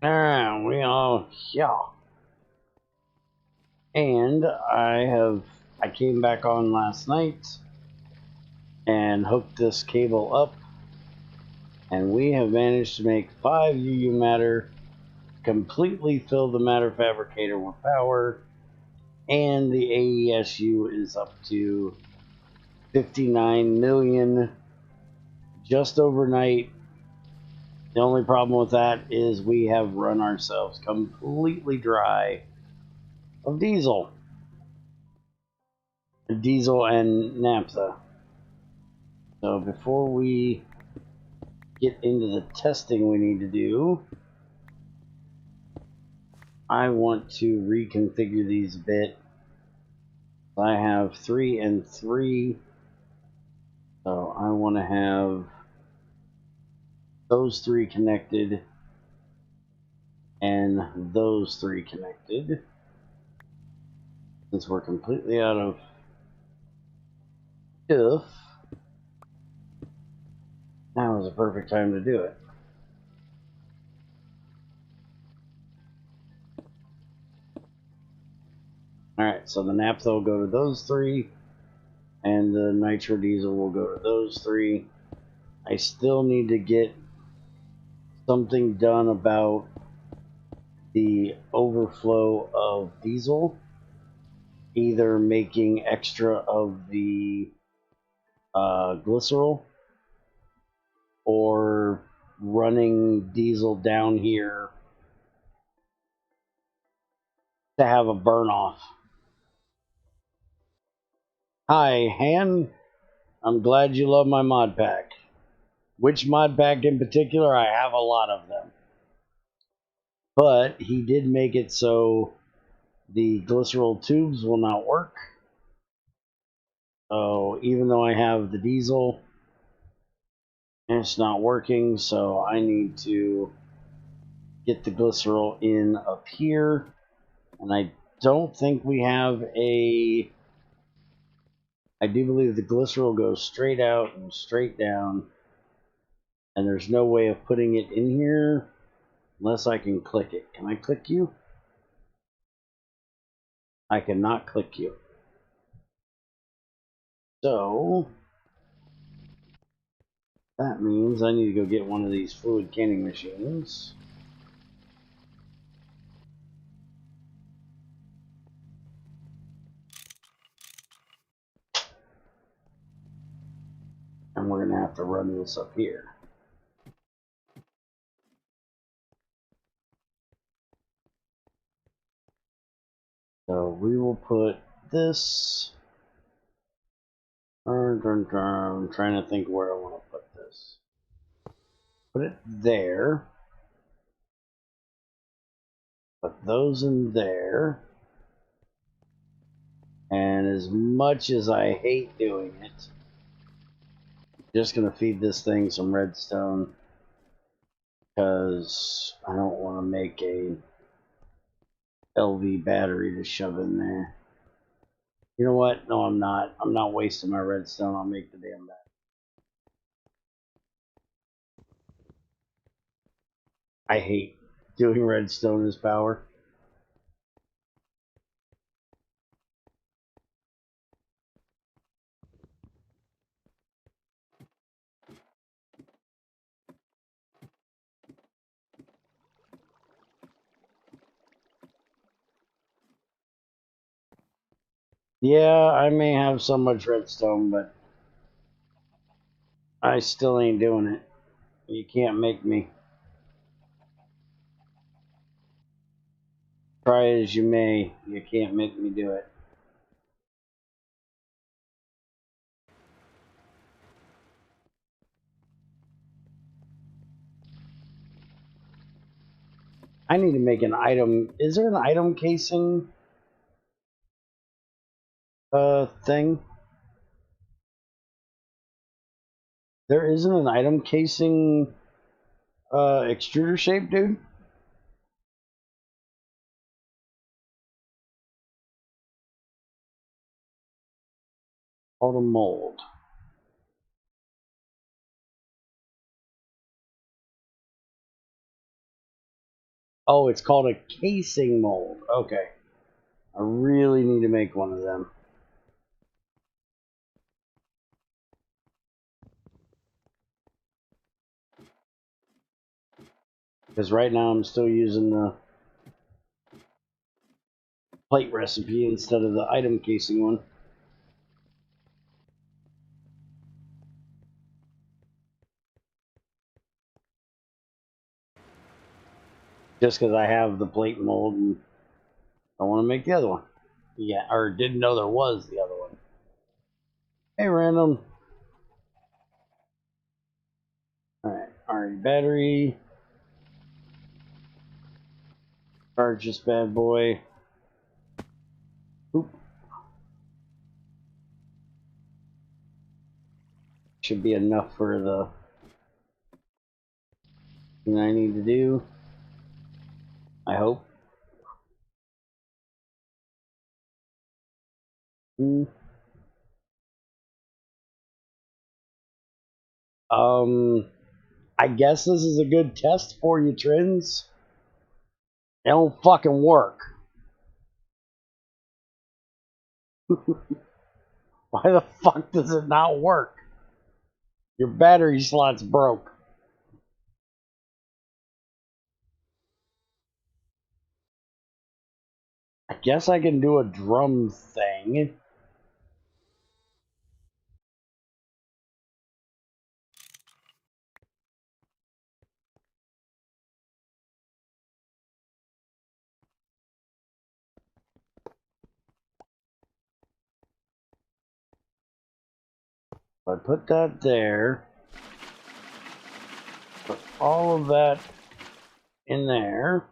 Alright, we all yeah. And I came back on last night and hooked this cable up, and we have managed to make 5 UU matter, completely fill the matter fabricator with power, and the AESU is up to 59 million just overnight. The only problem with that is we have run ourselves completely dry of diesel and naphtha. So before we get into the testing we need to do, I want to reconfigure these a bit. I have 3 and 3, so I want to have those 3 connected and those 3 connected. Since we're completely out of stuff, now is the perfect time to do it. Alright, so the naphtha will go to those 3, and the nitro diesel will go to those 3. I still need to get something done about the overflow of diesel, either making extra of the glycerol or running diesel down here to have a burn off. Hi, Han. I'm glad you love my mod pack. Which mod pack in particular? I have a lot of them. But he did make it so the glycerol tubes will not work. So even though I have the diesel, it's not working, so I need to get the glycerol in up here. And I don't think we have a... I do believe the glycerol goes straight out and straight down, and there's no way of putting it in here unless I can click it. Can I click you? I cannot click you. So that means I need to go get one of these fluid canning machines. And we're going to have to run this up here. So we will put this. I'm trying to think where I want to put this. Put it there. Put those in there. And as much as I hate doing it, I'm just going to feed this thing some redstone, because I don't want to make a LV battery to shove in there. You know what? No, I'm not. I'm not wasting my redstone. I'll make the damn battery. I hate doing redstone as power. Yeah, I may have so much redstone, but I still ain't doing it. You can't make me. Try as you may, you can't make me do it. I need to make an item. Is there an item casing thing? There isn't an item casing extruder shape, dude? Called a mold. Oh, it's called a casing mold. Okay. I really need to make one of them. Because right now I'm still using the plate recipe instead of the item casing one. Just because I have the plate mold and I want to make the other one. Yeah, or didn't know there was the other one. Hey, random. Alright, alright, battery. Charge this bad boy. Oop. Should be enough for the thing I need to do. I hope. I guess this is a good test for you, Trins. It don't fucking work. Why the fuck does it not work? Your battery slot's broke. I guess I can do a drum thing. If I put that there, put all of that in there,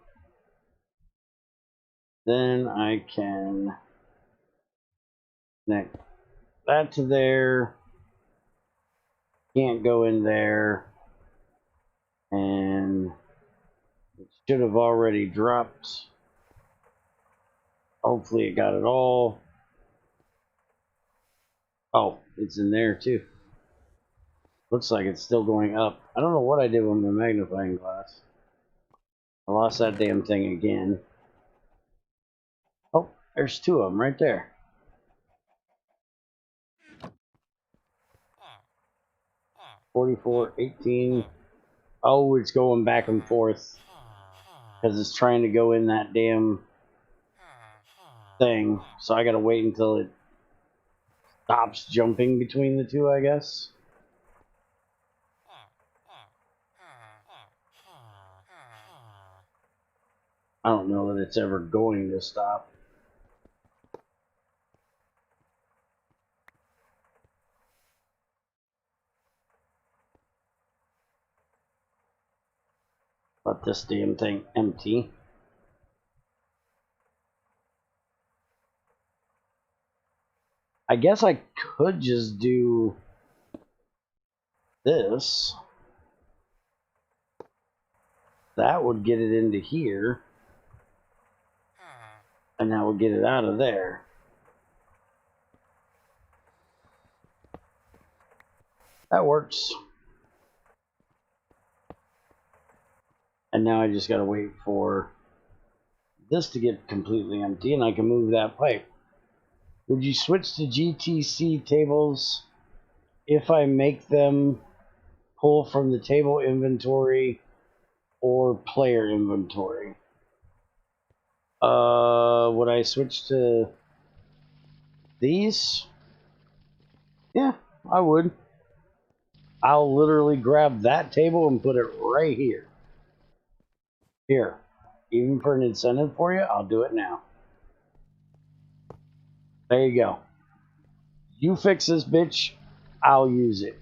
then I can connect that to there. Can't go in there, and it should have already dropped. Hopefully it got it all. Oh, it's in there too. Looks like it's still going up. I don't know what I did with my magnifying glass. I lost that damn thing again. Oh, there's two of them right there. 44, 18. Oh, it's going back and forth because it's trying to go in that damn thing. So I gotta wait until it stops jumping between the two, I guess. I don't know that it's ever going to stop. Let this damn thing empty. I guess I could just do this. That would get it into here. And that would get it out of there. That works. And now I just gotta wait for this to get completely empty and I can move that pipe. Would you switch to GTC tables if I make them pull from the table inventory or player inventory? Would I switch to These? Yeah, I would. I'll literally grab that table and put it right here. Here. Even for an incentive for you, I'll do it now. There you go. You fix this bitch, I'll use it.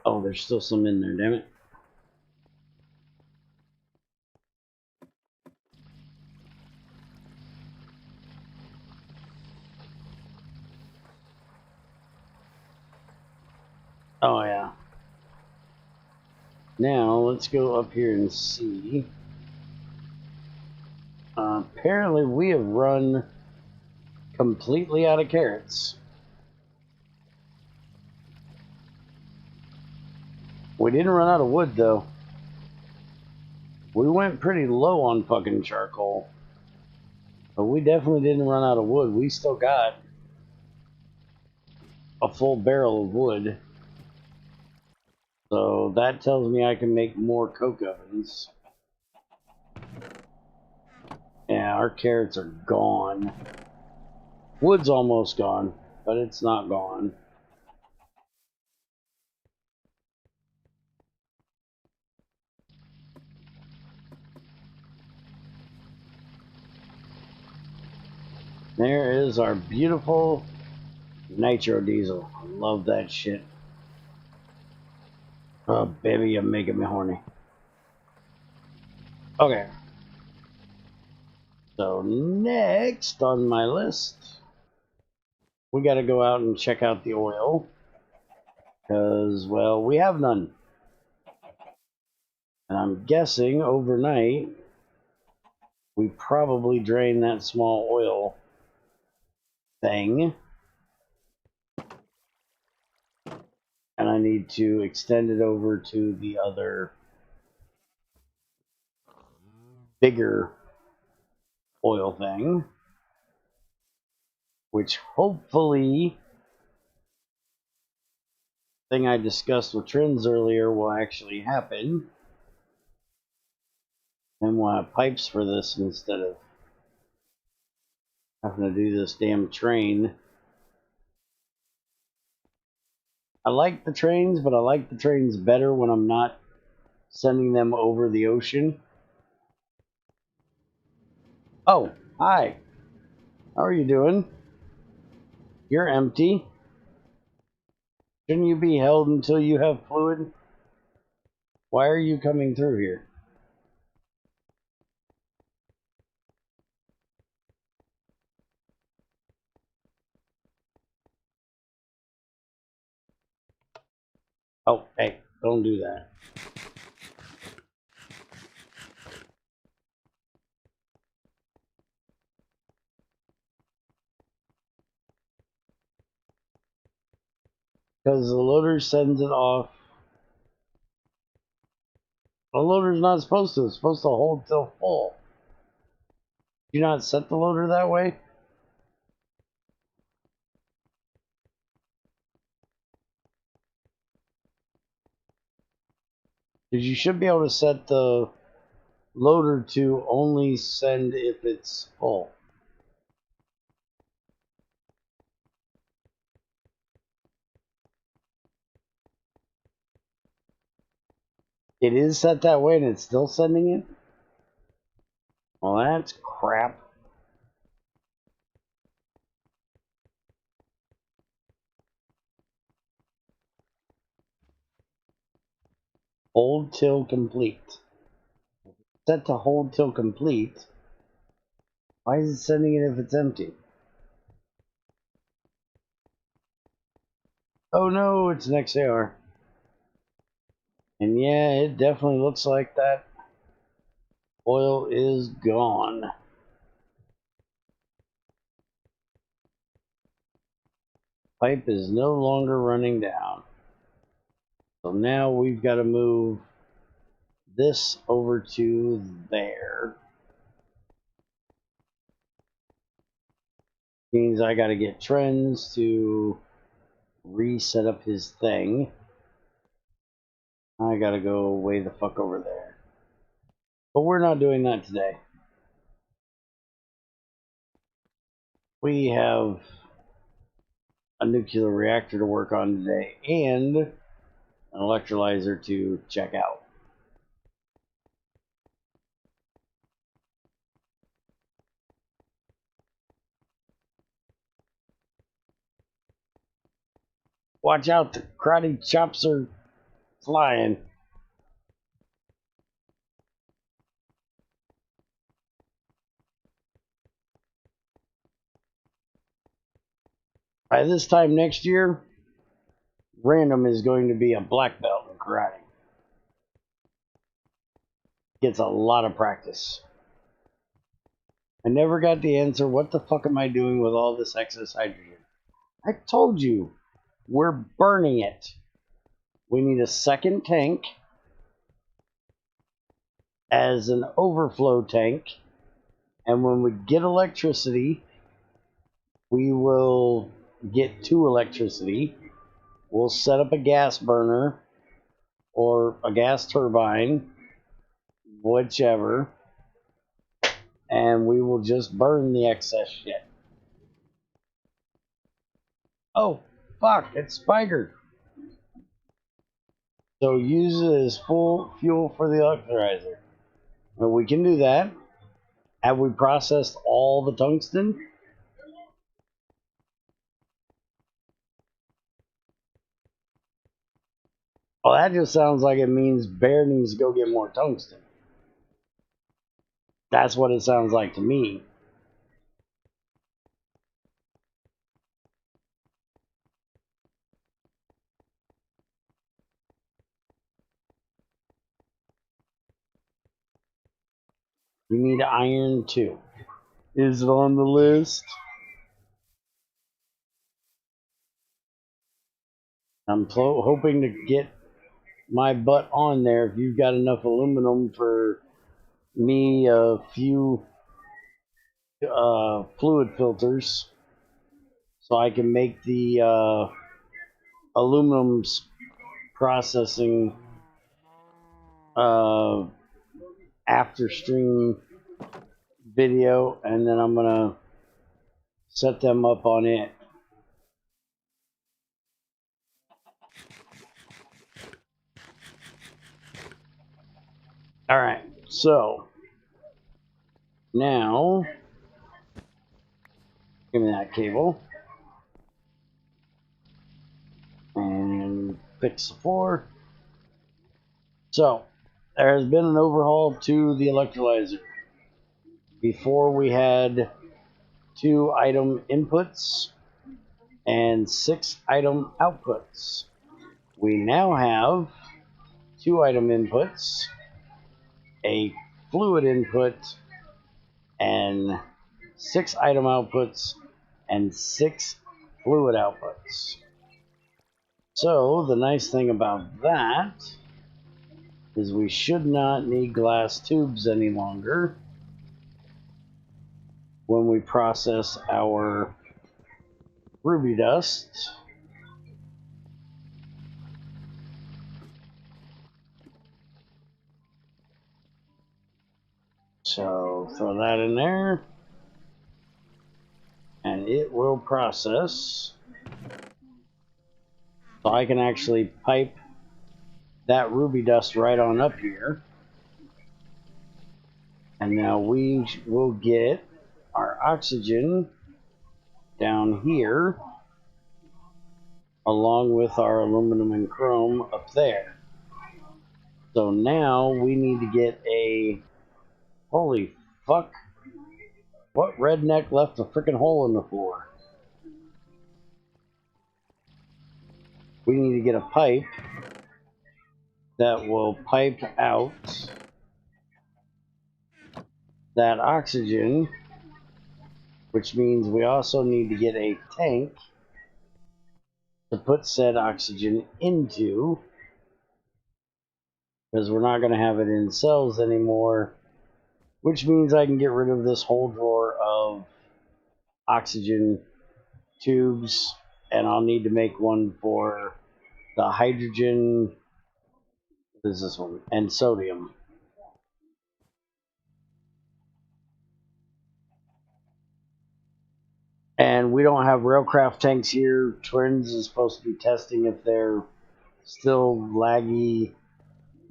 Oh, there's still some in there, damn it. Oh, yeah. Now, let's go up here and see. Apparently, we have run completely out of carrots. We didn't run out of wood, though. We went pretty low on fucking charcoal. But we definitely didn't run out of wood. We still got a full barrel of wood. So that tells me I can make more coke ovens. Yeah, our carrots are gone. Wood's almost gone, but it's not gone. There is our beautiful nitro diesel. I love that shit. Oh, baby, you're making me horny. Okay. So next on my list, we got to go out and check out the oil. Because, well, we have none. And I'm guessing overnight, we probably drained that small oil thing. And I need to extend it over to the other bigger oil thing. Which hopefully, thing I discussed with Trins earlier will actually happen. And we'll have pipes for this instead of having to do this damn train. I like the trains, but I like the trains better when I'm not sending them over the ocean. Oh, hi. How are you doing? You're empty. Shouldn't you be held until you have fluid? Why are you coming through here? Oh, hey, don't do that. Because the loader sends it off. The loader's not supposed to. It's supposed to hold till full. Do you not set the loader that way? Because you should be able to set the loader to only send if it's full. It is set that way and it's still sending it? Well, that's crap. Hold till complete. Set to hold till complete. Why is it sending it if it's empty? Oh no, it's an XAR. And yeah, it definitely looks like that oil is gone. Pipe is no longer running down. So now we've got to move this over to there. Means I got to get trends to reset up his thing. I gotta go way the fuck over there. But we're not doing that today. We have a nuclear reactor to work on today and an electrolyzer to check out. Watch out, the karate chops are flying. By this time next year, Random is going to be a black belt in karate. Gets a lot of practice. I never got the answer, what the fuck am I doing with all this excess hydrogen? I told you, we're burning it. We need a second tank as an overflow tank, and when we get electricity, we will get to electricity. We'll set up a gas burner or a gas turbine, whichever, and we will just burn the excess shit. Oh, fuck, it's Spiker. So use it as full fuel for the electrolyzer. Well, we can do that. Have we processed all the tungsten? Well, that just sounds like it means Bear needs to go get more tungsten. That's what it sounds like to me. We need iron too. Is it on the list? I'm hoping to get my butt on there if you've got enough aluminum for me a few fluid filters so I can make the aluminum processing after stream video, and then I'm gonna set them up on it. Alright, so now give me that cable and fix the floor. So there has been an overhaul to the electrolyzer. Before we had 2 item inputs and 6 item outputs. We now have 2 item inputs, a fluid input, and 6 item outputs and 6 fluid outputs. So the nice thing about that is we should not need glass tubes any longer when we process our ruby dust. So throw that in there and it will process. So I can actually pipe that ruby dust right on up here. And now we will get our oxygen down here along with our aluminum and chrome up there. So now we need to get a, holy fuck, what redneck left a freaking hole in the floor? We need to get a pipe that will pipe out that oxygen, which means we also need to get a tank to put said oxygen into, because we're not going to have it in cells anymore, which means I can get rid of this whole drawer of oxygen tubes and I'll need to make one for the hydrogen. What is this one? And sodium. And we don't have railcraft tanks here. Twins is supposed to be testing if they're still laggy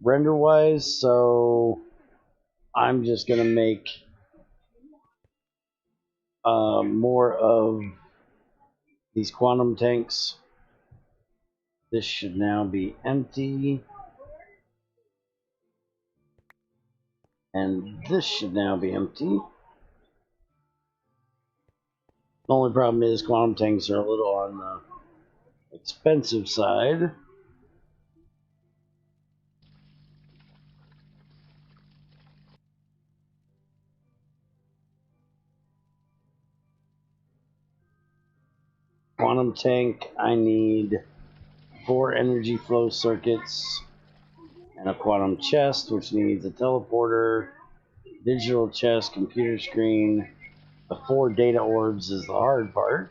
render wise, so I'm just gonna make more of these quantum tanks. This should now be empty, and this should now be empty. The only problem is quantum tanks are a little on the expensive side. Quantum tank, I need 4 energy flow circuits and a quantum chest, which needs a teleporter, digital chest, computer screen. The 4 data orbs is the hard part.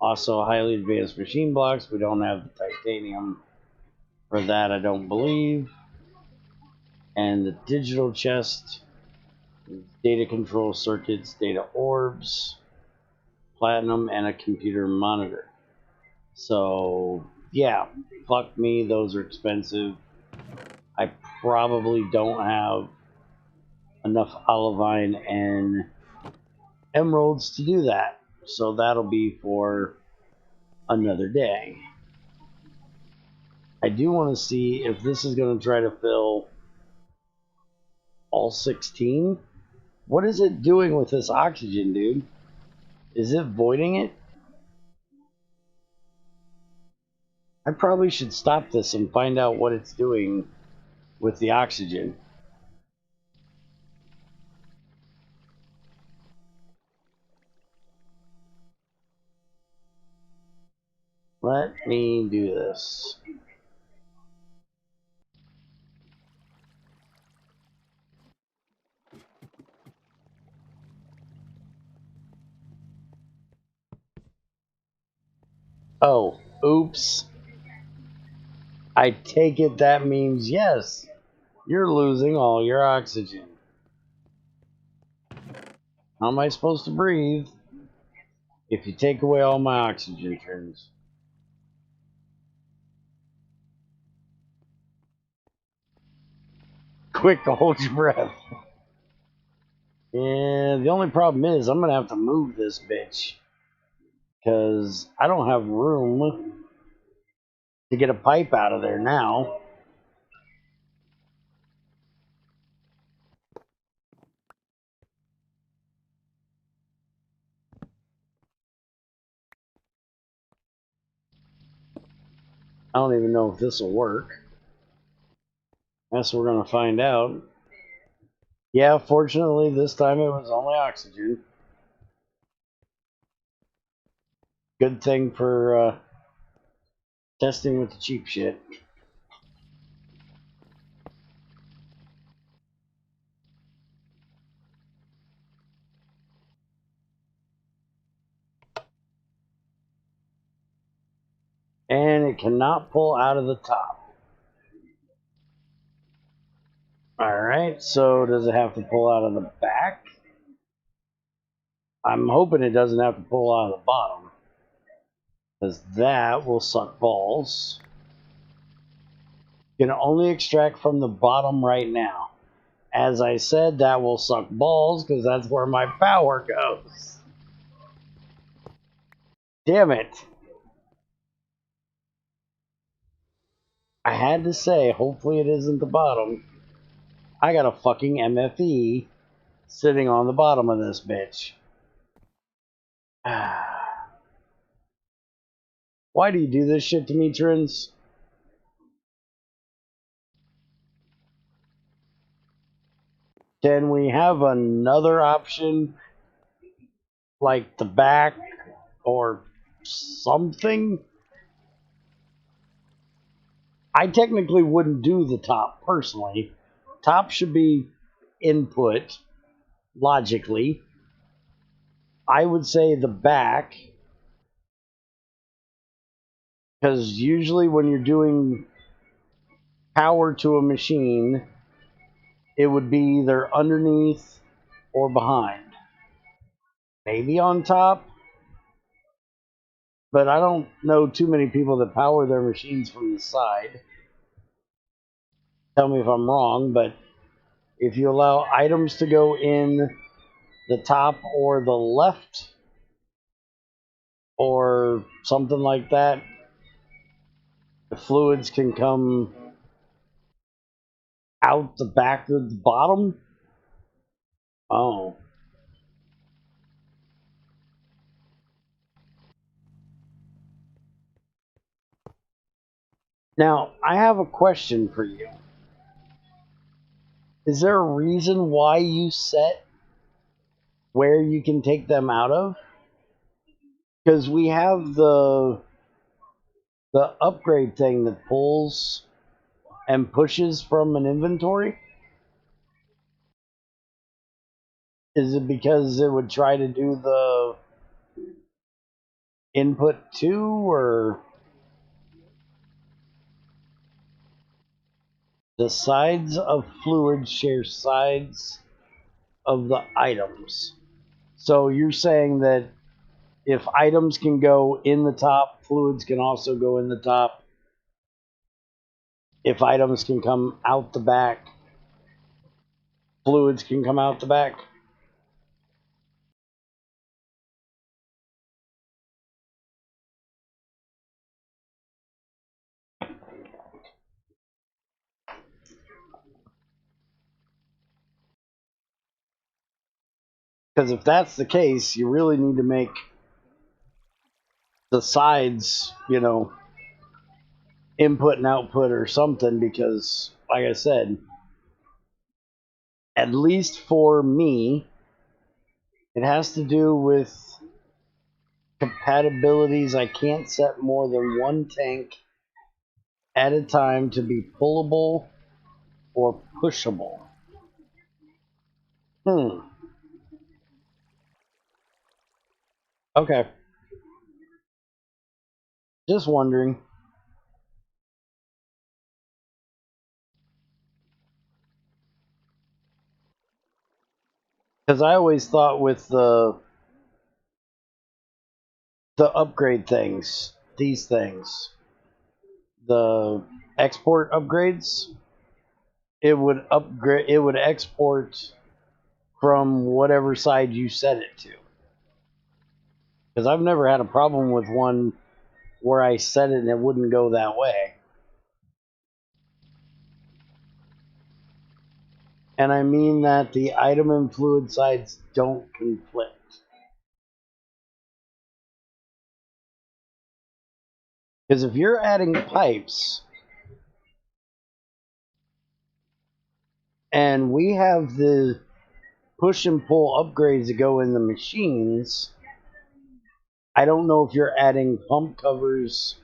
Also, highly advanced machine blocks. We don't have the titanium for that, I don't believe. And the digital chest, data control circuits, data orbs, platinum, and a computer monitor. So, yeah, fuck me, those are expensive. I probably don't have enough olivine and emeralds to do that. So that'll be for another day. I do want to see if this is going to try to fill all 16. What is it doing with this oxygen, dude? Is it voiding it? I probably should stop this and find out what it's doing with the oxygen. Let me do this. Oh, oops. I take it that means yes, you're losing all your oxygen. How am I supposed to breathe if you take away all my oxygen turns? Quick, hold your breath. Yeah, the only problem is I'm gonna have to move this bitch because I don't have room to get a pipe out of there now. I don't even know if this will work. Guess we're gonna find out. Yeah, fortunately this time it was only oxygen. Good thing for testing with the cheap shit. And it cannot pull out of the top. Alright, so does it have to pull out of the back? I'm hoping it doesn't have to pull out of the bottom, because that will suck balls. You can only extract from the bottom right now. As I said, that will suck balls, because that's where my power goes. Damn it. I had to say, hopefully it isn't the bottom. I got a fucking MFE sitting on the bottom of this bitch. Why do you do this shit to me, Trins? Can we have another option? Like the back or something? I technically wouldn't do the top, personally. Top should be input, logically. I would say the back Because usually when you're doing power to a machine, it would be either underneath or behind. Maybe on top, but I don't know too many people that power their machines from the side. Tell me if I'm wrong, but if you allow items to go in the top or the left or something like that, the fluids can come out the back of the bottom. Oh. Now, I have a question for you. Is there a reason why you set where you can take them out of? Because we have the upgrade thing that pulls and pushes from an inventory. Is it because it would try to do the input too, or the sides of fluids share sides of the items? So you're saying that if items can go in the top, fluids can also go in the top. If items can come out the back, fluids can come out the back. Because if that's the case, you really need to make the sides, input and output or something, because, like I said, at least for me, it has to do with compatibilities. I can't set more than one tank at a time to be pullable or pushable. Okay. Just wondering. Because I always thought with the upgrade things, these things, the export upgrades, it would export from whatever side you set it to. Because I've never had a problem with one where I set it and it wouldn't go that way. And I mean that the item and fluid sides don't conflict. Because if you're adding pipes, and we have the push and pull upgrades that go in the machines, I don't know if you're adding pump covers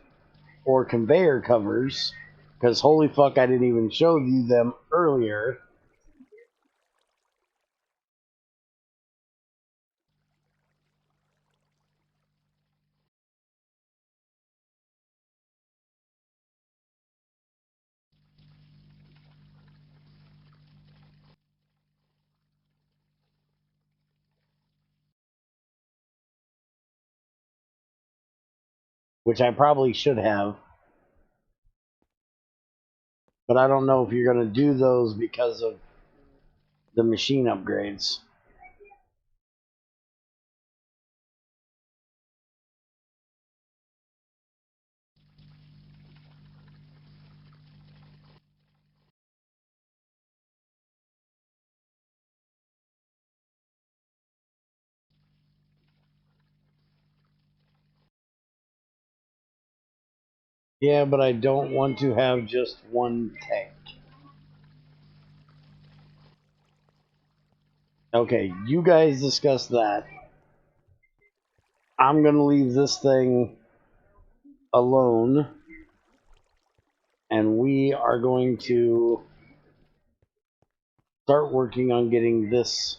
or conveyor covers, because holy fuck, I didn't even show you them earlier. Which I probably should have. But I don't know if you're going to do those because of the machine upgrades. Yeah, but I don't want to have just one tank. Okay, you guys discuss that. I'm going to leave this thing alone. And we are going to start working on getting this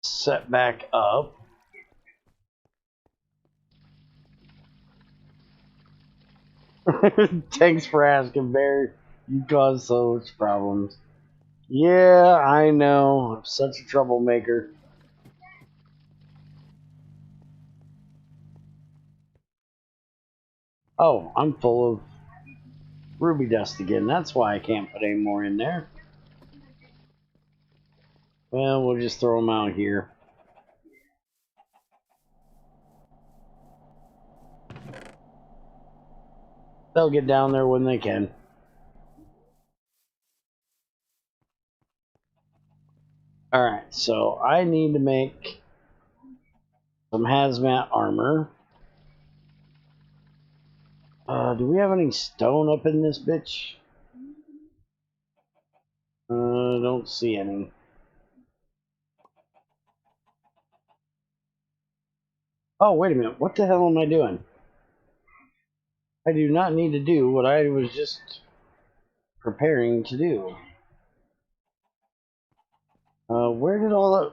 set back up. Thanks for asking, Barry. You cause so much problems. Yeah, I know. I'm such a troublemaker. Oh, I'm full of ruby dust again. That's why I can't put any more in there. Well, we'll just throw them out here. They'll get down there when they can. Alright, so I need to make some hazmat armor. Do we have any stone up in this bitch? Don't see any. Oh, wait a minute. What the hell am I doing? I do not need to do what I was just preparing to do. Where did all that...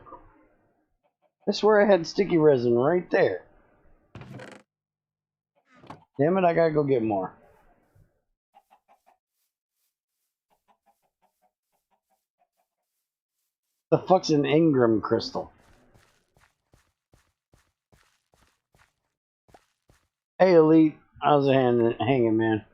That's where I had sticky resin, right there. Damn it, I gotta go get more. The fuck's an Ingram crystal? Hey, Elite. How's it hanging, man?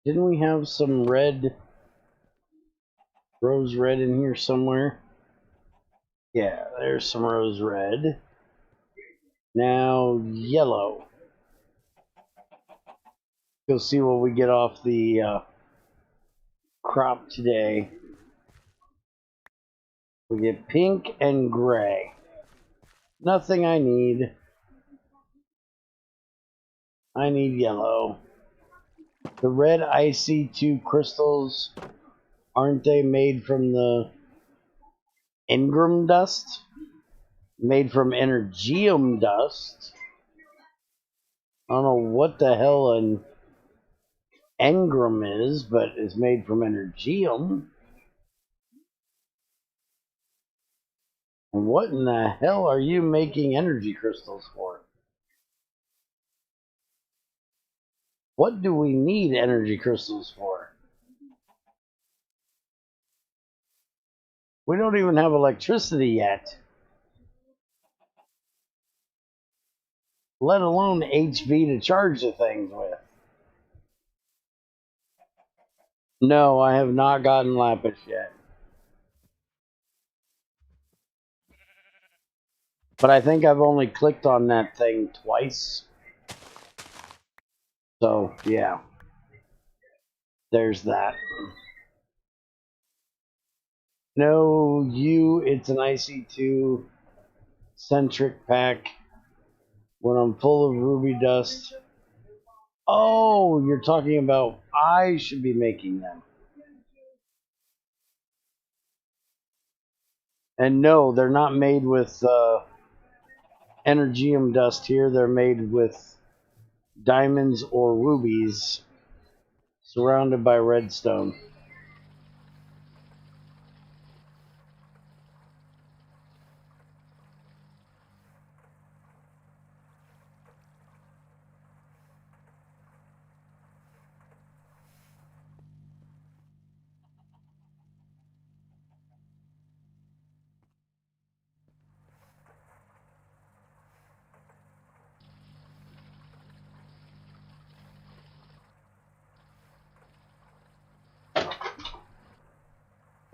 Didn't we have some red, rose red in here somewhere? Yeah, there's some rose red. Now, yellow. Go see what we get off the crop today. We get pink and gray. Nothing I need. I need yellow. The red IC2 crystals, aren't they made from the Ingram dust? Made from Energium dust? I don't know what the hell an engram is, but it's made from Energium. And what in the hell are you making energy crystals for? What do we need energy crystals for? We don't even have electricity yet. Let alone HV to charge the things with. No, I have not gotten Lapis yet. But I think I've only clicked on that thing twice. So, yeah. There's that. No, it's an IC2 centric pack. When I'm full of ruby dust. Oh, you're talking about I should be making them. And no, they're not made with Energium dust here. They're made with diamonds or rubies surrounded by redstone.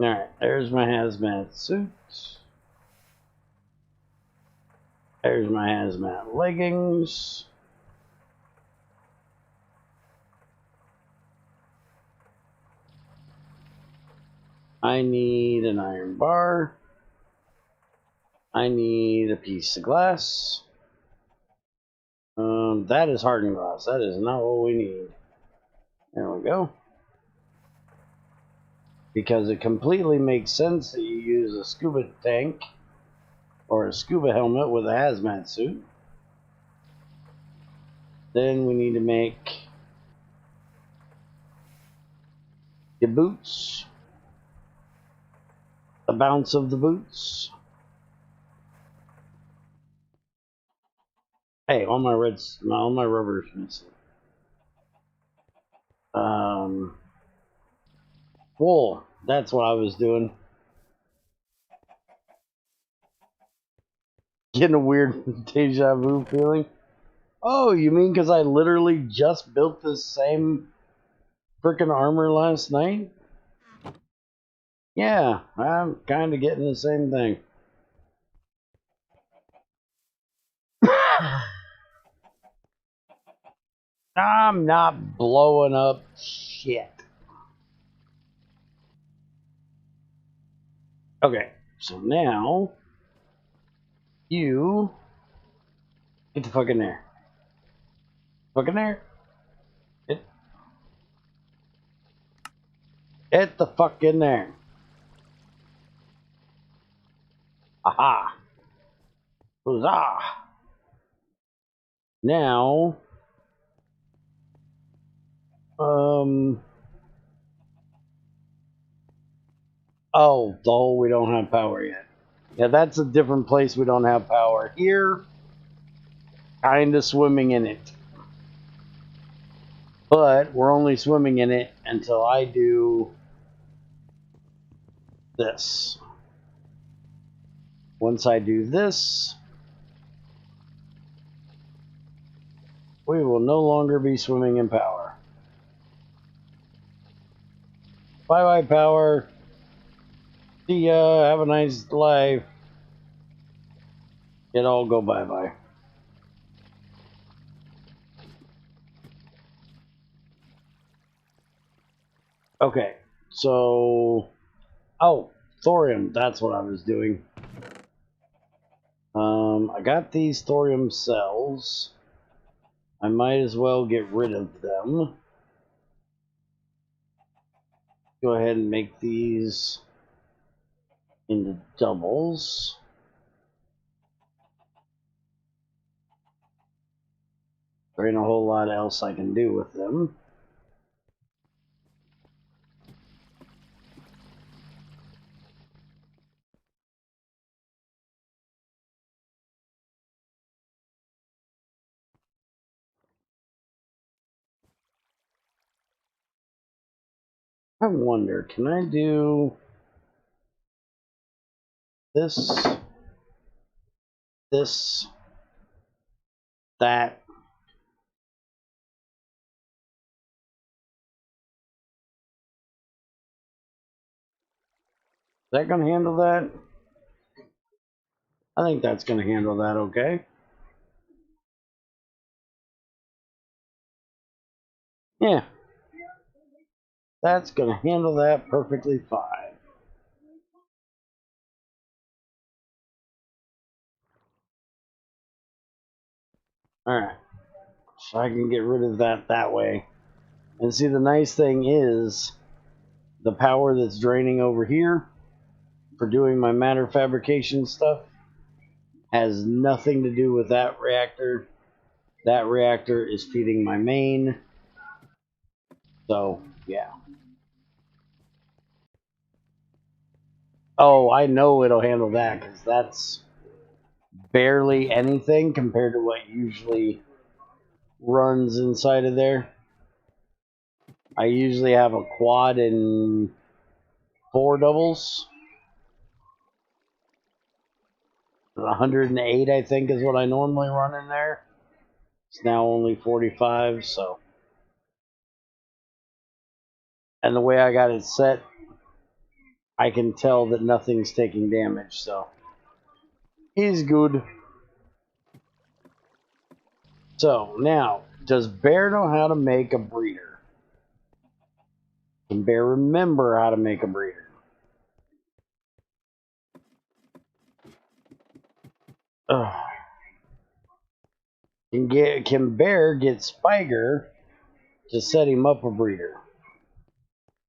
Alright, there's my hazmat suit. There's my hazmat leggings. I need an iron bar. I need a piece of glass. That is hardened glass. That is not what we need. There we go. because it completely makes sense that you use a scuba tank or a scuba helmet with a hazmat suit. Then we need to make the boots, the bounce of the boots. Hey, all my rubber's missing. Wool. That's what I was doing. Getting a weird deja vu feeling. Oh, you mean because I literally just built this same frickin' armor last night? Yeah, I'm kind of getting the same thing. I'm not blowing up shit. Okay, so now you get the fuck in there. Fuck in there. Get the fuck in there. Aha. Huzzah. Now, oh, the hole we don't have power yet. Yeah, that's a different place we don't have power. Here, kinda swimming in it. But we're only swimming in it until I do this. Once I do this, we will no longer be swimming in power. Bye-bye, power. See ya. Have a nice life. It all go bye-bye. Okay, so... Oh, thorium. That's what I was doing. I got these thorium cells. I might as well get rid of them. Go ahead and make these into doubles. There ain't a whole lot else I can do with them. I wonder, can I do this, that? Is that going to handle that? I think that's going to handle that okay. Yeah. That's going to handle that perfectly fine. Alright. So I can get rid of that way. And see, the nice thing is, the power that's draining over here for doing my matter fabrication stuff has nothing to do with that reactor. That reactor is feeding my main. So, yeah. Oh, I know it'll handle that, because that's barely anything compared to what usually runs inside of there. I usually have a quad and 4 doubles. 108, I think, is what I normally run in there. It's now only 45, so. And the way I got it set, I can tell that nothing's taking damage, so. He's good. So, now, does Bear know how to make a breeder? Can Bear remember how to make a breeder? Ugh. Can Bear get Spiger to set him up a breeder?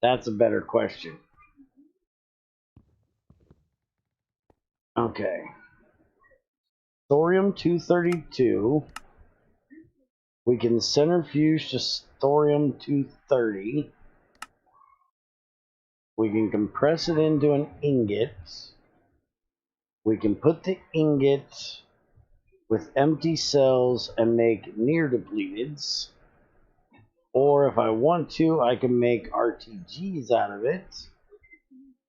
That's a better question. Okay. Thorium-232. We can centrifuge to thorium-230. We can compress it into an ingot. We can put the ingot with empty cells and make near depleteds. Or if I want to, I can make RTGs out of it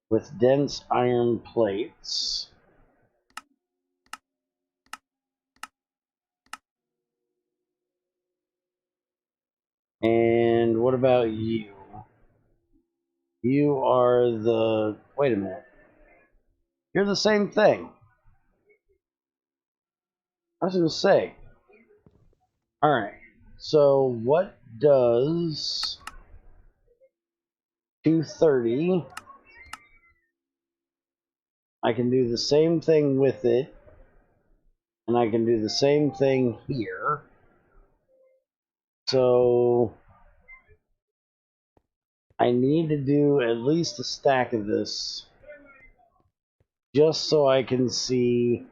with dense iron plates. And what about you? You are the... Wait a minute. You're the same thing. I was going to say. Alright. So what does 230? I can do the same thing with it. And I can do the same thing here. So I need to do at least a stack of this just so I can see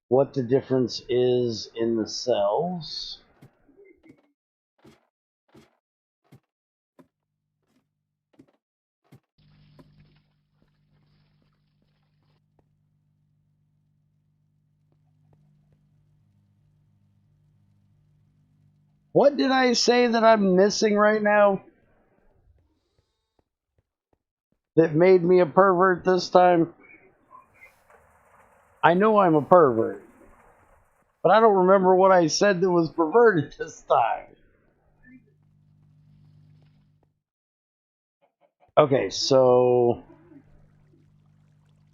what the difference is in the cells. What did I say that I'm missing right now that made me a pervert this time? I know I'm a pervert, but I don't remember what I said that was perverted this time. Okay, so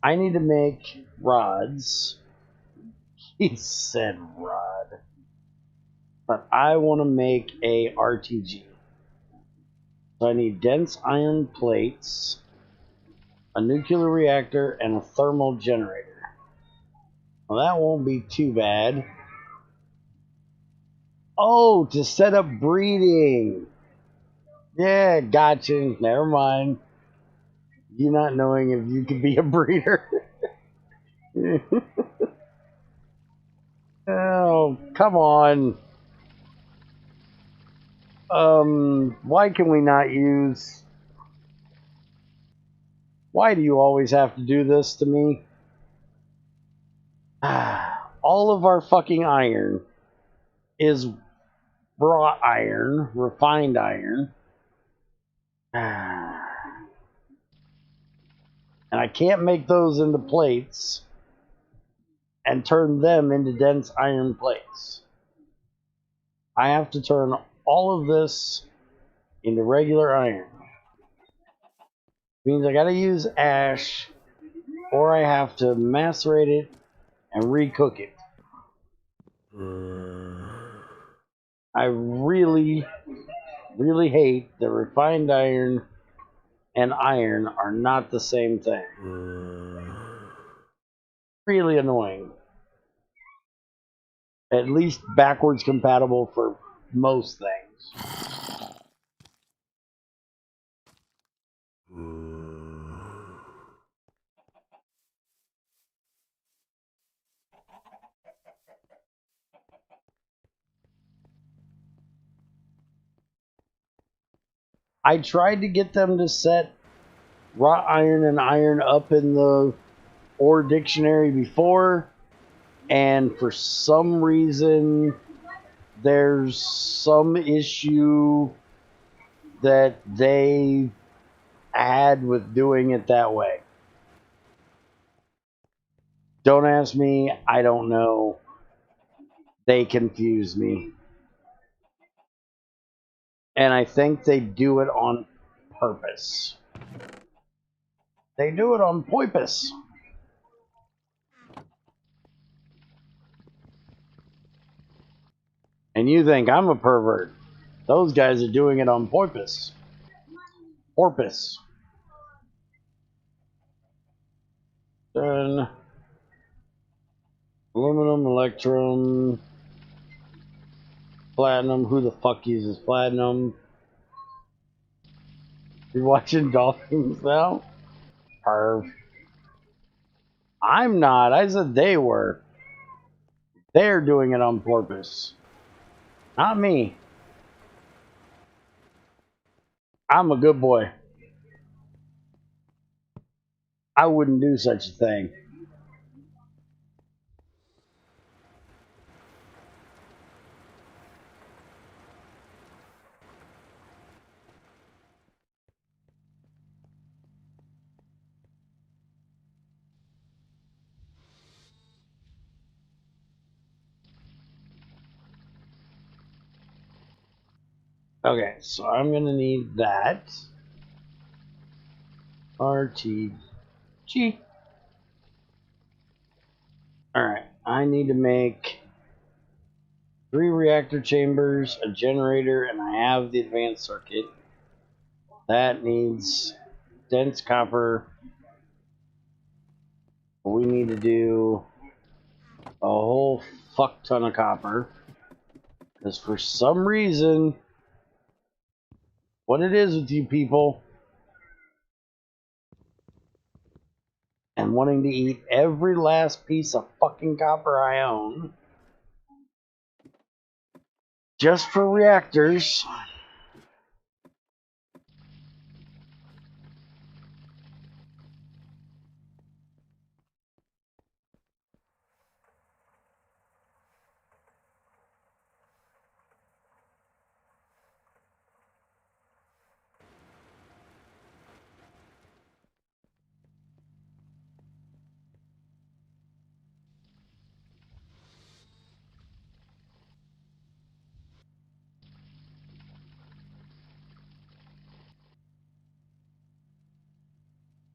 I need to make rods. He said rod. But I want to make a RTG. So I need dense iron plates, a nuclear reactor, and a thermal generator. Well, that won't be too bad. Oh, to set up breeding. Yeah, gotcha. Never mind. You not knowing if you could be a breeder. Oh, come on. Why can we not use... Why do you always have to do this to me? All of our fucking iron is raw iron, refined iron. And I can't make those into plates and turn them into dense iron plates. I have to turn all of this into regular iron. Means I gotta use ash, or I have to macerate it and recook it. I really, really hate that refined iron and iron are not the same thing. Really annoying. At least backwards compatible for most things. I tried to get them to set wrought iron and iron up in the ore dictionary before, and for some reason there's some issue that they had with doing it that way. Don't ask me, I don't know. They confuse me. And I think they do it on purpose. They do it on purpose. And you think I'm a pervert. Those guys are doing it on purpose. Porpoise. Then aluminum, electrum, platinum. Who the fuck uses platinum? You're watching dolphins now? Perv. I'm not. I said they were. They're doing it on purpose. Not me. I'm a good boy. I wouldn't do such a thing. Okay, so I'm gonna need that. RTG. Alright, I need to make 3 reactor chambers, a generator, and I have the advanced circuit. That needs dense copper. We need to do a whole fuck ton of copper. Because for some reason, what it is with you people, and wanting to eat every last piece of fucking copper I own, just for reactors.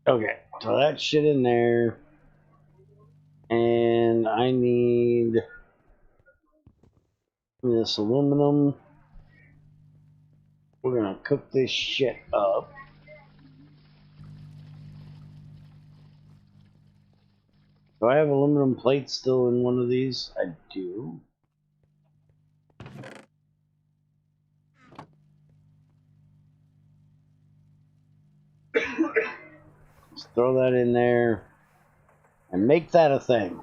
Okay, so that shit in there. And I need this aluminum. We're gonna cook this shit up. Do I have aluminum plates still in one of these? I do. Let's throw that in there and make that a thing.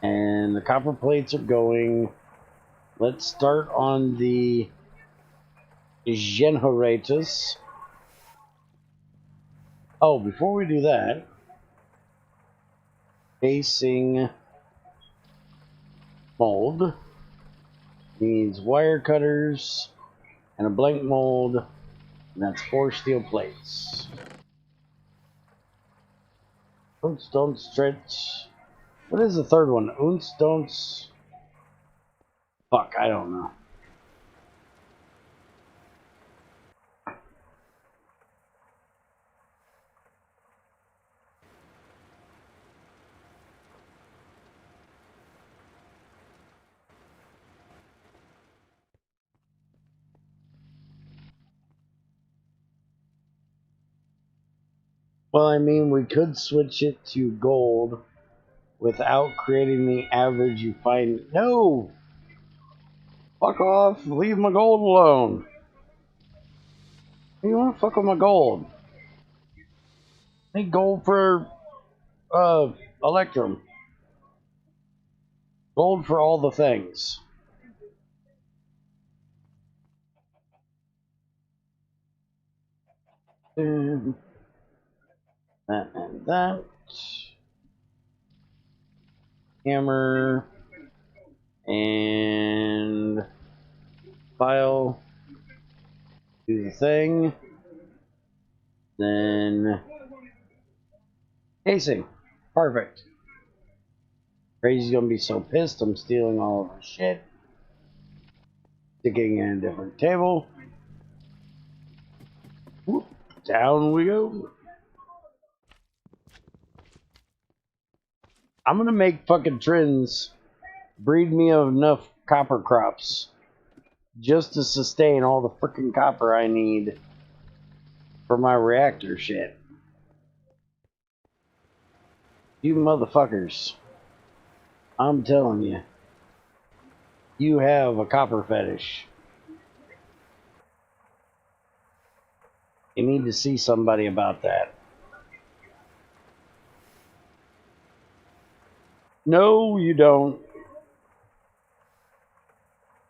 And the copper plates are going. Let's start on the generators. Oh, before we do that, facing mold needs wire cutters and a blank mold, and that's 4 steel plates. Unce don't stretch. What is the third one? Unce don't. Fuck, I don't know. Well, I mean, we could switch it to gold without creating the average you find. No! Fuck off! Leave my gold alone! You wanna fuck with my gold? I need gold for, Electrum. Gold for all the things. And that and that. Hammer. And file. Do the thing. Then casing. Perfect. Crazy's gonna be so pissed I'm stealing all of her shit. Sticking in a different table. Whoop, down we go. I'm gonna make fucking Trins breed me enough copper crops just to sustain all the freaking copper I need for my reactor shit. You motherfuckers. I'm telling you. You have a copper fetish. You need to see somebody about that. No, you don't.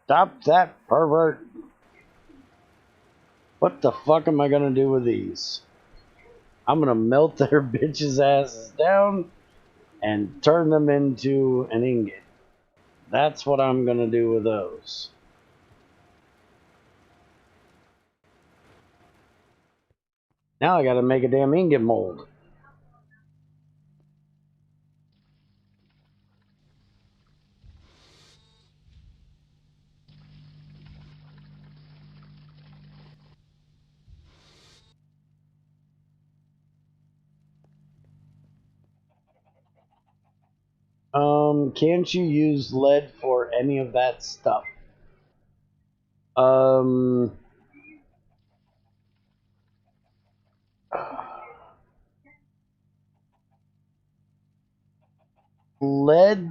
Stop that, pervert. What the fuck am I gonna do with these? I'm gonna melt their bitches' asses down and turn them into an ingot. That's what I'm gonna do with those. Now I gotta make a damn ingot mold. Can't you use lead for any of that stuff? Lead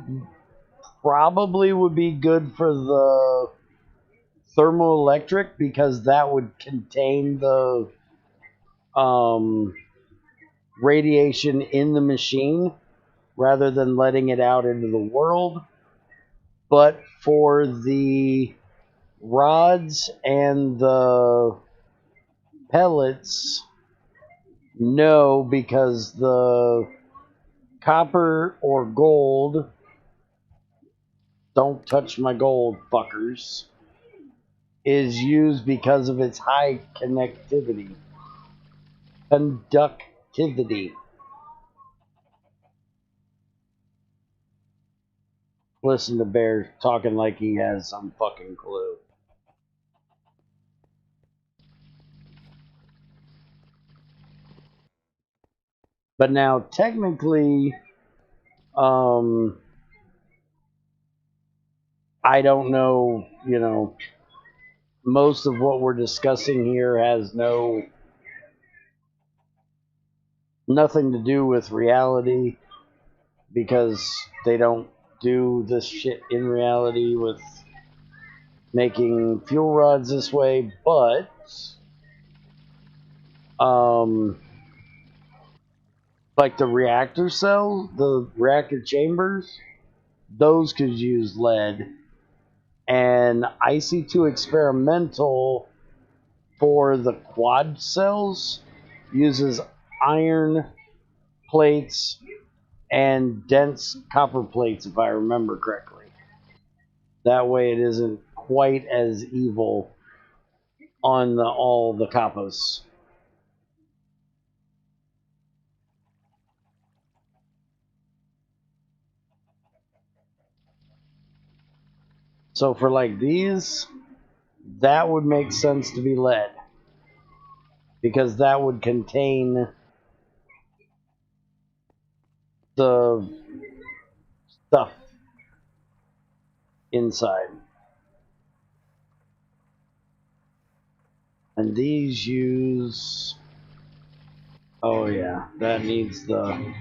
probably would be good for the thermoelectric because that would contain the radiation in the machine rather than letting it out into the world. But for the rods and the pellets, no, because the copper or gold, don't touch my gold, fuckers, is used because of its high conductivity. Listen to Bear talking like he has some fucking clue. But now, technically, I don't know, most of what we're discussing here has nothing to do with reality because they don't do this shit in reality with making fuel rods this way, but like the reactor cell, the reactor chambers, those could use lead. And IC2 experimental for the quad cells uses iron plates and dense copper plates, if I remember correctly. That way it isn't quite as evil on all the capos. So for like these, that would make sense to be lead because that would contain the stuff inside. And these use... Oh yeah, that needs the...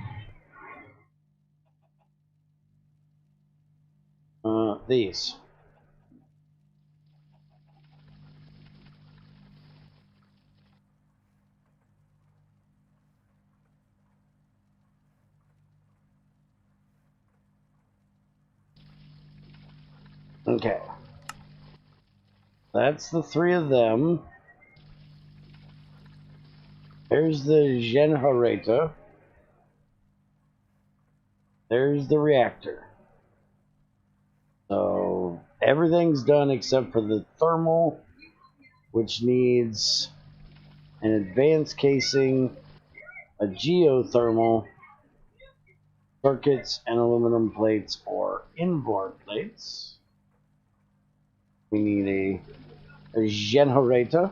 these. Okay. That's the three of them. There's the generator. There's the reactor. So everything's done except for the thermal, which needs an advanced casing, a geothermal, circuits, and aluminum plates or inboard plates. We need a generator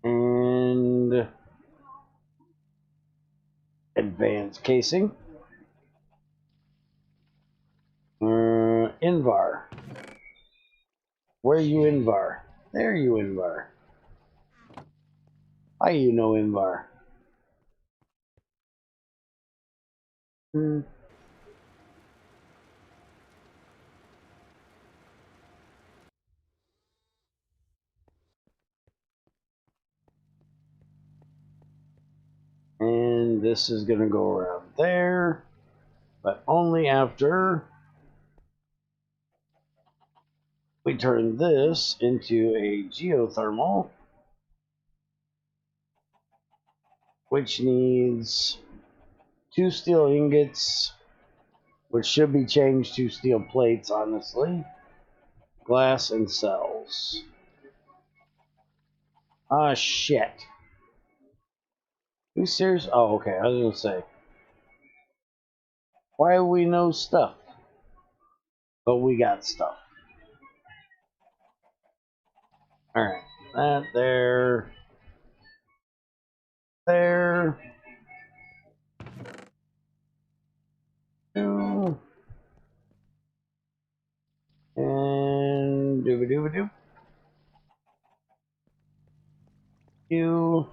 and advanced casing. Invar. Where you Invar? There you Invar. Why you know Invar? And this is going to go around there, but only after we turn this into a geothermal, which needs 2 steel ingots, which should be changed to steel plates, honestly, glass, and cells. Ah, shit. You serious? Oh, okay, I was gonna say, why have we no stuff? But we got stuff. Alright, that there. There. 2. And dooba-dooba-doop. 2.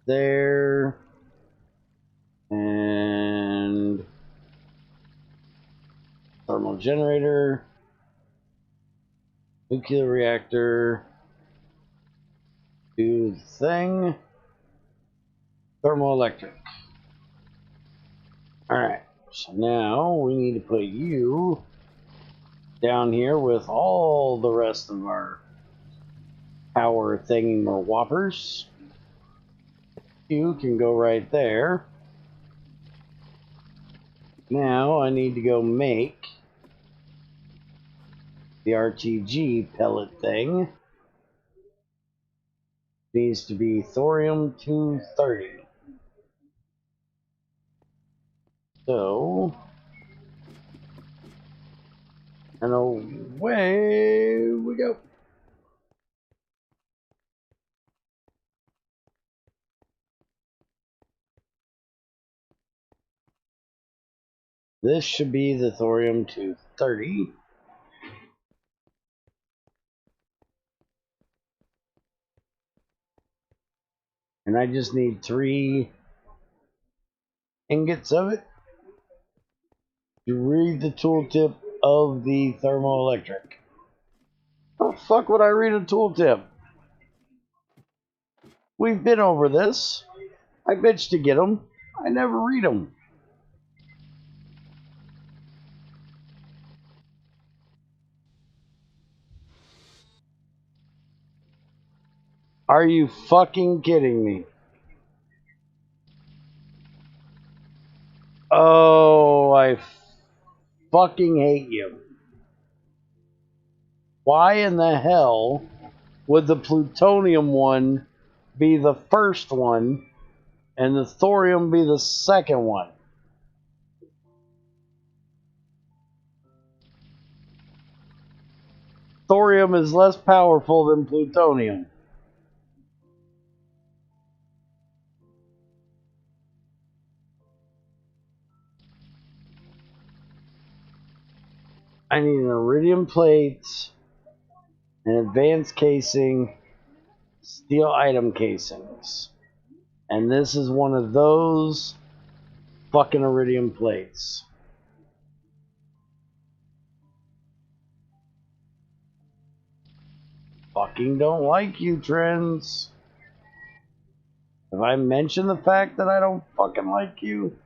There. And thermal generator. Nuclear reactor. Do the thing. Thermoelectric. Alright, so now we need to put you down here with all the rest of our power thingy more whoppers. You can go right there. Now I need to go make the RTG pellet thing. Needs to be thorium-230. So, and away we go. This should be the thorium-230. And I just need 3 ingots of it. You read the tooltip of the thermoelectric. Oh, fuck would I read a tooltip? We've been over this. I bitch to get them. I never read them. Are you fucking kidding me? Oh, I fucking hate you. Why in the hell would the plutonium one be the first one and the thorium be the second one? Thorium is less powerful than plutonium. I need an iridium plate, an advanced casing, steel item casings. And this is one of those fucking iridium plates. Fucking don't like you, Trends. Have I mentioned the fact that I don't fucking like you?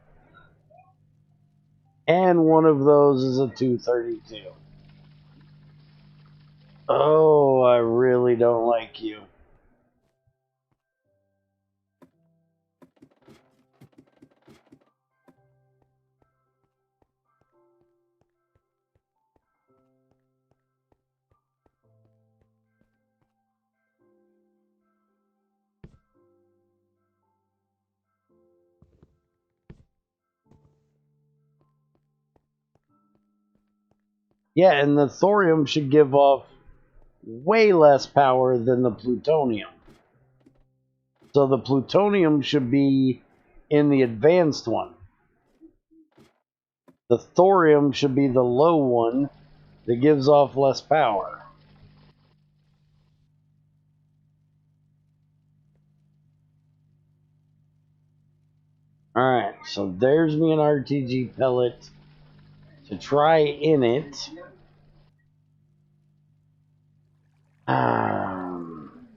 And one of those is a 232. Oh, I really don't like you. Yeah, and the thorium should give off way less power than the plutonium. So the plutonium should be in the advanced one. The thorium should be the low one that gives off less power. Alright, so there's me an RTG pellet to try in it. Um,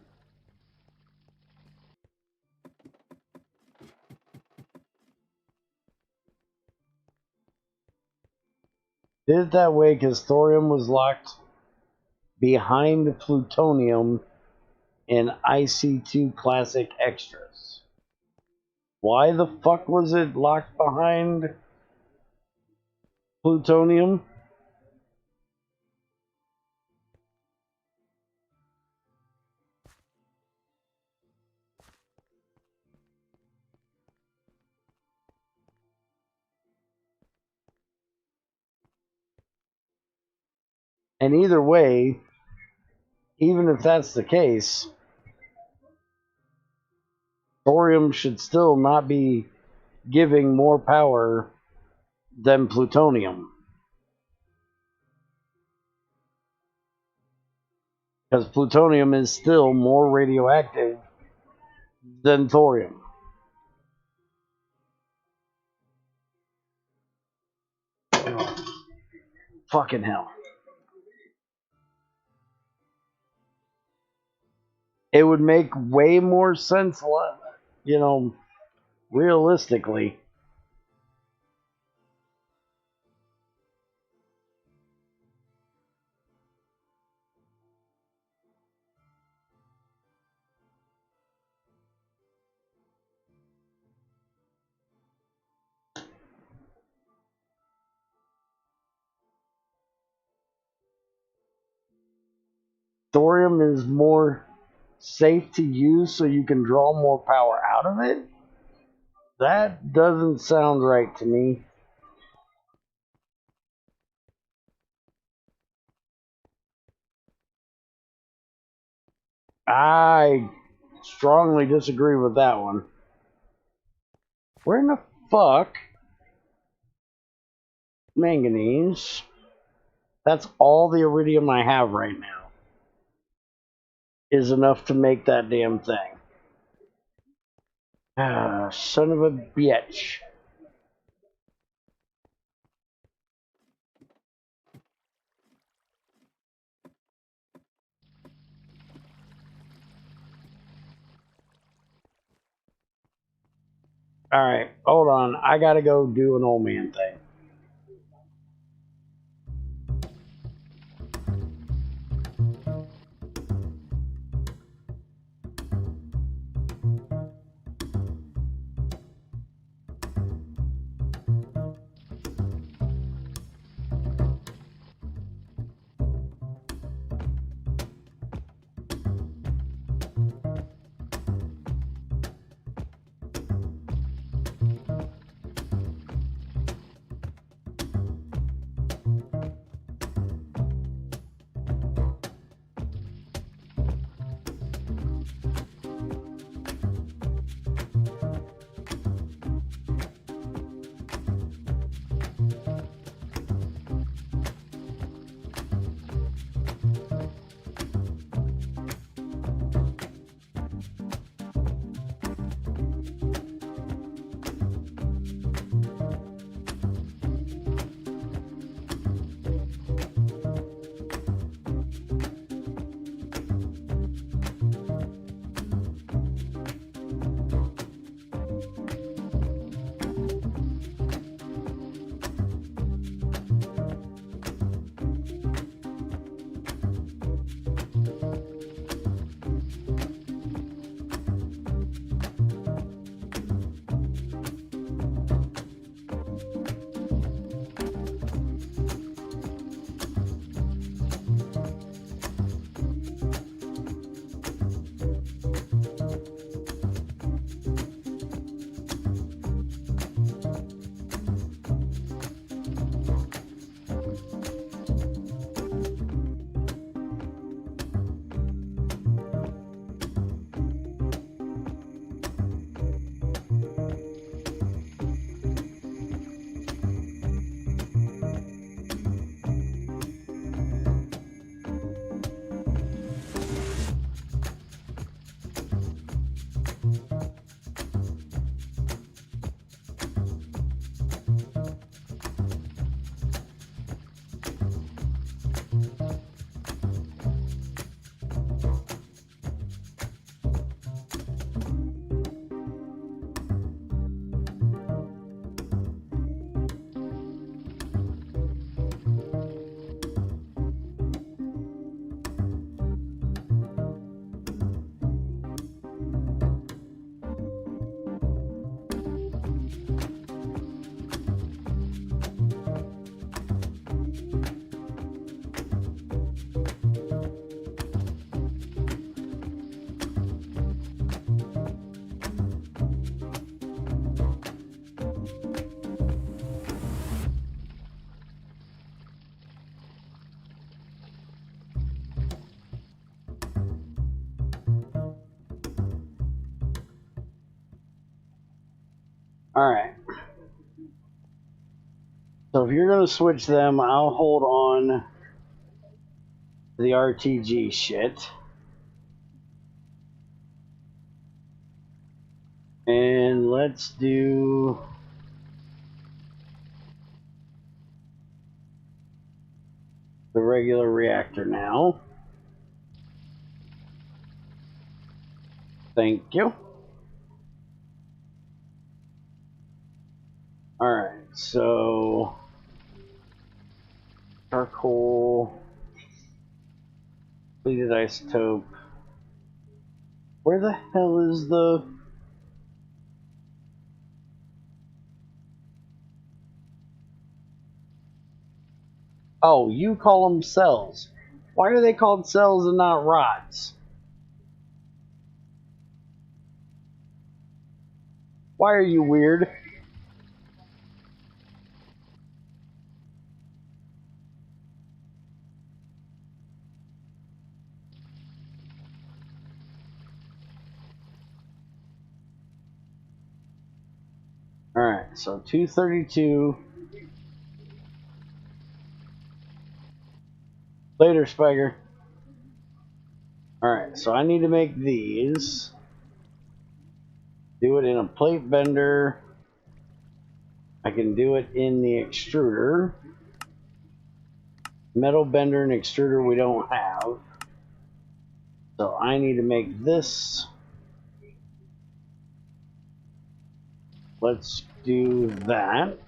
Did it that way because thorium was locked behind plutonium in IC2 Classic Extras. Why the fuck was it locked behind plutonium? And either way, even if that's the case, thorium should still not be giving more power than plutonium. Because plutonium is still more radioactive than thorium. Oh, fucking hell. It would make way more sense, you know, realistically. Thorium is more safe to use so you can draw more power out of it? That doesn't sound right to me. I strongly disagree with that one. Where in the fuck? Manganese. That's all the iridium I have right now. Is enough to make that damn thing. Ah, son of a bitch. Alright, hold on. I gotta go do an old man thing. Alright. So if you're going to switch them, I'll hold on to the RTG shit. And let's do the regular reactor now. Thank you. Alright, so charcoal, depleted isotope. Where the hell is the... Oh, you call them cells. Why are they called cells and not rods? Why are you weird? Alright, so 232. Later, Spiker. Alright, so I need to make these. Do it in a plate bender. I can do it in the extruder. Metal bender and extruder we don't have. So I need to make this. Let's do that.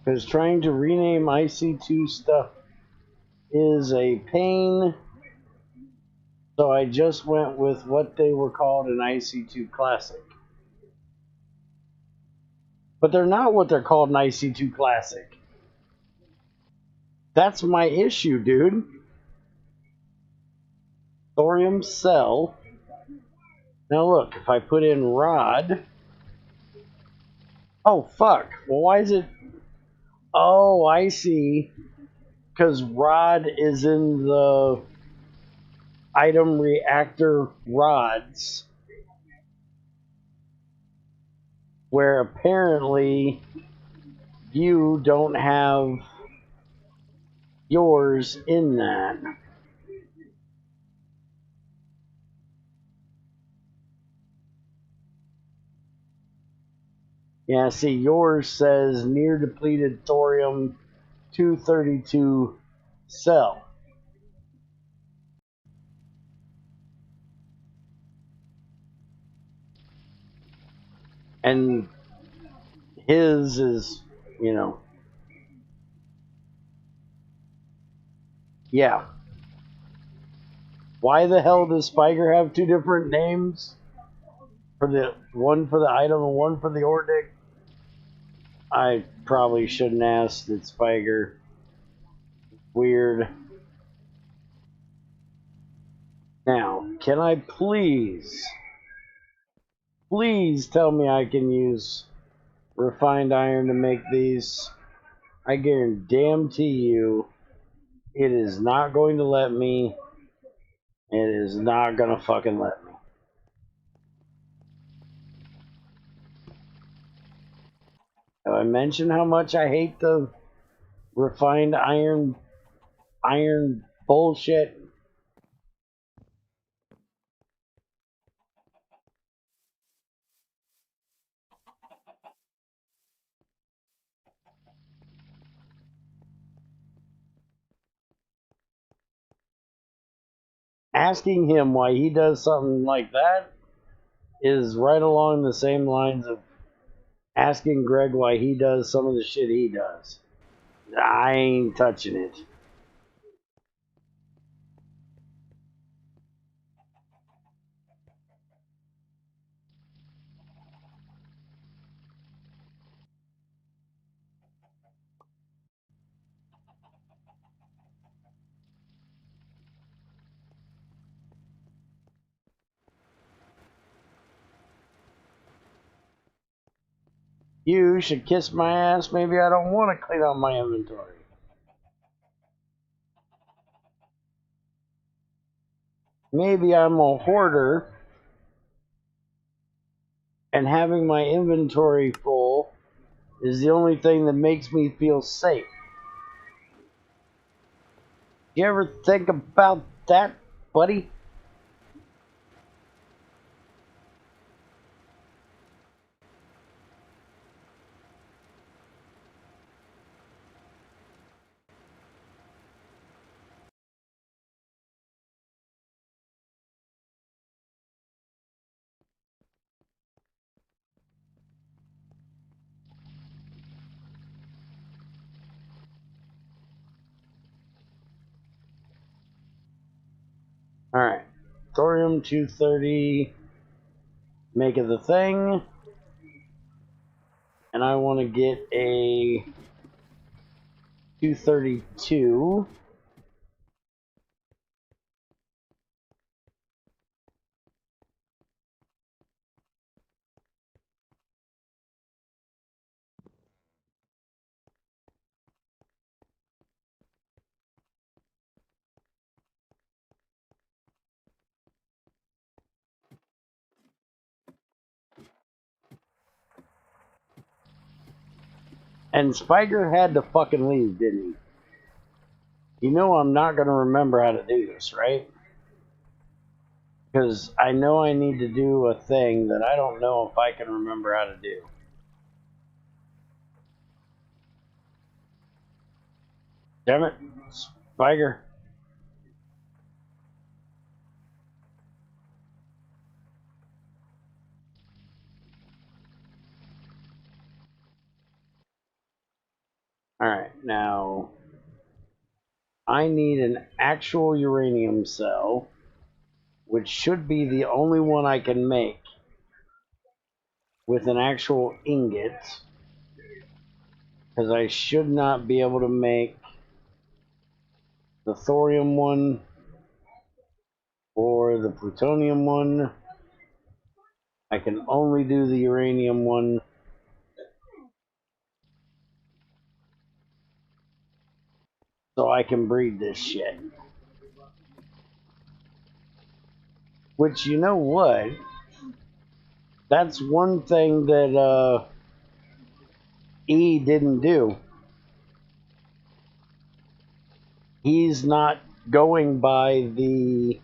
Because trying to rename IC2 stuff is a pain. So I just went with what they were called in IC2 Classic. But they're not what they're called in IC2 Classic. That's my issue, dude. Thorium cell. Now look, if I put in rod... Oh, fuck. Well, why is it... Oh, I see. Because rod is in the item reactor rods. Where apparently you don't have yours in that. Yeah, see, yours says near depleted thorium 232 cell. And his is, you know, yeah. Why the hell does Spiker have two different names? For the one for the item and one for the Ordic? I probably shouldn't ask. It's Spiker. Weird. Now, can I please tell me I can use refined iron to make these? I guarantee you it is not going to let me. It is not going to fucking let me. Have I mentioned how much I hate the refined iron bullshit? Asking him why he does something like that is right along the same lines of asking Greg why he does some of the shit he does. I ain't touching it. You should kiss my ass. Maybe I don't want to clean out my inventory. Maybe I'm a hoarder and having my inventory full is the only thing that makes me feel safe. You ever think about that, buddy? Alright. Thorium 230. Make it the thing. And I want to get a 232. And Spiker had to fucking leave, didn't he? You know I'm not going to remember how to do this, right? Because I know I need to do a thing that I don't know if I can remember how to do. Damn it, Spiker. Alright, now I need an actual uranium cell, which should be the only one I can make with an actual ingot, because I should not be able to make the thorium one or the plutonium one. I can only do the uranium one. So I can breed this shit. Which, you know what? That's one thing that E didn't do. He's not going by the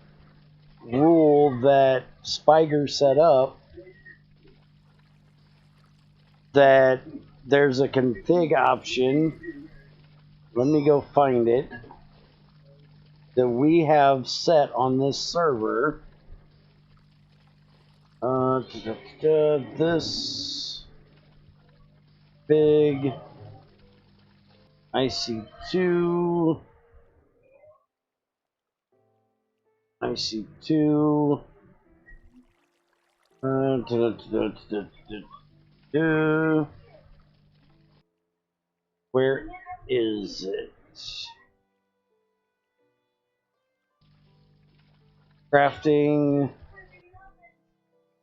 rule that Spiker set up, that there's a config option. Let me go find it. That we have set on this server. This big IC2. IC2. Where is it? Crafting,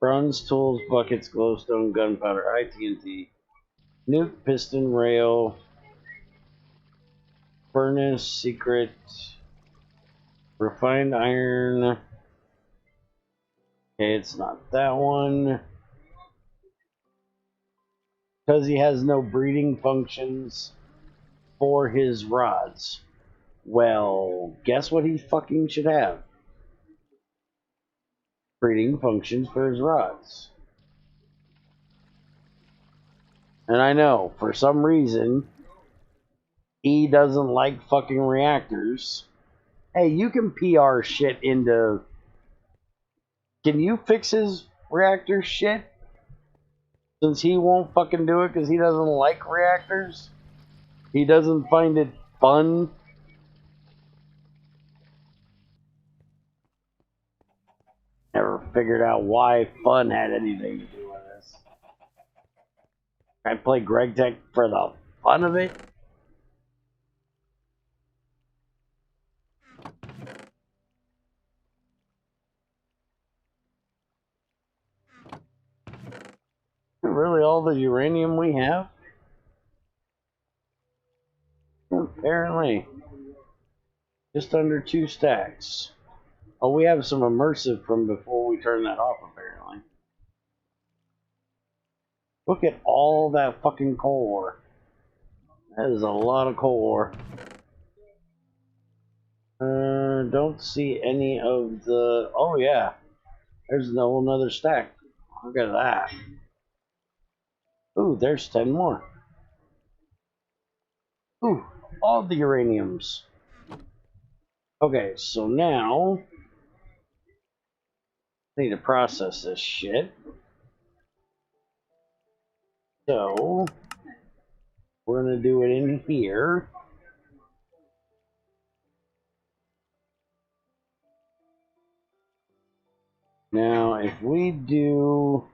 bronze tools, buckets, glowstone, gunpowder, ITNT, nuke, piston, rail, furnace, secret, refined iron. Okay, it's not that one. Because he has no breeding functions for his rods. Well, guess what he fucking should have? Breeding functions for his rods. And I know, for some reason, E doesn't like fucking reactors. Hey, you can PR shit into... Can you fix his reactor shit? Since he won't fucking do it because he doesn't like reactors? He doesn't find it fun? Never figured out why fun had anything to do with this. I play GregTech for the fun of it? Really all the uranium we have? Apparently. Just under 2 stacks. Oh, we have some immersive from before we turned that off, apparently. Look at all that fucking coal ore. That is a lot of coal ore. Don't see any of the... Oh, yeah. There's a whole nother stack. Look at that. Ooh, there's 10 more. Ooh, all the uraniums. Okay, so now... I need to process this shit. So... we're gonna do it in here. Now, if we do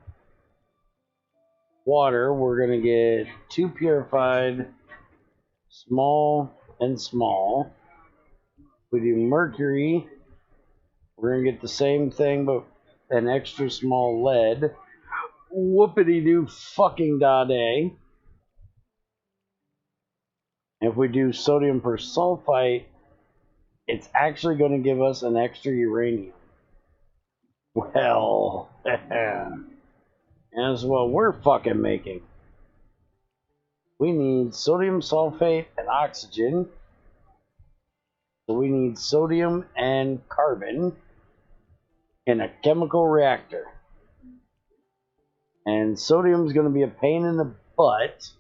water, we're going to get 2 purified, small and small. If we do mercury, we're going to get the same thing, but an extra small lead. Whoopity-doo fucking da-day. If we do sodium persulfite, it's actually going to give us an extra uranium. Well, that's what we're fucking making. We need sodium sulfate and oxygen. So we need sodium and carbon in a chemical reactor. And sodium is going to be a pain in the butt.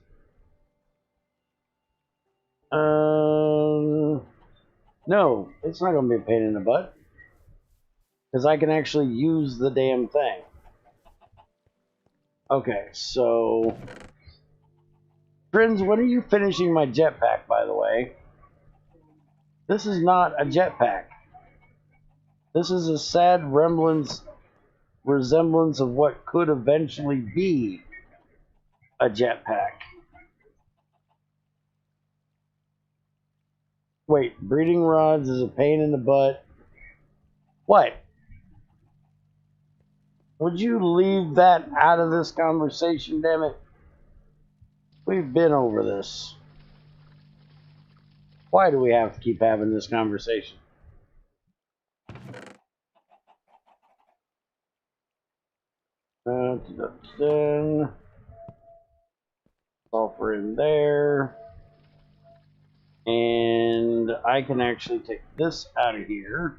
No, it's not going to be a pain in the butt. Because I can actually use the damn thing. Okay, so... Friends, when are you finishing my jetpack, by the way? This is not a jetpack. This is a sad resemblance of what could eventually be a jetpack. Wait, breeding rods is a pain in the butt. What? Would you leave that out of this conversation, damn it? We've been over this. Why do we have to keep having this conversation? Sulfur in there. And I can actually take this out of here.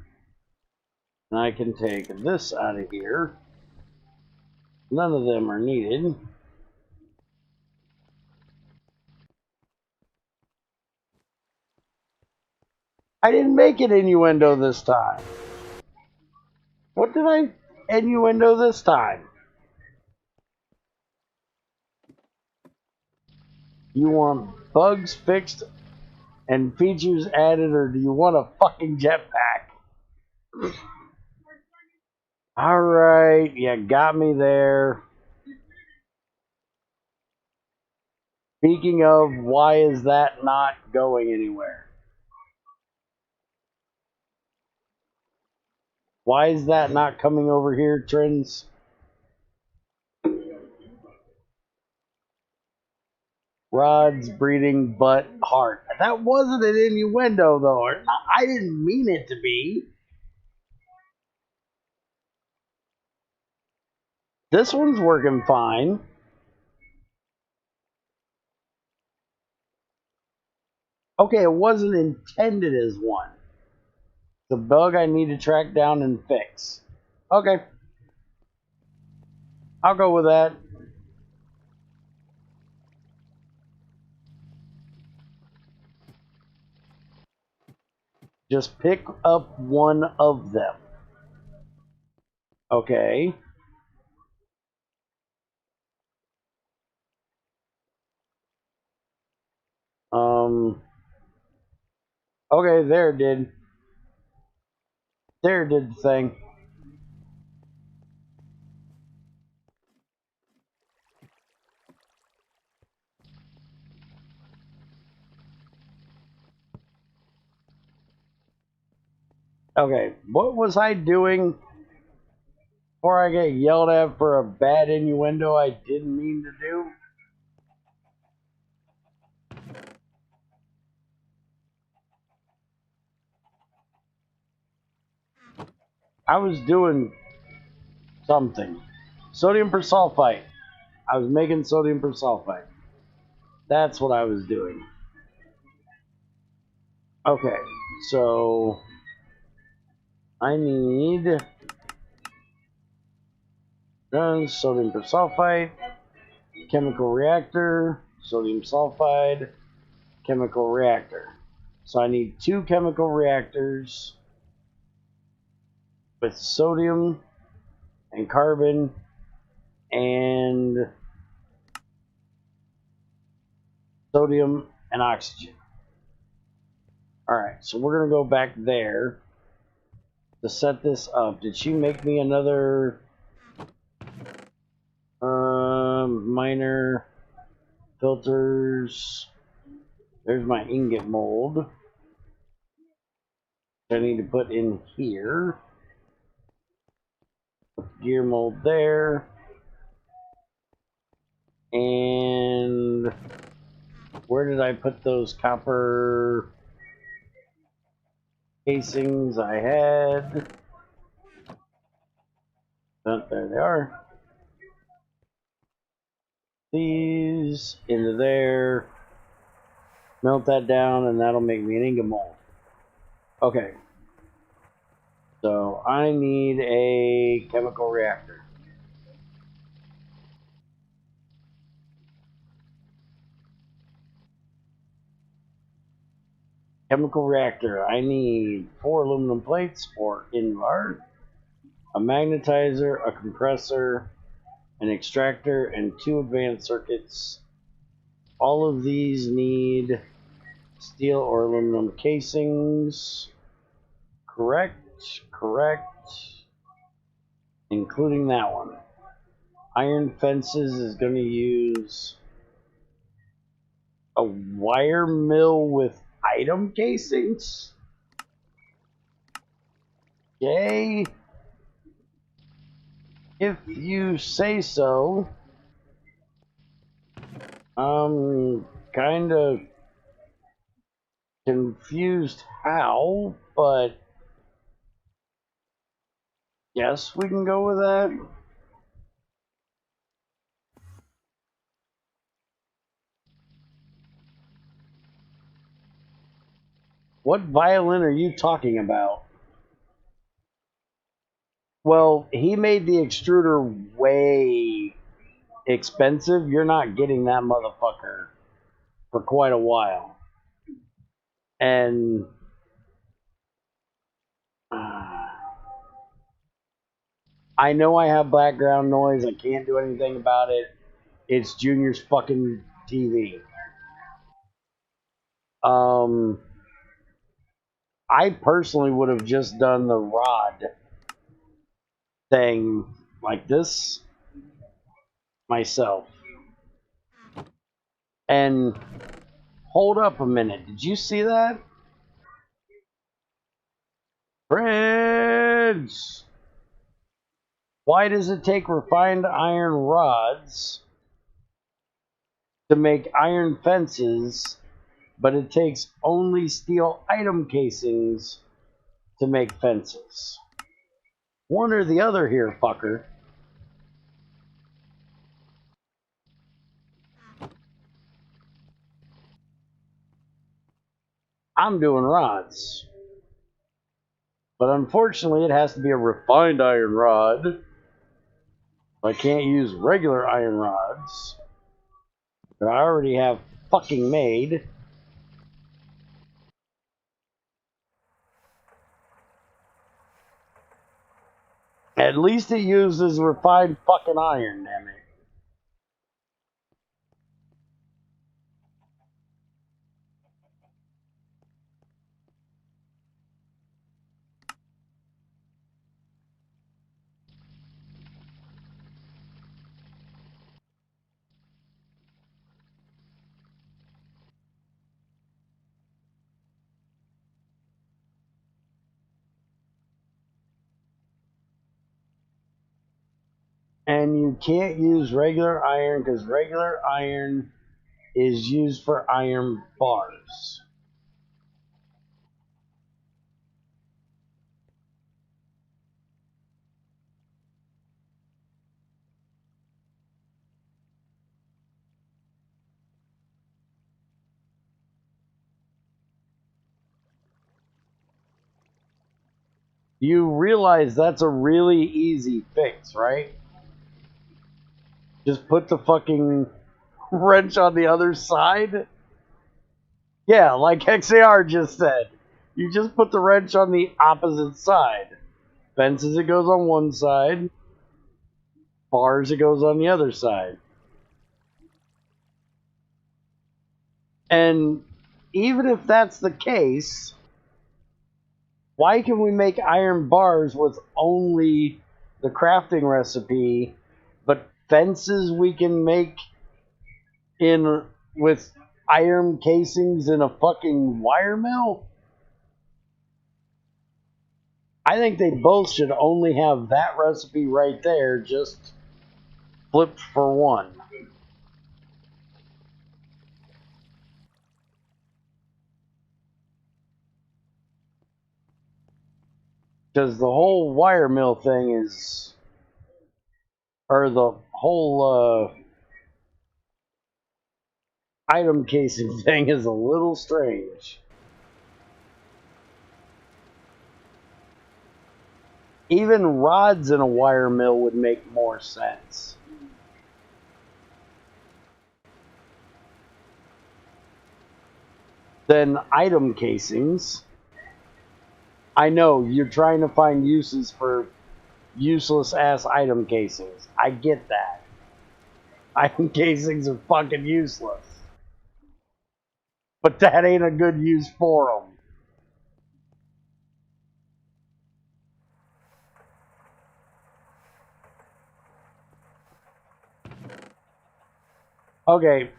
And I can take this out of here. None of them are needed. I didn't make an innuendo this time. What did I innuendo this time? You want bugs fixed and features added, or do you want a fucking jetpack? Alright, you got me there. Speaking of, why is that not going anywhere? Why is that not coming over here, Trends? Rods, breeding, butt, heart. That wasn't an innuendo, though. I didn't mean it to be. This one's working fine. Okay, it wasn't intended as one. The bug I need to track down and fix. Okay. I'll go with that. Just pick up one of them. Okay. Okay, there it did. There it did the thing. Okay, what was I doing? Before I get yelled at for a bad innuendo I didn't mean to do. I was doing something. Sodium persulfite. I was making sodium persulfite. That's what I was doing. Okay, so I need sodium persulfite, chemical reactor, sodium sulfide, chemical reactor. So I need 2 chemical reactors with sodium and carbon and sodium and oxygen. Alright, so we're going to go back there to set this up. Did she make me another minor filters? There's my ingot mold. I need to put in here. Gear mold there. And where did I put those copper casings I had? Oh, there they are. These into there. Melt that down and that'll make me an ingot mold. Okay. So I need a chemical reactor. Chemical reactor. I need 4 aluminum plates for Invar, a magnetizer, a compressor, an extractor, and 2 advanced circuits. All of these need steel or aluminum casings. Correct. Including that one. Iron fences is going to use a wire mill with item casings. Okay. If you say so. I'm kind of confused how, but yes, we can go with that. What violin are you talking about? Well, he made the extruder way expensive. You're not getting that motherfucker for quite a while. And I know I have background noise. I can't do anything about it. It's Junior's fucking TV. I personally would have just done the rod thing like this myself. And hold up a minute. Did you see that? Friends! Why does it take refined iron rods to make iron fences, but it takes only steel item casings to make fences? One or the other here, fucker. I'm doing rods. But unfortunately, it has to be a refined iron rod. I can't use regular iron rods that I already have fucking made. At least it uses refined fucking iron, damn it. And you can't use regular iron because regular iron is used for iron bars. You realize that's a really easy fix, right? Just put the fucking wrench on the other side. Yeah, like XAR just said. You just put the wrench on the opposite side. Fences, it goes on one side. Bars, it goes on the other side. And even if that's the case, why can we make iron bars with only the crafting recipe, but fences we can make in with iron casings in a fucking wire mill? I think they both should only have that recipe right there, just flipped for one. Because the whole wire mill thing is, or the whole item casing thing is a little strange. Even rods in a wire mill would make more sense. Than item casings. I know, you're trying to find uses for useless ass item casings. I get that. Item casings are fucking useless. But that ain't a good use for them. Okay.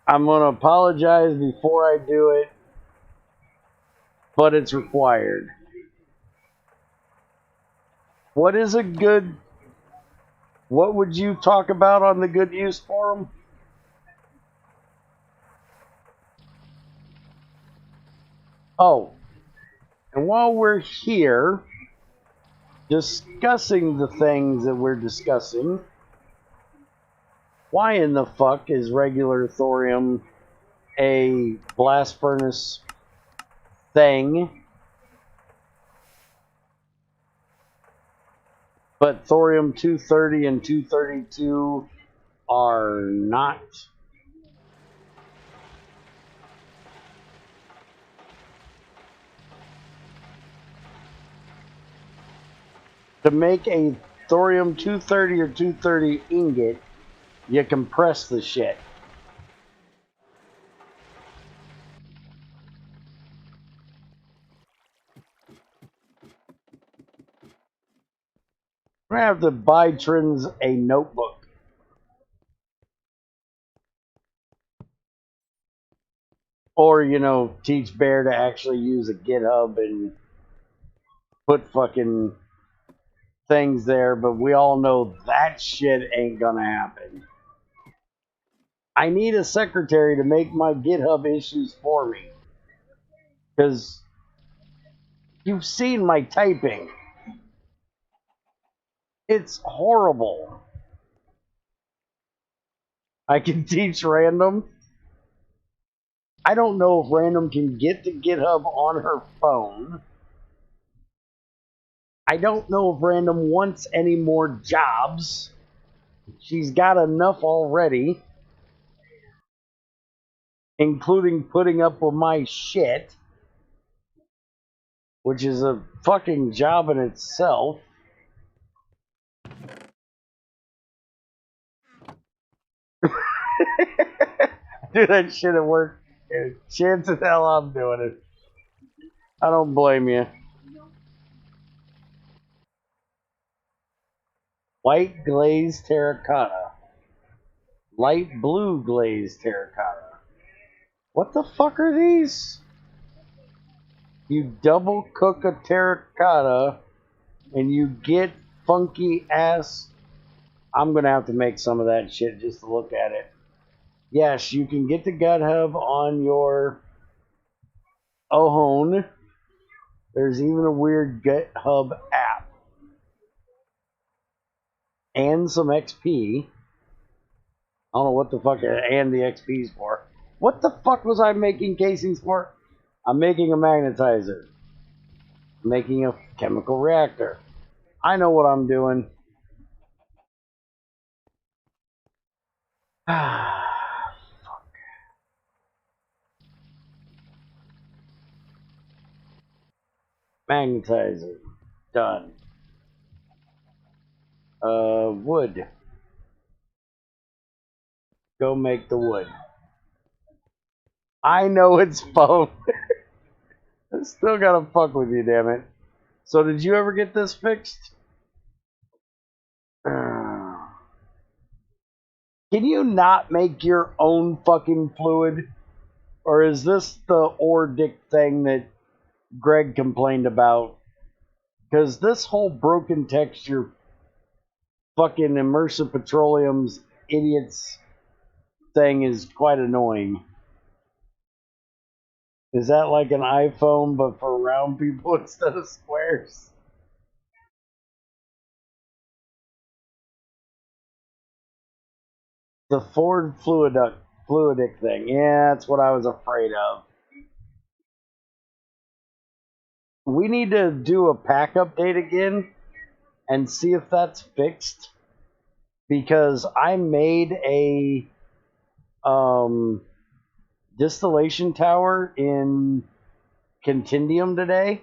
I'm gonna apologize before I do it, but it's required. What is a good... What would you talk about on the good use forum? Oh, and while we're here discussing the things that we're discussing, why in the fuck is regular thorium a blast furnace thing, but thorium 230 and 232 are not? To make a thorium 230 or 230 ingot, you compress the shit. I'm gonna have to buy Trins a notebook. Or, you know, teach Bear to actually use a GitHub and put fucking things there, but we all know that shit ain't gonna happen. I need a secretary to make my GitHub issues for me. Because you've seen my typing. It's horrible. I can teach Random. I don't know if Random can get to GitHub on her phone. I don't know if Random wants any more jobs. She's got enough already, including putting up with my shit, which is a fucking job in itself. Do that shit at work. Chance of hell I'm doing it. I don't blame you. White glazed terracotta. Light blue glazed terracotta. What the fuck are these? You double cook a terracotta and you get funky ass. I'm gonna have to make some of that shit just to look at it. Yes, you can get the gut hub on your Ohone. There's even a weird gut hub app. And some XP. I don't know what the fuck and the XP's for. What the fuck was I making casings for? I'm making a magnetizer. I'm making a chemical reactor. I know what I'm doing. Magnetizer. Done. Wood. Go make the wood. I know it's phone. I still gotta fuck with you, damn it. So did you ever get this fixed? Can you not make your own fucking fluid? Or is this the ore dick thing that Greg complained about? Because this whole broken texture fucking immersive petroleum's idiots thing is quite annoying. Is that like an iPhone but for round people instead of squares? The Ford fluidic thing. Yeah, that's what I was afraid of. We need to do a pack update again and see if that's fixed. Because I made a distillation tower in Continuum today,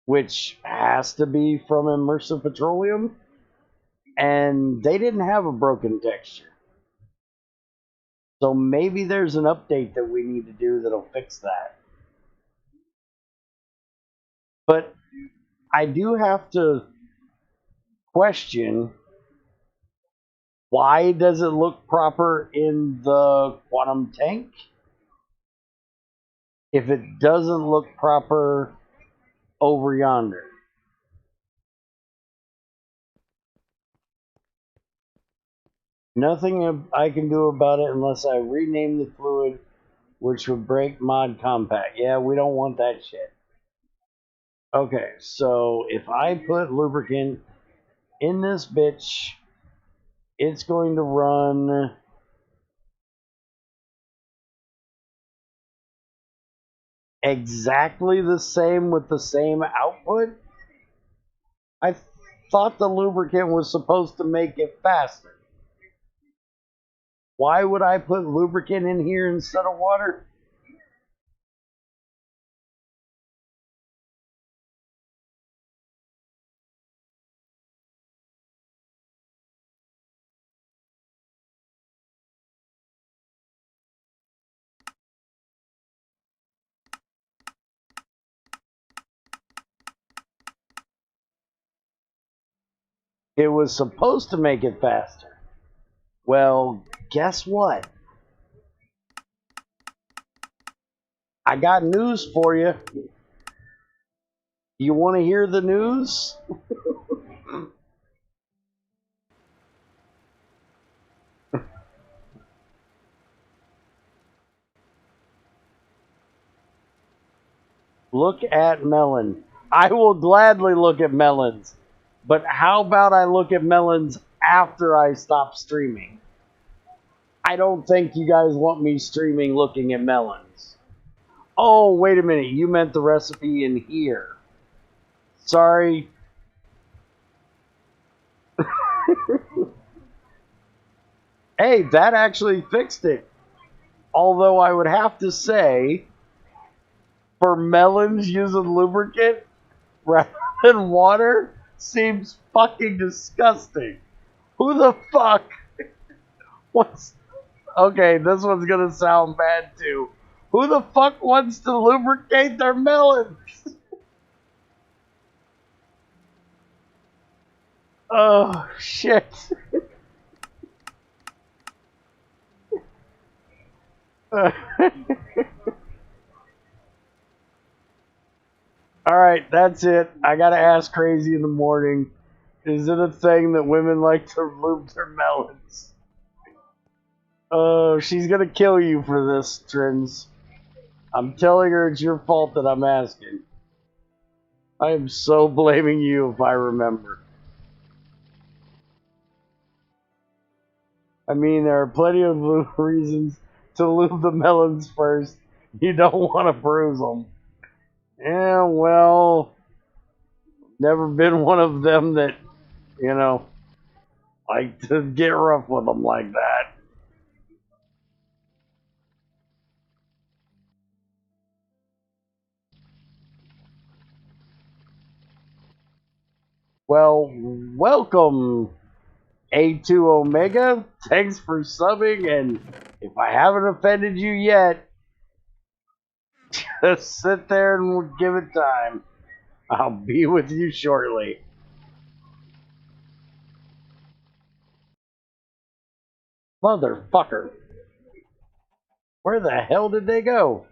which has to be from immersive petroleum, and they didn't have a broken texture. So maybe there's an update that we need to do that'll fix that. But I do have to question, why does it look proper in the quantum tank if it doesn't look proper over yonder? Nothing I can do about it unless I rename the fluid, which would break mod compact. Yeah, we don't want that shit. Okay, so if I put lubricant in this bitch, it's going to run exactly the same with the same output. I thought the lubricant was supposed to make it faster. Why would I put lubricant in here instead of water? It was supposed to make it faster. Well, guess what? I got news for you. You want to hear the news? Look at melon. I will gladly look at melons. But how about I look at melons after I stop streaming? I don't think you guys want me streaming looking at melons. Oh, wait a minute. You meant the recipe in here. Sorry. Hey, that actually fixed it. Although I would have to say, for melons using lubricant rather than water seems fucking disgusting. Who the fuck wants... Okay, this one's gonna sound bad too. Who the fuck wants to lubricate their melons? Oh, shit. Alright, that's it. I gotta ask Crazy in the morning. Is it a thing that women like to lube their melons? Oh, she's gonna kill you for this, Trins. I'm telling her it's your fault that I'm asking. I am so blaming you if I remember. I mean, there are plenty of reasons to lube the melons first. You don't want to bruise them. Yeah, well, never been one of them that, you know, like to get rough with them like that. Well, welcome, A2 Omega. Thanks for subbing, and if I haven't offended you yet, just sit there and we'll give it time. I'll be with you shortly. Motherfucker. Where the hell did they go?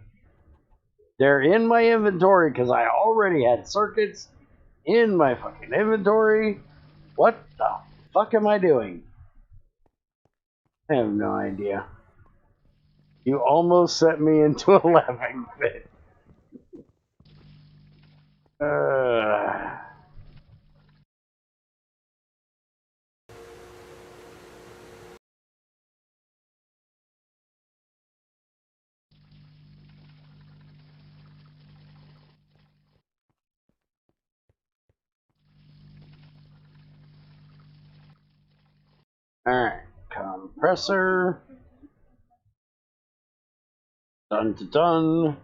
They're in my inventory because I already had circuits in my fucking inventory. What the fuck am I doing? I have no idea. You almost set me into a laughing fit. Alright, compressor. Dun to dun.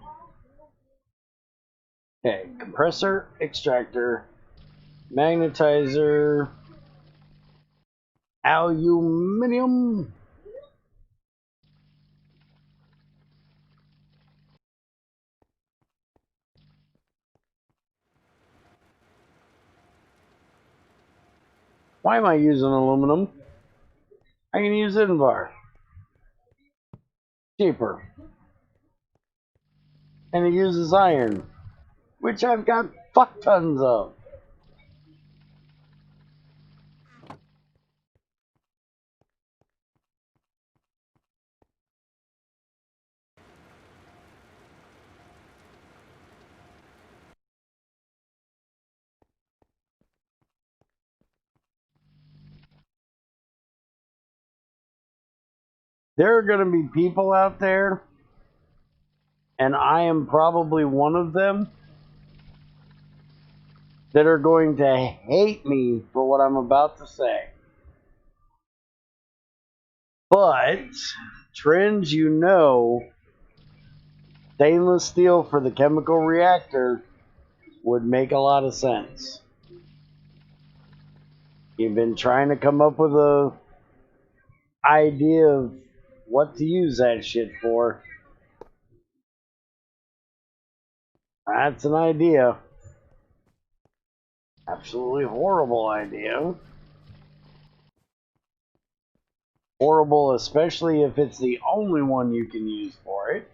Okay, compressor, extractor, magnetizer, aluminum. Why am I using aluminum? I can use Invar. Cheaper. And it uses iron, which I've got fuck tons of. There are going to be people out there, and I am probably one of them, that are going to hate me for what I'm about to say. But, Trends, you know, stainless steel for the chemical reactor would make a lot of sense. You've been trying to come up with a idea of what to use that shit for. That's an idea. Absolutely horrible idea. Horrible, especially if it's the only one you can use for it.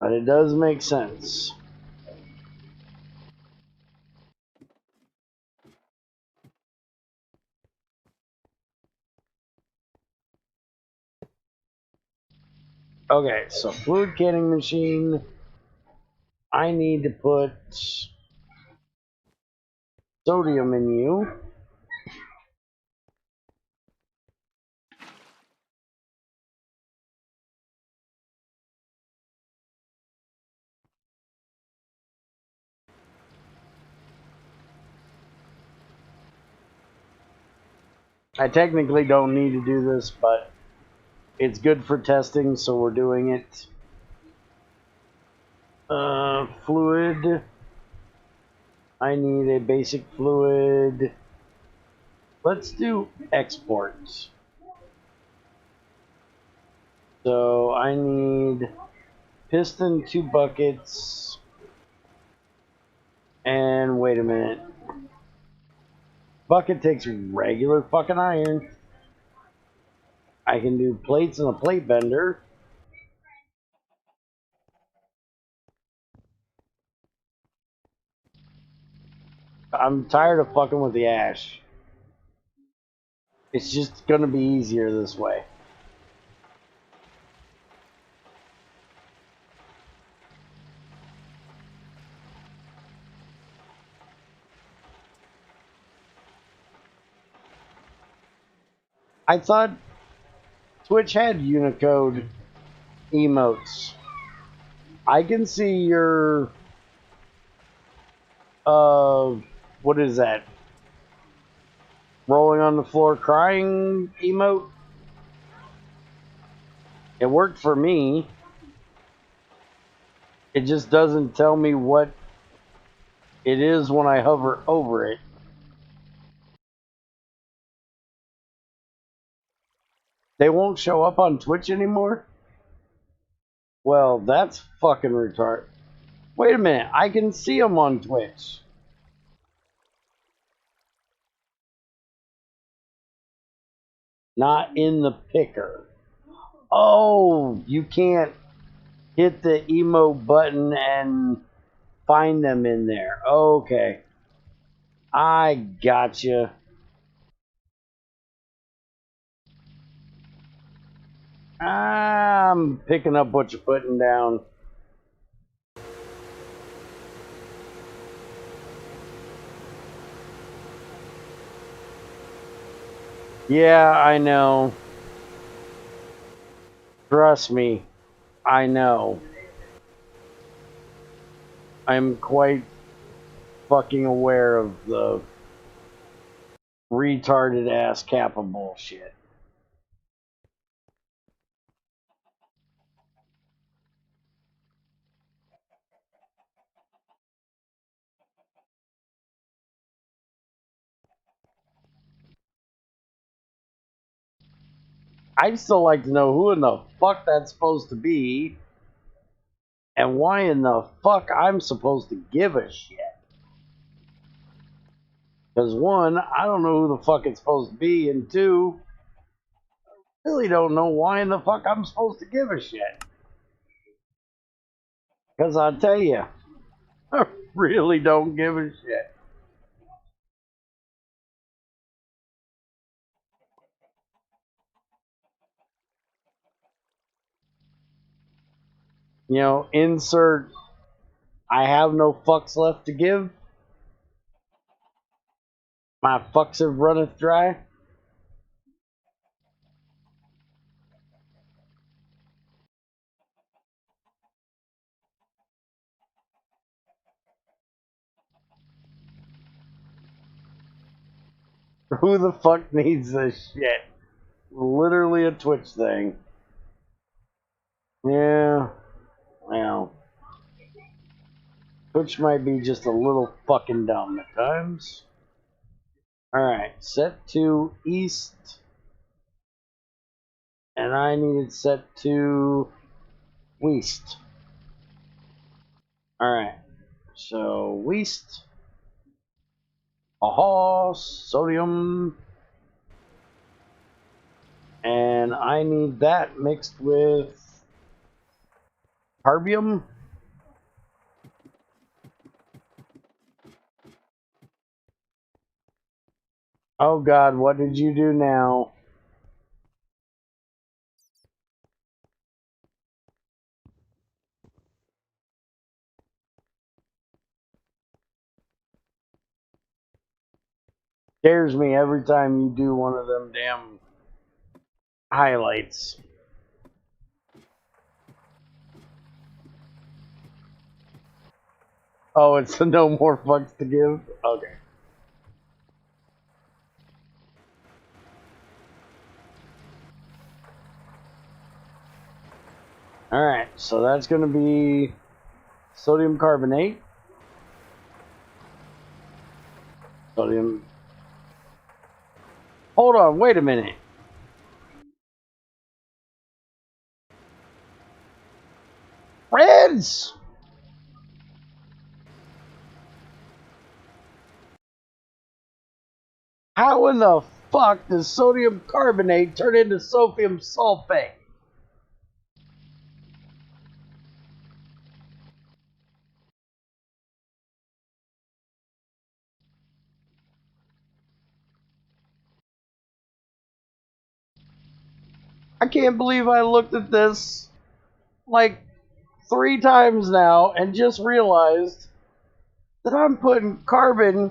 But it does make sense. Okay, so fluid canning machine. I need to put sodium in you. I technically don't need to do this, but it's good for testing, so we're doing it. Fluid. I need a basic fluid. Let's do exports. So I need piston, 2 buckets, and wait a minute. Bucket takes regular fucking iron. I can do plates and a plate bender. I'm tired of fucking with the ash. It's just gonna be easier this way. I thought Twitch had Unicode emotes. I can see your what is that? Rolling on the floor crying emote. It worked for me. It just doesn't tell me what it is when I hover over it. They won't show up on Twitch anymore? Well, that's fucking retarded. Wait a minute, I can see them on Twitch. Not in the picker. Oh, you can't hit the emote button and find them in there. Okay. I gotcha. I'm picking up what you're putting down. Yeah, I know. Trust me, I know. I'm quite fucking aware of the retarded ass Kappa bullshit. I'd still like to know who in the fuck that's supposed to be and why in the fuck I'm supposed to give a shit. Because one, I don't know who the fuck it's supposed to be, and two, I really don't know why in the fuck I'm supposed to give a shit. Because I'll tell you, I really don't give a shit. You know, insert I have no fucks left to give. My fucks have runneth dry. Who the fuck needs this shit? Literally a Twitch thing. Yeah, well, Twitch might be just a little fucking dumb at times. Alright, set to east. And I need it set to west. Alright, so west. Aha, sodium. And I need that mixed with carbium. Oh god, what did you do now? Scares me every time you do one of them damn highlights. Oh, it's no more fucks to give? Okay. Alright, so that's going to be sodium carbonate. Sodium. Hold on, wait a minute. Reds! How in the fuck does sodium carbonate turn into sodium sulfate? I can't believe I looked at this like 3 times now and just realized that I'm putting carbon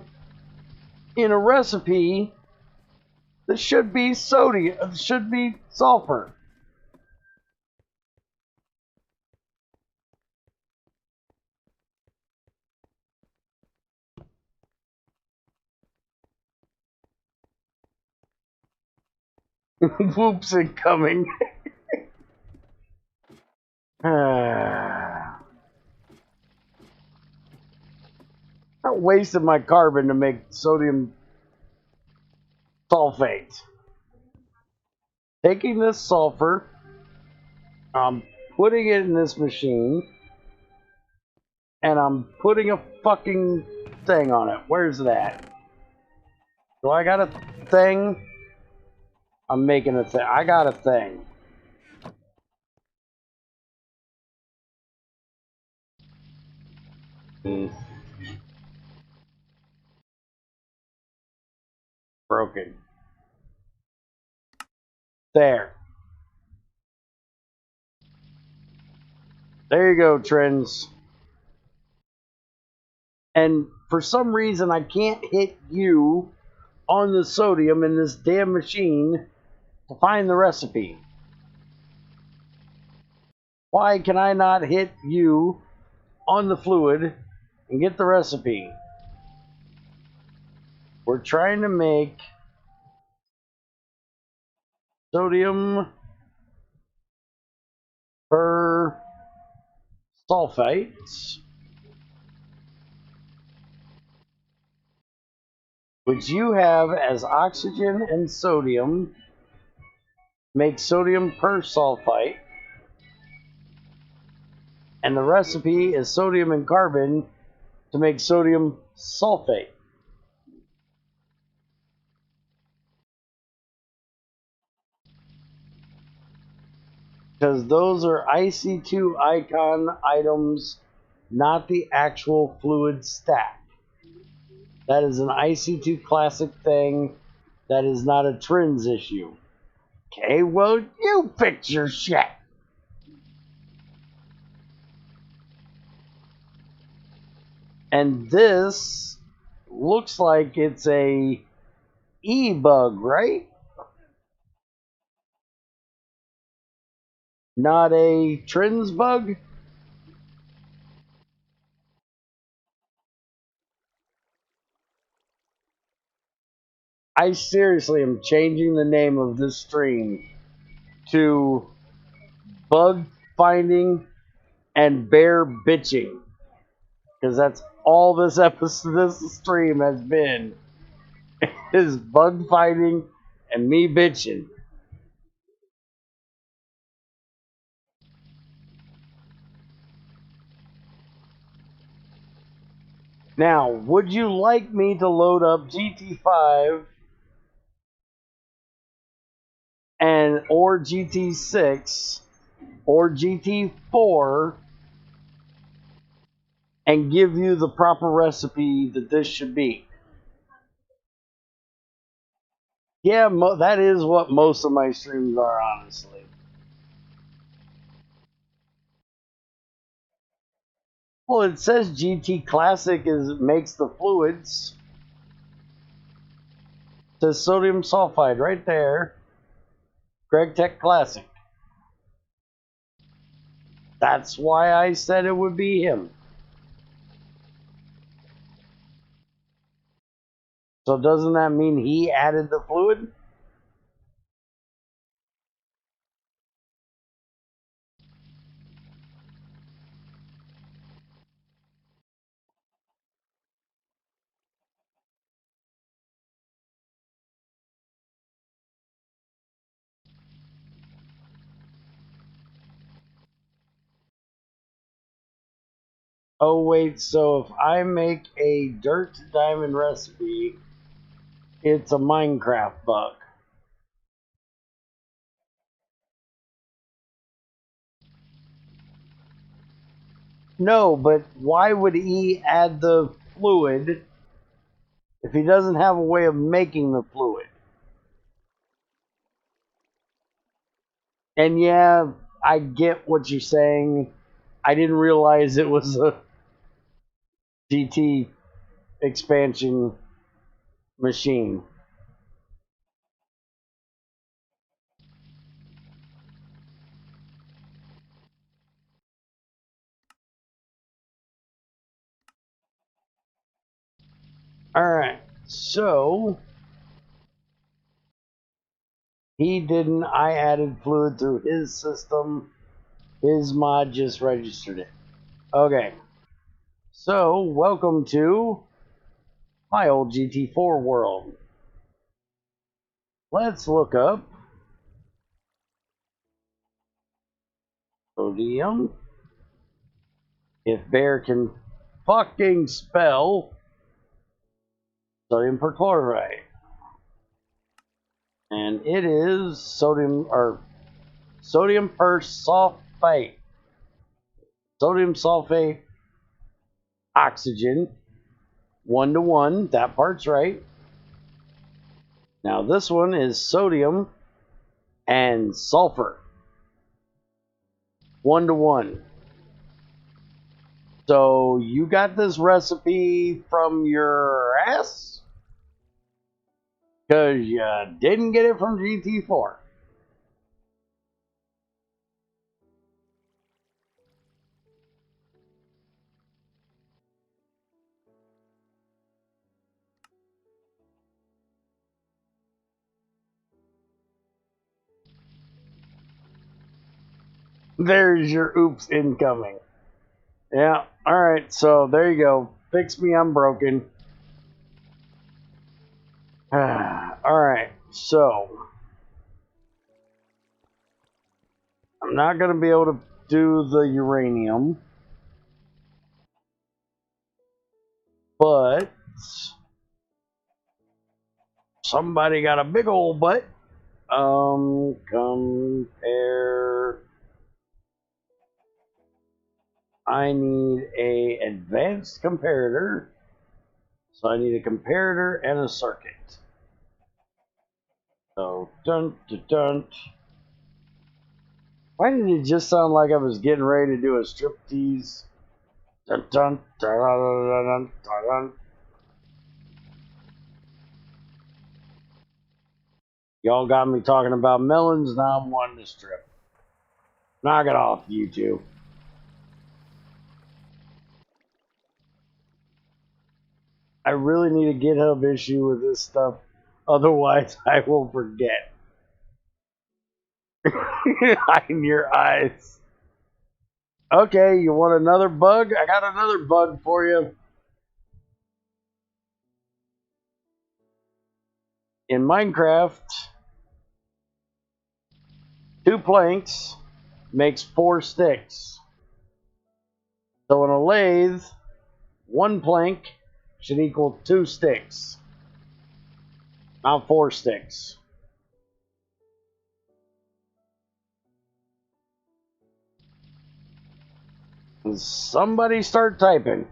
in a recipe that should be sodium, should be sulfur. Whoops incoming. Not wasting my carbon to make sodium sulfate. Taking this sulfur, I'm putting it in this machine, and I'm putting a fucking thing on it. Where's that? Do I got a thing? I'm making a thing. I got a thing. Broken. There. There you go, Trends. And for some reason, I can't hit U on the sodium in this damn machine to find the recipe. Why can I not hit U on the fluid and get the recipe? We're trying to make sodium sulfites, which you have as oxygen and sodium, make sodium persulfite, and the recipe is sodium and carbon to make sodium sulfate. Because those are IC2 icon items, not the actual fluid stack. That is an IC2 classic thing. That is not a Trends issue. Okay, well, you fix your shit. And this looks like it's a E-bug, right? Not a Trends bug? I seriously am changing the name of this stream to Bug Finding and Bear Bitching. Because that's all this episode, this stream has been, is bug fighting and me bitching. Now, would you like me to load up GT5 or GT6 or GT4 and give you the proper recipe that this should be? Yeah, that is what most of my streams are, honestly. Well, it says GT Classic makes the fluids. It says sodium sulfide right there. GregTech Classic. That's why I said it would be him. So doesn't that mean he added the fluid? Oh wait, so if I make a dirt diamond recipe, it's a Minecraft bug. No, but why would he add the fluid if he doesn't have a way of making the fluid? And yeah, I get what you're saying. I didn't realize it was a GT expansion machine. Alright, so he didn't. I added fluid through his system. His mod just registered it. Okay, so welcome to my old GT4 world. Let's look up sodium. If Bear can fucking spell sodium perchloride. And it is sodium persulfate. Sodium sulfate oxygen 1:1. That part's right. Now this one is sodium and sulfur 1:1. So you got this recipe from your ass? Because you didn't get it from GT4. There's your oops incoming. Yeah, alright, so there you go. Fix me, I'm broken. Alright, so I'm not going to be able to do the uranium, but somebody got a big old butt. Compare. I need a advanced comparator. So I need a comparator and a circuit. So dun dun dun. Why did it just sound like I was getting ready to do a striptease? Dun dun dun dun dun dun dun. Y'all got me talking about melons, now I'm wanting to strip. Knock it off, you two. I really need a GitHub issue with this stuff, otherwise I will forget. Hiding your eyes. Okay, you want another bug? I got another bug for you. In Minecraft, 2 planks makes 4 sticks. So in a lathe, 1 plank should equal 2 sticks, not 4 sticks. And somebody start typing.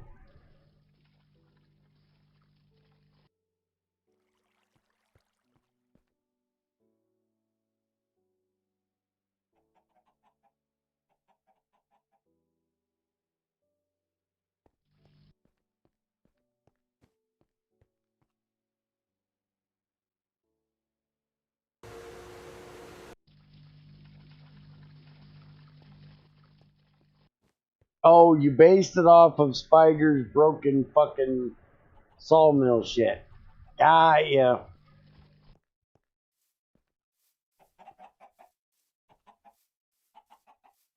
Oh, you based it off of Spiger's broken fucking sawmill shit. Got ya.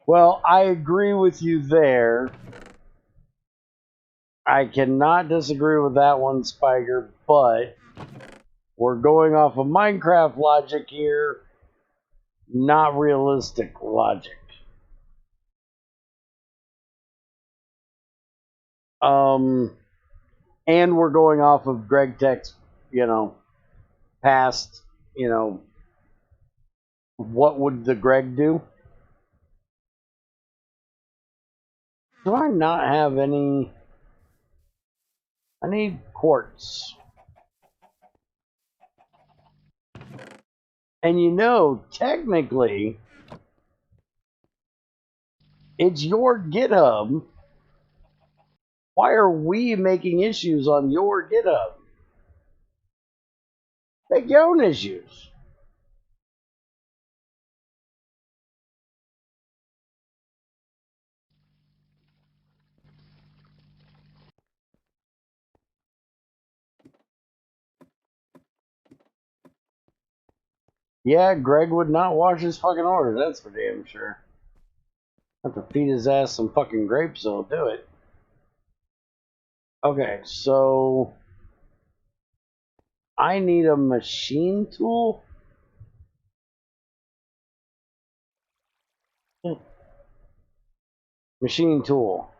Well, I agree with you there. I cannot disagree with that one, Spiger, but we're going off of Minecraft logic here, not realistic logic. And we're going off of GregTech's, past, what would the Greg do? Do I not have any? I need quartz. And technically, It's your GitHub. Why are we making issues on your GitHub? Make your own issues. Yeah, Greg would not wash his fucking orders, that's for damn sure. Have to feed his ass some fucking grapes, so he'll do it. Okay, so I need a machine tool. Machine tool.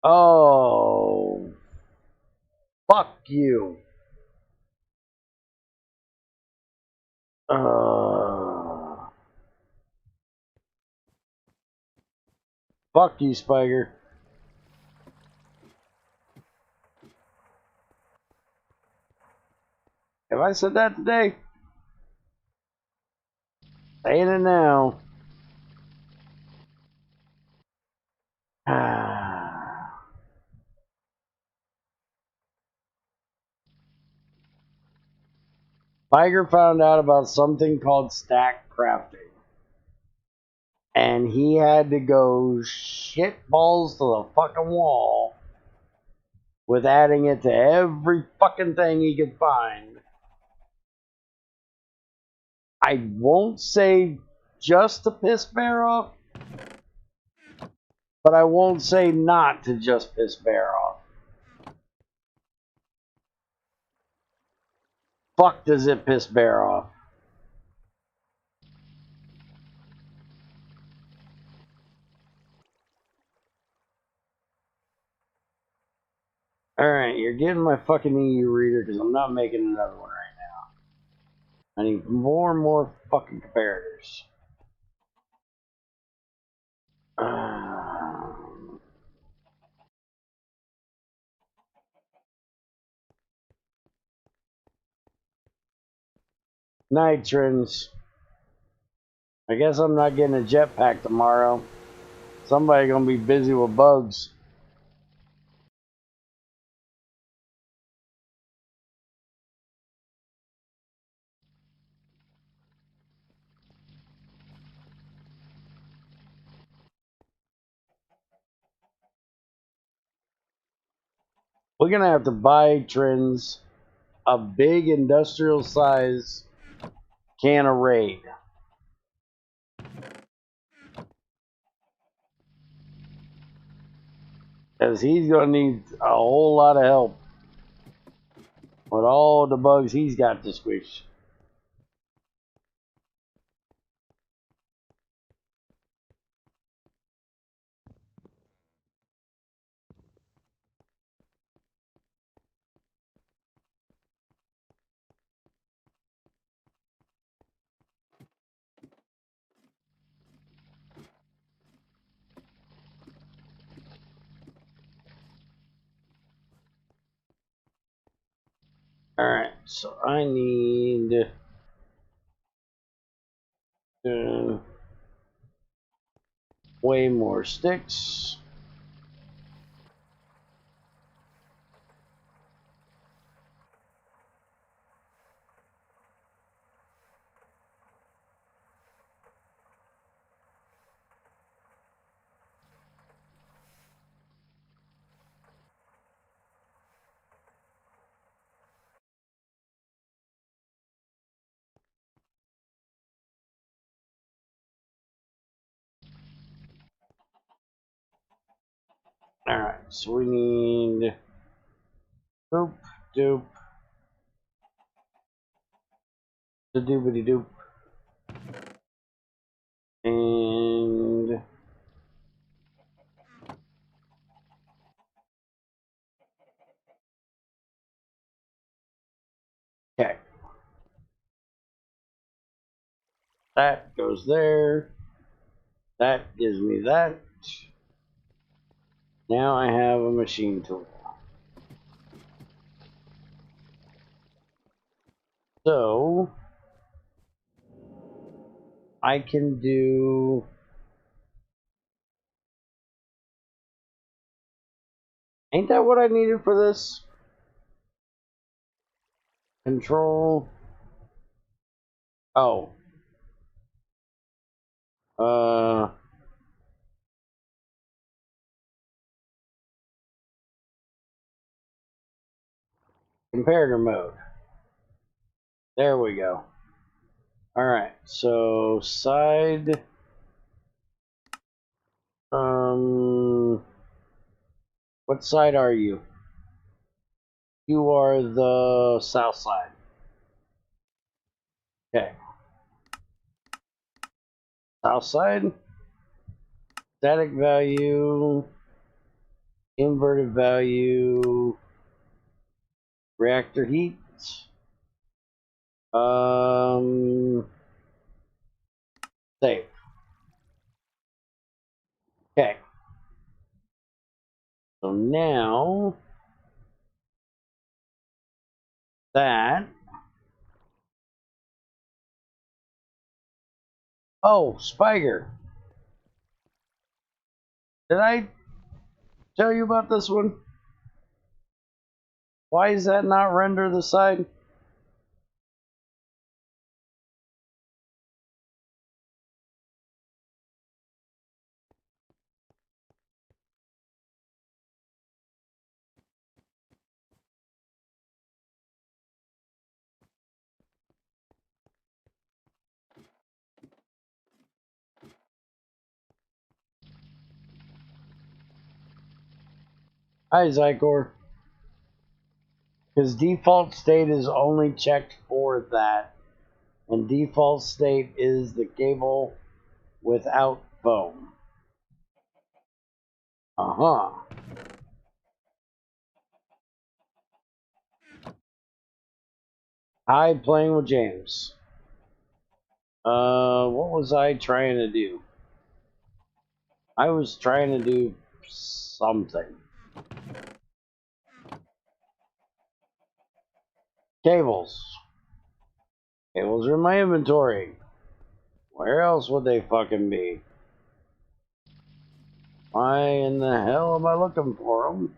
Oh, fuck you. Fuck you, Spiker. Have I said that today? Saying it now. Spiker found out about something called stack crafting. And he had to go shit balls to the fucking wall with adding it to every fucking thing he could find. I won't say just to piss Bear off, but I won't say not to just piss Bear off. Fuck does it piss Bear off. Alright, you're getting my fucking EU reader because I'm not making another one right now. I need more and more fucking comparators. Nitrins. I guess I'm not getting a jetpack tomorrow. Somebody gonna be busy with bugs. We're gonna have to buy Trins a big industrial size can of Raid. Because he's gonna need a whole lot of help with all the bugs he's got to squish. Alright, so I need way more sticks. Alright, so we need doop, doop, the doobity doop, and okay. That goes there. That gives me that. Now I have a machine tool. So I can do Ain't that what I needed for this? Control. Oh. Comparator mode. There we go. Alright, so side. What side are you? You are the south side. Okay. South side. Static value. Inverted value. Reactor heat. Save. Okay. So now that. Oh, Spiger. Did I tell you about this one? Why is that not render the side? Hi, Zykor. Because default state is only checked for that. And default state is the cable without foam. Uh-huh. Hi, playing with James. What was I trying to do? I was trying to do something. Cables. Cables are in my inventory. Where else would they fucking be? Why in the hell am I looking for them?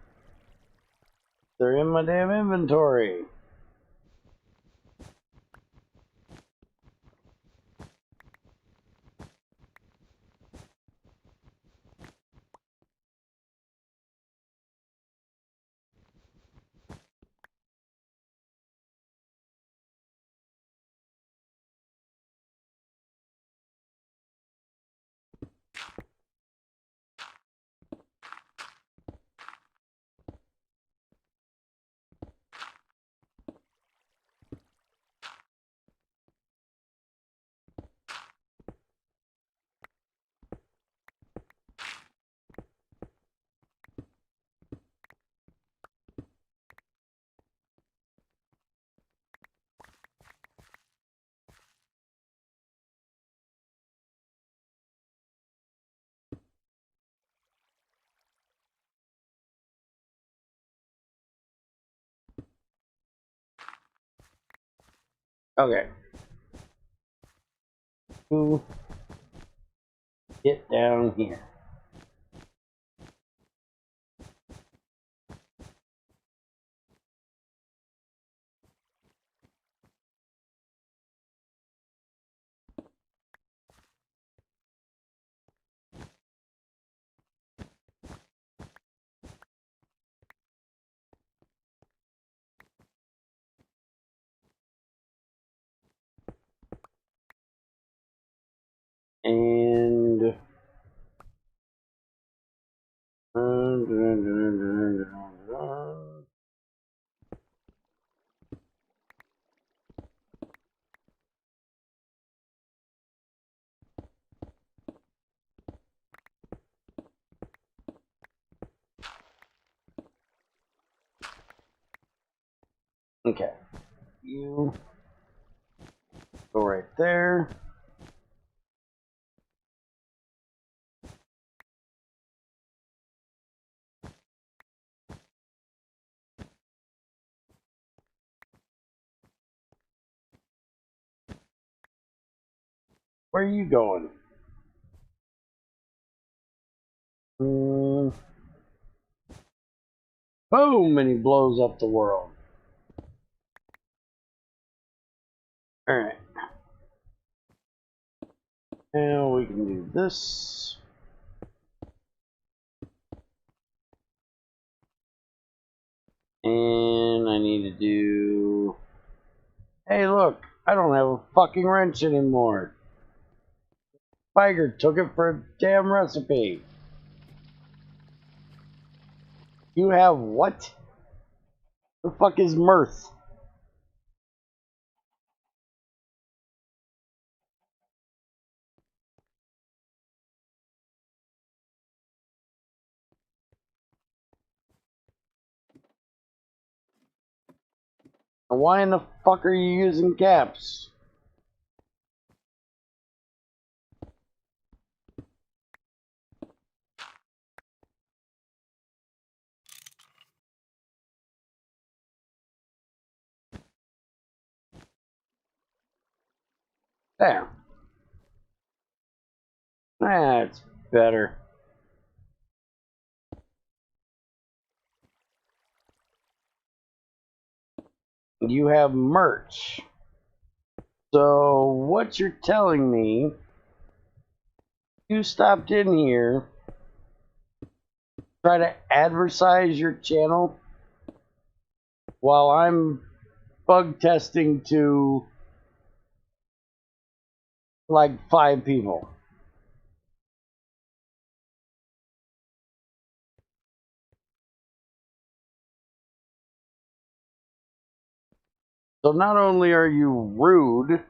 They're in my damn inventory. Okay. To get down here. And okay. You go right there. Where are you going? Boom! And he blows up the world. Alright. Now we can do this. And I need to do... Hey, look! I don't have a fucking wrench anymore. Spiker took it for a damn recipe. You have what? The fuck is mirth? And why in the fuck are you using caps? There. That's better. You have merch. So what you're telling me, you stopped in here, try to advertise your channel while I'm bug testing to like 5 people. So not only are you rude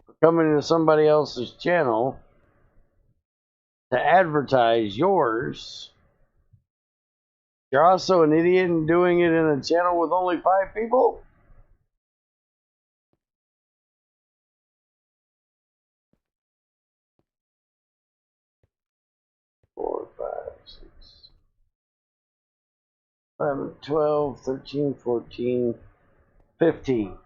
for coming to somebody else's channel to advertise yours, you're also an idiot and doing it in a channel with only 5 people? Four, 5, 6, 11, 12, 13, 14, 15.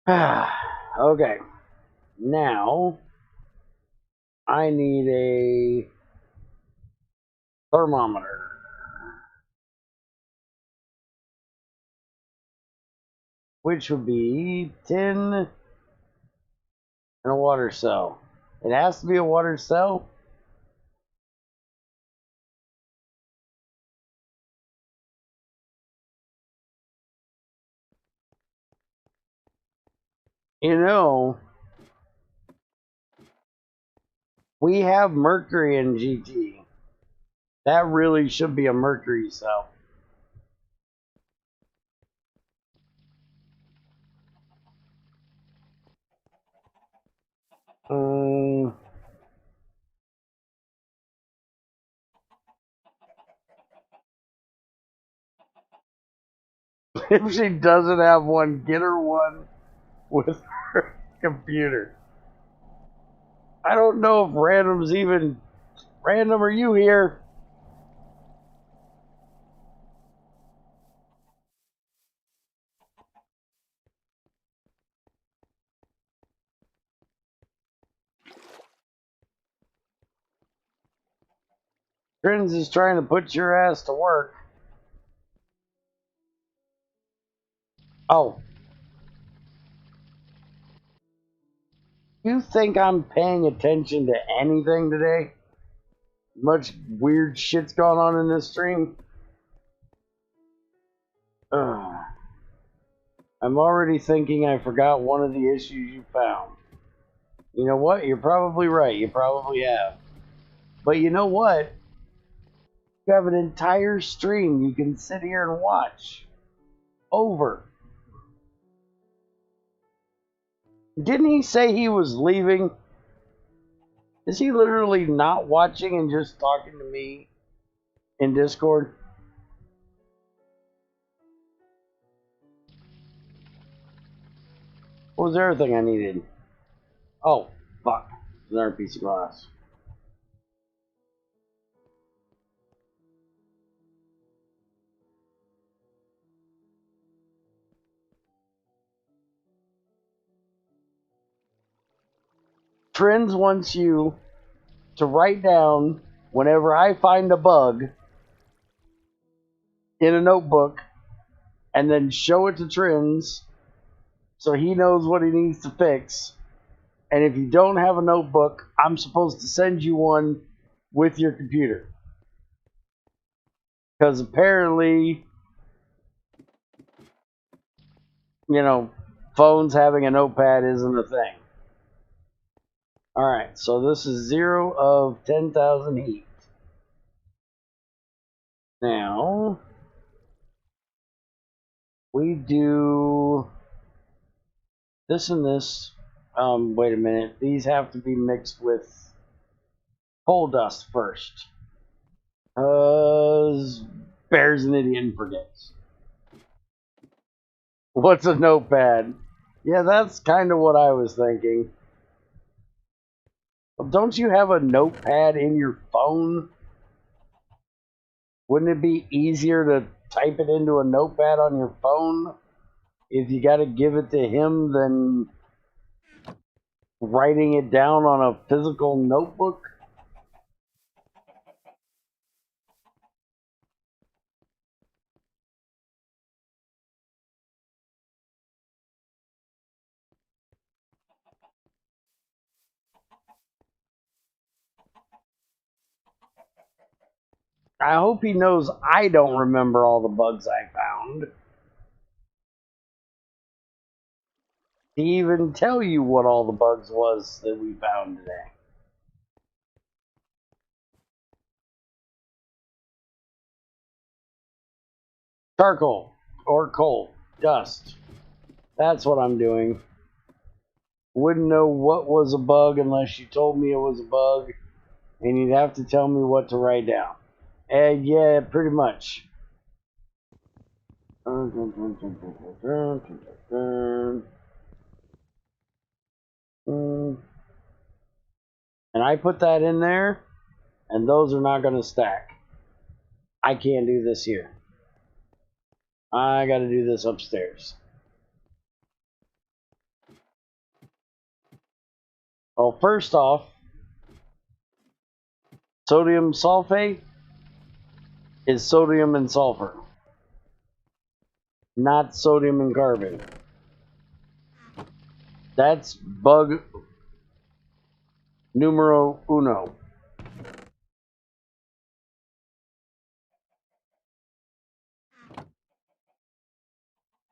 Okay. Now, I need a thermometer, which would be 10 and a water cell. It has to be a water cell. You know, we have mercury in GT. That really should be a mercury cell. If she doesn't have one, get her one with her computer. I don't know if random's even... Random, are you here? Trins is trying to put your ass to work. Oh. You think I'm paying attention to anything today? Much weird shit's going on in this stream? Ugh. I'm already thinking I forgot one of the issues you found. You know what? You're probably right. You probably have. But you know what? You have an entire stream you can sit here and watch. Over. Didn't he say he was leaving? Is he literally not watching and just talking to me in Discord? What was the other thing I needed? Oh, fuck. Another piece of glass. Trends wants you to write down whenever I find a bug in a notebook and then show it to Trins so he knows what he needs to fix. And if you don't have a notebook, I'm supposed to send you one with your computer. Because apparently, you know, phones having a notepad isn't a thing. Alright, so this is 0 of 10,000 heat. Now, we do this and this. Wait a minute. These have to be mixed with coal dust first. Bear's an idiot and forgets. What's a notepad? Yeah, that's kind of what I was thinking. Well, don't you have a notepad in your phone? Wouldn't it be easier to type it into a notepad on your phone if you got to give it to him than writing it down on a physical notebook? I hope he knows I don't remember all the bugs I found. To even tell you what all the bugs was that we found today. Charcoal or coal, dust. That's what I'm doing. Wouldn't know what was a bug unless you told me it was a bug, and you'd have to tell me what to write down. And yeah, pretty much. And I put that in there, and those are not going to stack. I can't do this here. I got to do this upstairs. Well, first off, sodium sulfate is sodium and sulfur, not sodium and carbon. That's bug numero uno.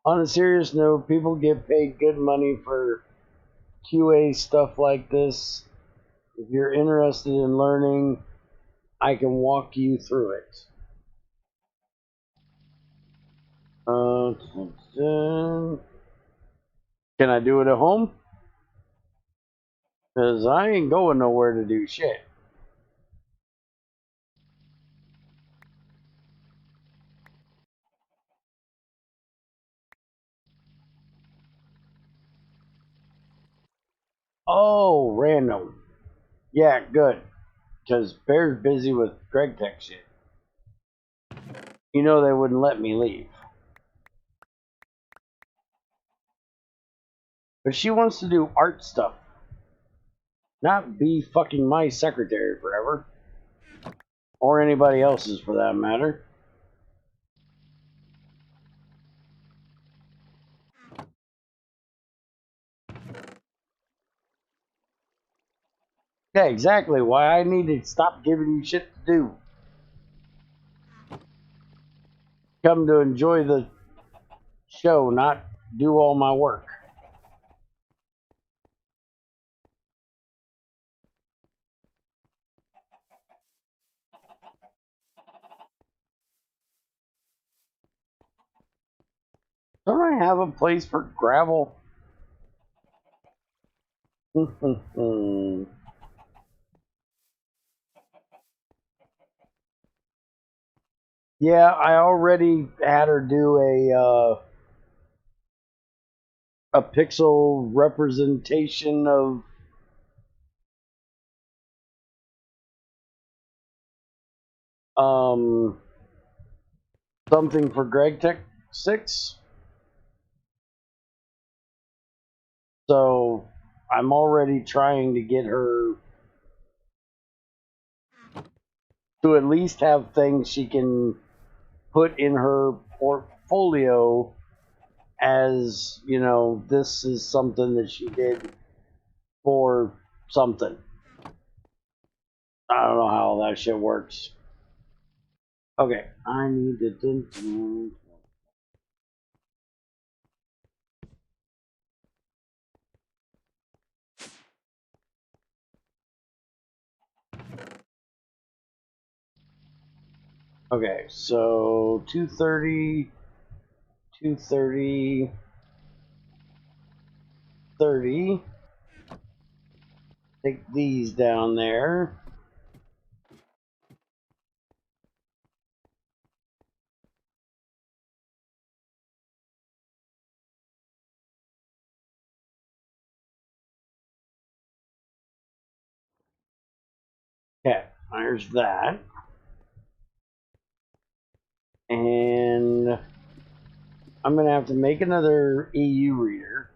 On a serious note, people get paid good money for QA stuff like this. If you're interested in learning, I can walk you through it. Can I do it at home? Because I ain't going nowhere to do shit. Oh, random. Yeah, good. Because Bear's busy with GregTech shit. You know they wouldn't let me leave. But she wants to do art stuff. Not be fucking my secretary forever. Or anybody else's for that matter. Yeah, exactly. Why I need to stop giving you shit to do. Come to enjoy the show, not do all my work. Don't I have a place for gravel? Yeah, I already had her do a pixel representation of something for GregTech 6. So I'm already trying to get her to at least have things she can put in her portfolio as, you know, this is something that she did for something. I don't know how all that shit works. Okay, I need to... Okay, so 230, 230, 30. Take these down there. Okay, there's that. And I'm going to have to make another EU reader.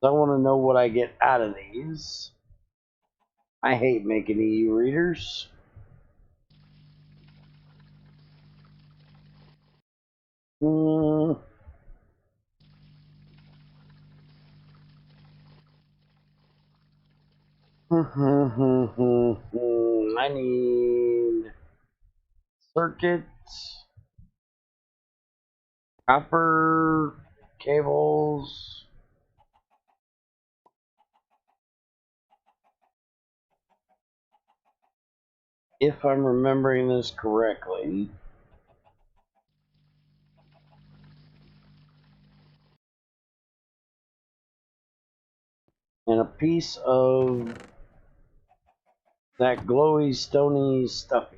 I want to know what I get out of these. I hate making EU readers. I need circuits, copper cables. If I'm remembering this correctly. And a piece of that glowy, stony stuffy.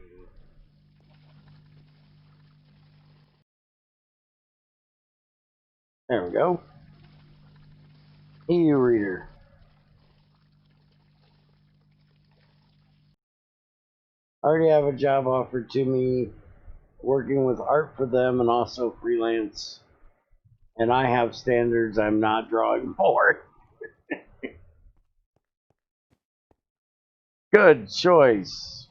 There we go. EU reader. I already have a job offered to me working with art for them and also freelance. And I have standards I'm not drawing for. Good choice.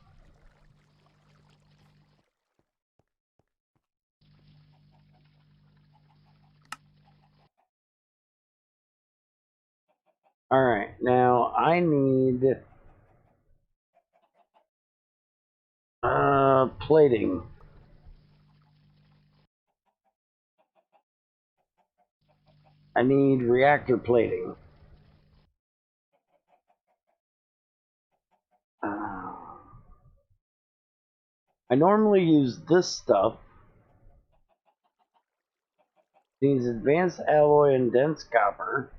Alright, now I need plating. I need reactor plating. I normally use this stuff. These advanced alloy and dense copper.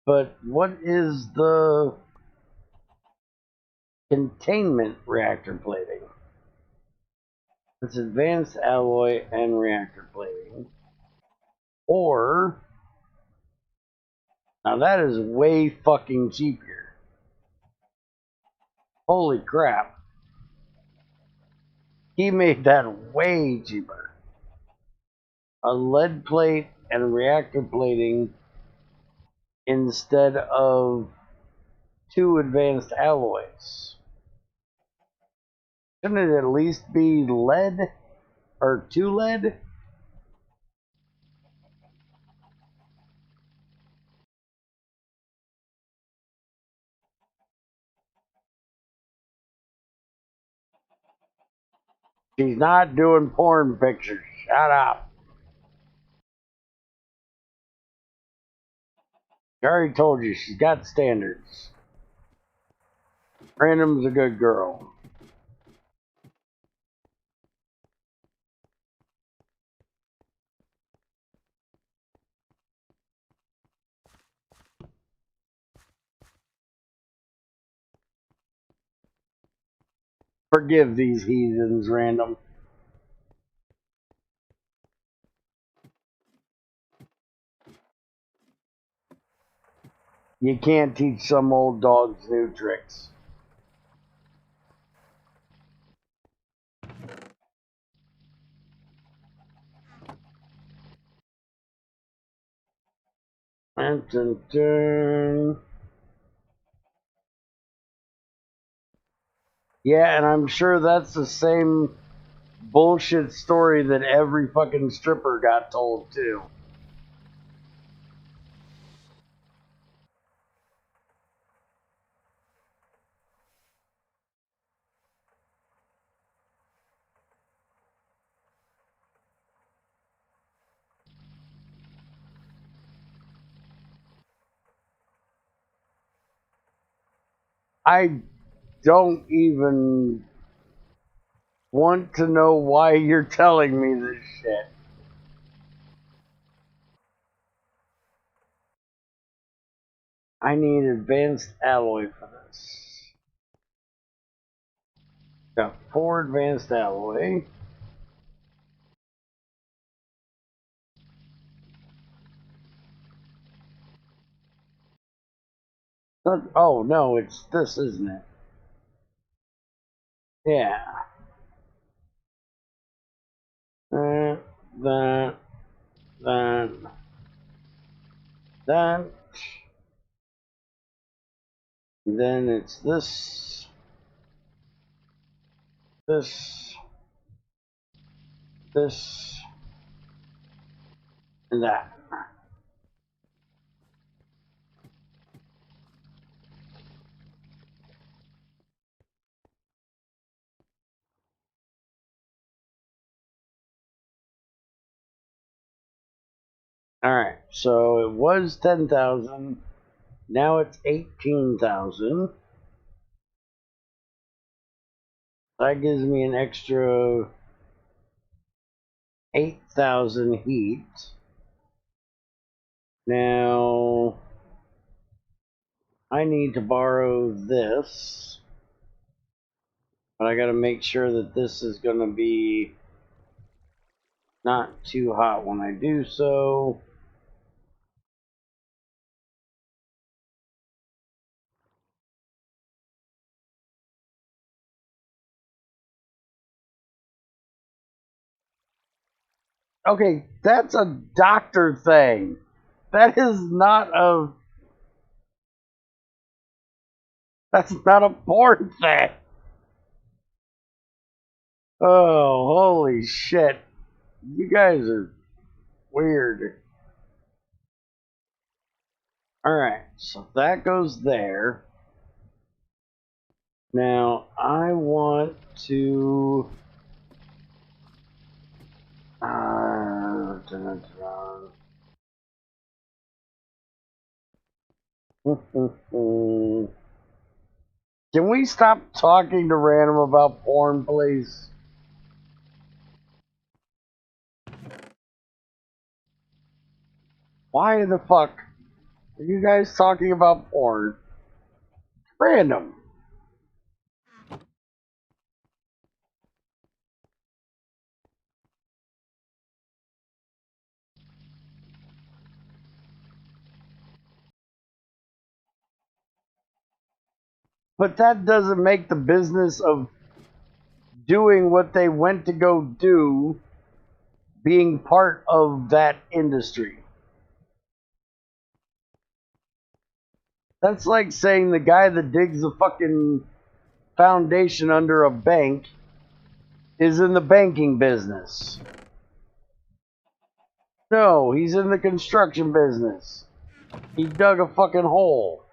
But what is the containment reactor plating? It's advanced alloy and reactor plating. Or, now that is way fucking cheaper. Holy crap. He made that way cheaper. A lead plate and reactor plating instead of 2 advanced alloys. Shouldn't it at least be lead? Or 2 lead? She's not doing porn pictures. Shut up. I already told you, she's got standards. Random's a good girl. Forgive these heathens, Random. You can't teach some old dogs new tricks. Dun, dun, dun. Yeah, and I'm sure that's the same bullshit story that every fucking stripper got told too. I don't even want to know why you're telling me this shit. I need advanced alloy for this. Got 4 advanced alloy. Oh no, it's this, isn't it? Yeah. That, that, that, that. Then it's this, this, this, and that. Alright, so it was 10,000. Now it's 18,000. That gives me an extra 8,000 heat. Now, I need to borrow this. But I gotta make sure that this is gonna be not too hot when I do so. Okay, that's a doctor thing. That is not a... That's not a porn thing. Oh, holy shit. You guys are weird. Alright, so that goes there. Now, I want to... Can we stop talking to random about porn, please? Why the fuck are you guys talking about porn? Random. But that doesn't make the business of doing what they went to go do being part of that industry. That's like saying the guy that digs a fucking foundation under a bank is in the banking business. No, he's in the construction business. He dug a fucking hole.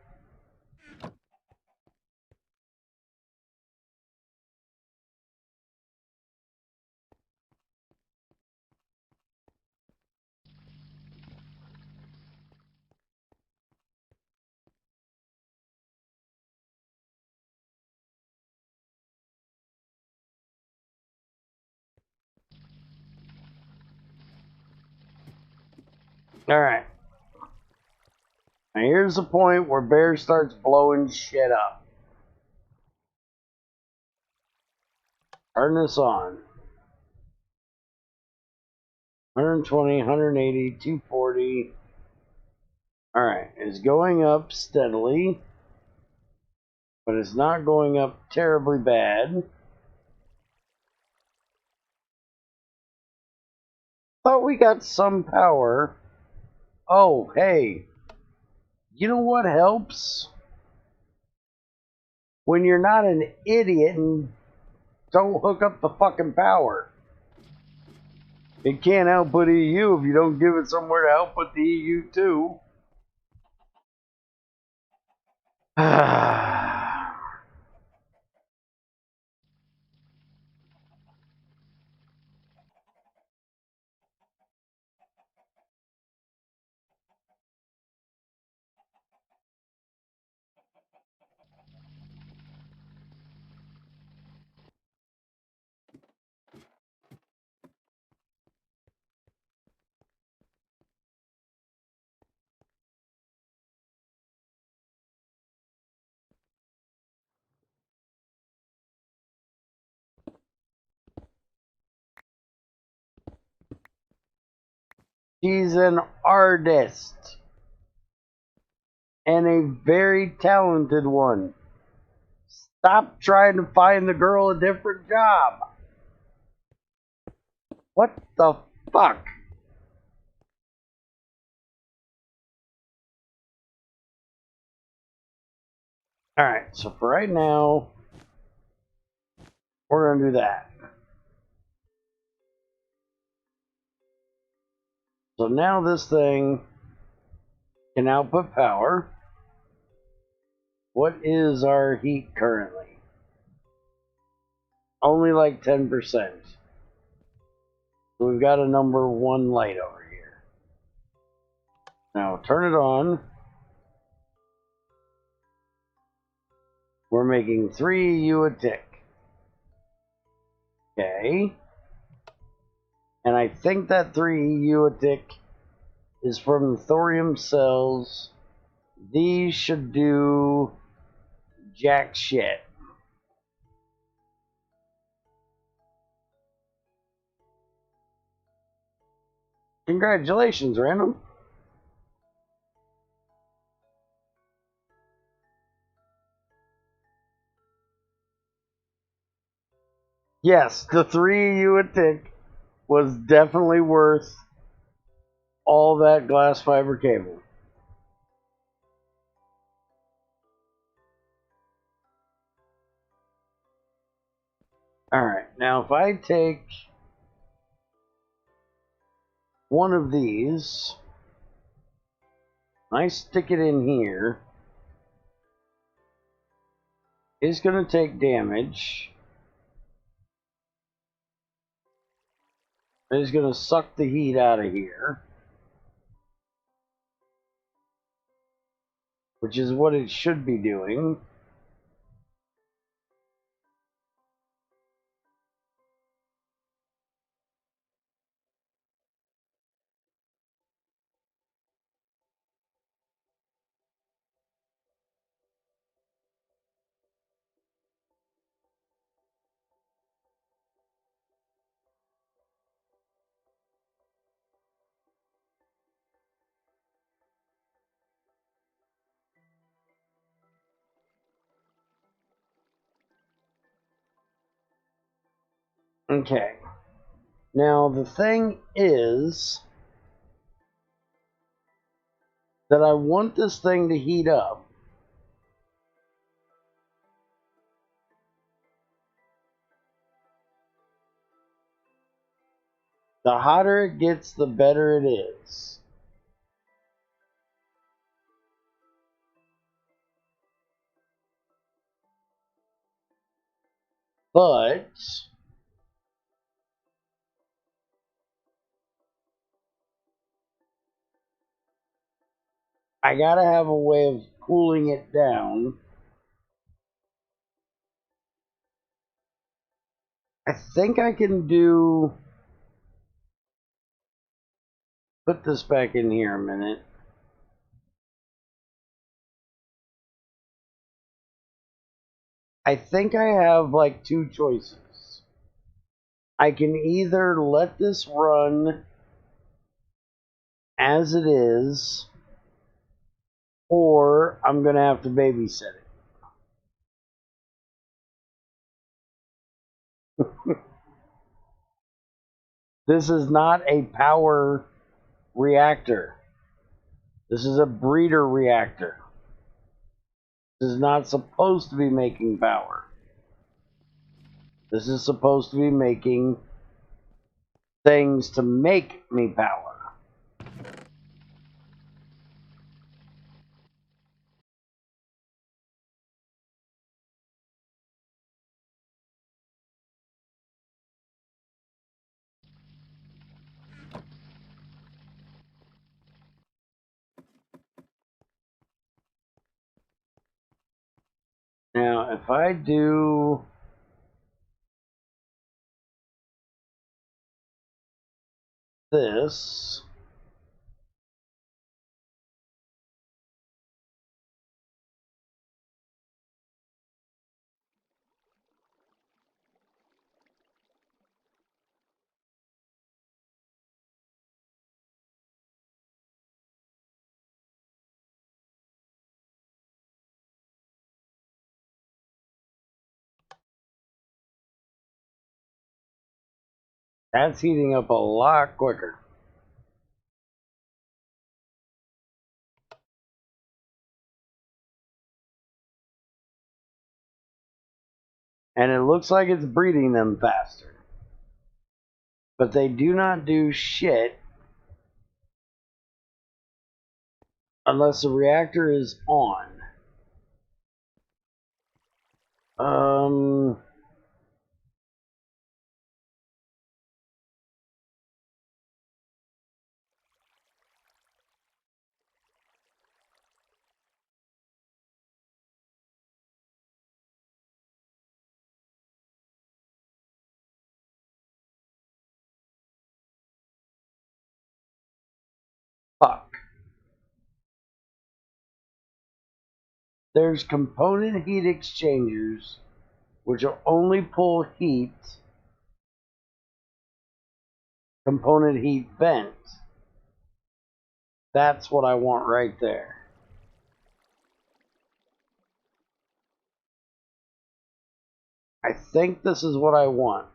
Alright. Now here's the point where Bear starts blowing shit up. Turn this on. 120, 180, 240. Alright, it's going up steadily, but it's not going up terribly bad. Thought we got some power. Oh, hey. You know what helps? when you're not an idiot and don't hook up the fucking power. It can't output EU if you don't give it somewhere to output the EU too. She's an artist. And a very talented one. Stop trying to find the girl a different job. What the fuck? Alright, so for right now, we're going to do that. So now this thing can output power. What is our heat currently? Only like 10%. So we've got a number 1 light over here. Now turn it on. We're making 3 EU a tick. Okay. And I think that 3 EU a tick is from the thorium cells. These should do jack shit. Congratulations, Random. Yes, the 3 EU a tick was definitely worth all that glass fiber cable. Alright, now if I take one of these, I stick it in here, it's going to take damage. It's going to suck the heat out of here, which is what it should be doing. Okay. Now the thing is that I want this thing to heat up. The hotter it gets, the better it is. But I gotta have a way of cooling it down. I think I can put this back in here a minute. I think I have like 2 choices. I can either let this run as it is, or I'm gonna have to babysit it. This is not a power reactor. This is a breeder reactor. This is not supposed to be making power. This is supposed to be making things to make me power. Now, if I do this, that's heating up a lot quicker. And it looks like it's breeding them faster. But they do not do shit unless the reactor is on. Fuck. There's component heat exchangers which will only pull heat, component heat vent. That's what I want right there. I think this is what I want.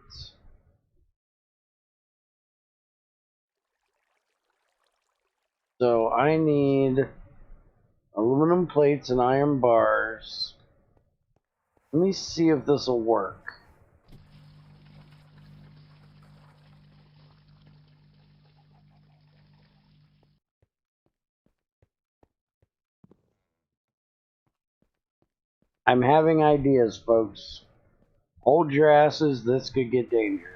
So I need aluminum plates and iron bars. Let me see if this will work. I'm having ideas, folks. Hold your asses, this could get dangerous.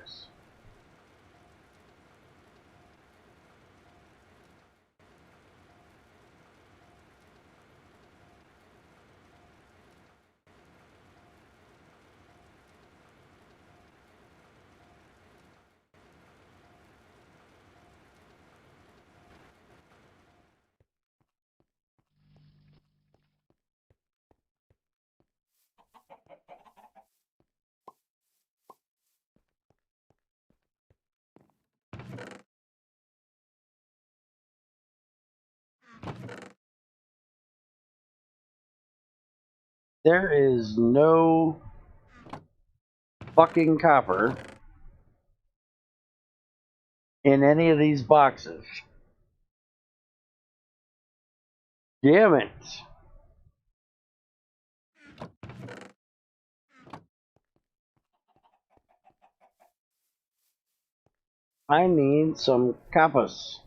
There is no fucking copper in any of these boxes. Damn it. I need some coppers.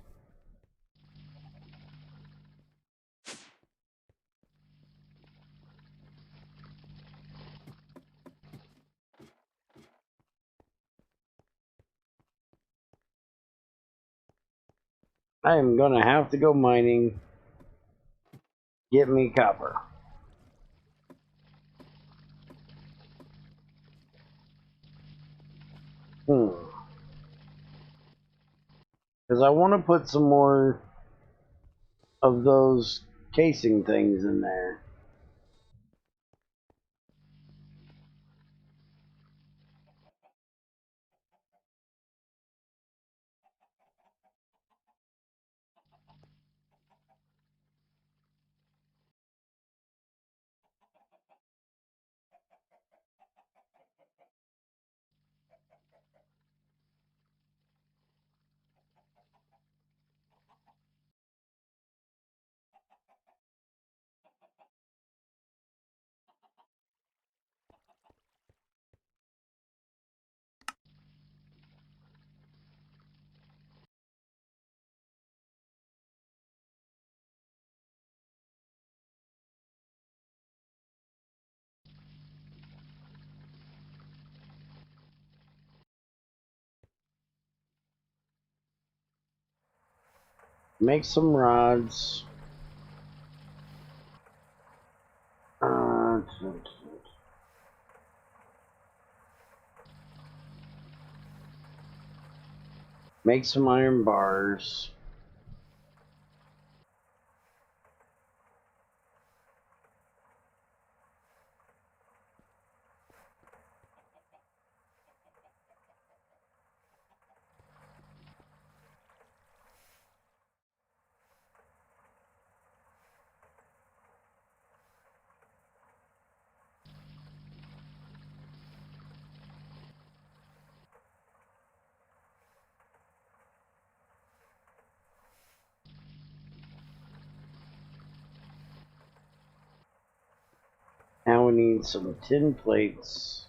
I am gonna have to go mining. Get me copper. Because I want to put some more of those casing things in there. Make some rods. Make some iron bars. Now we need some tin plates.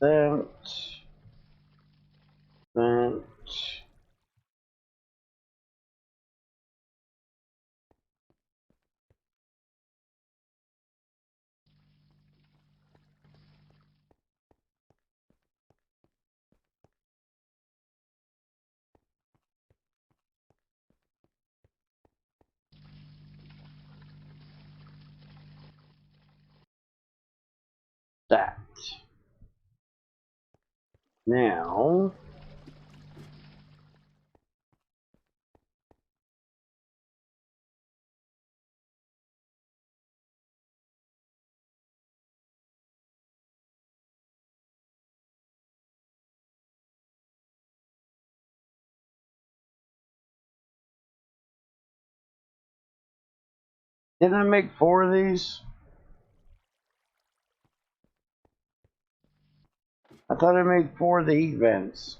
That. That. Now, didn't I make 4 of these? I thought I made 4 of the heat vents.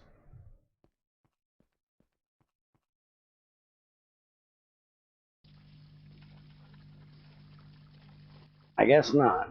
I guess not.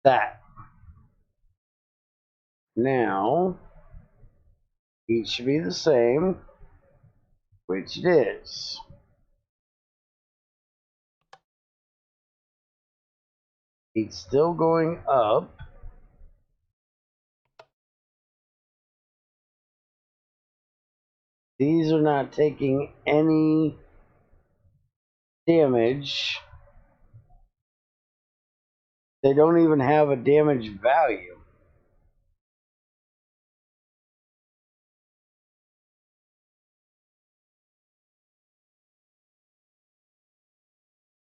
That. Now, heat should be the same, which it is. Heat's still going up. These are not taking any damage. They don't even have a damage value.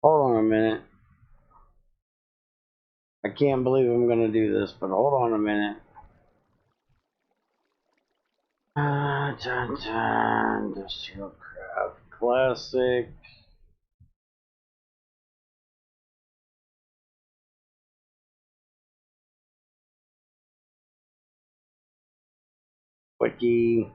Hold on a minute. I can't believe I'm going to do this, but hold on a minute. Industrial Craft Classic. Wiki.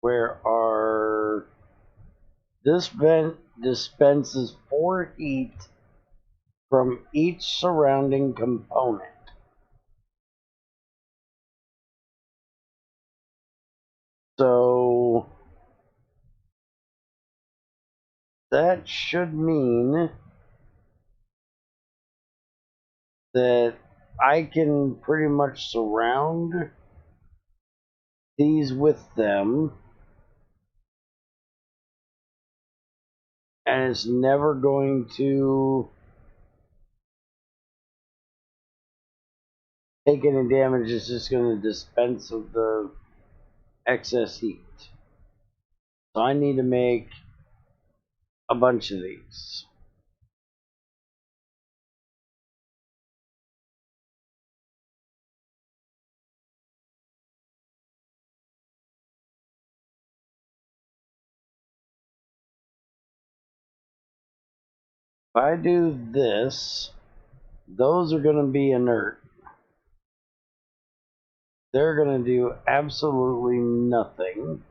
Where are... This vent dispenses 4 heat from each surrounding component. So that should mean that I can pretty much surround these with them, and it's never going to take any damage. It's just going to dispense of the excess heat. So I need to make a bunch of these. If I do this, those are going to be inert. They're going to do absolutely nothing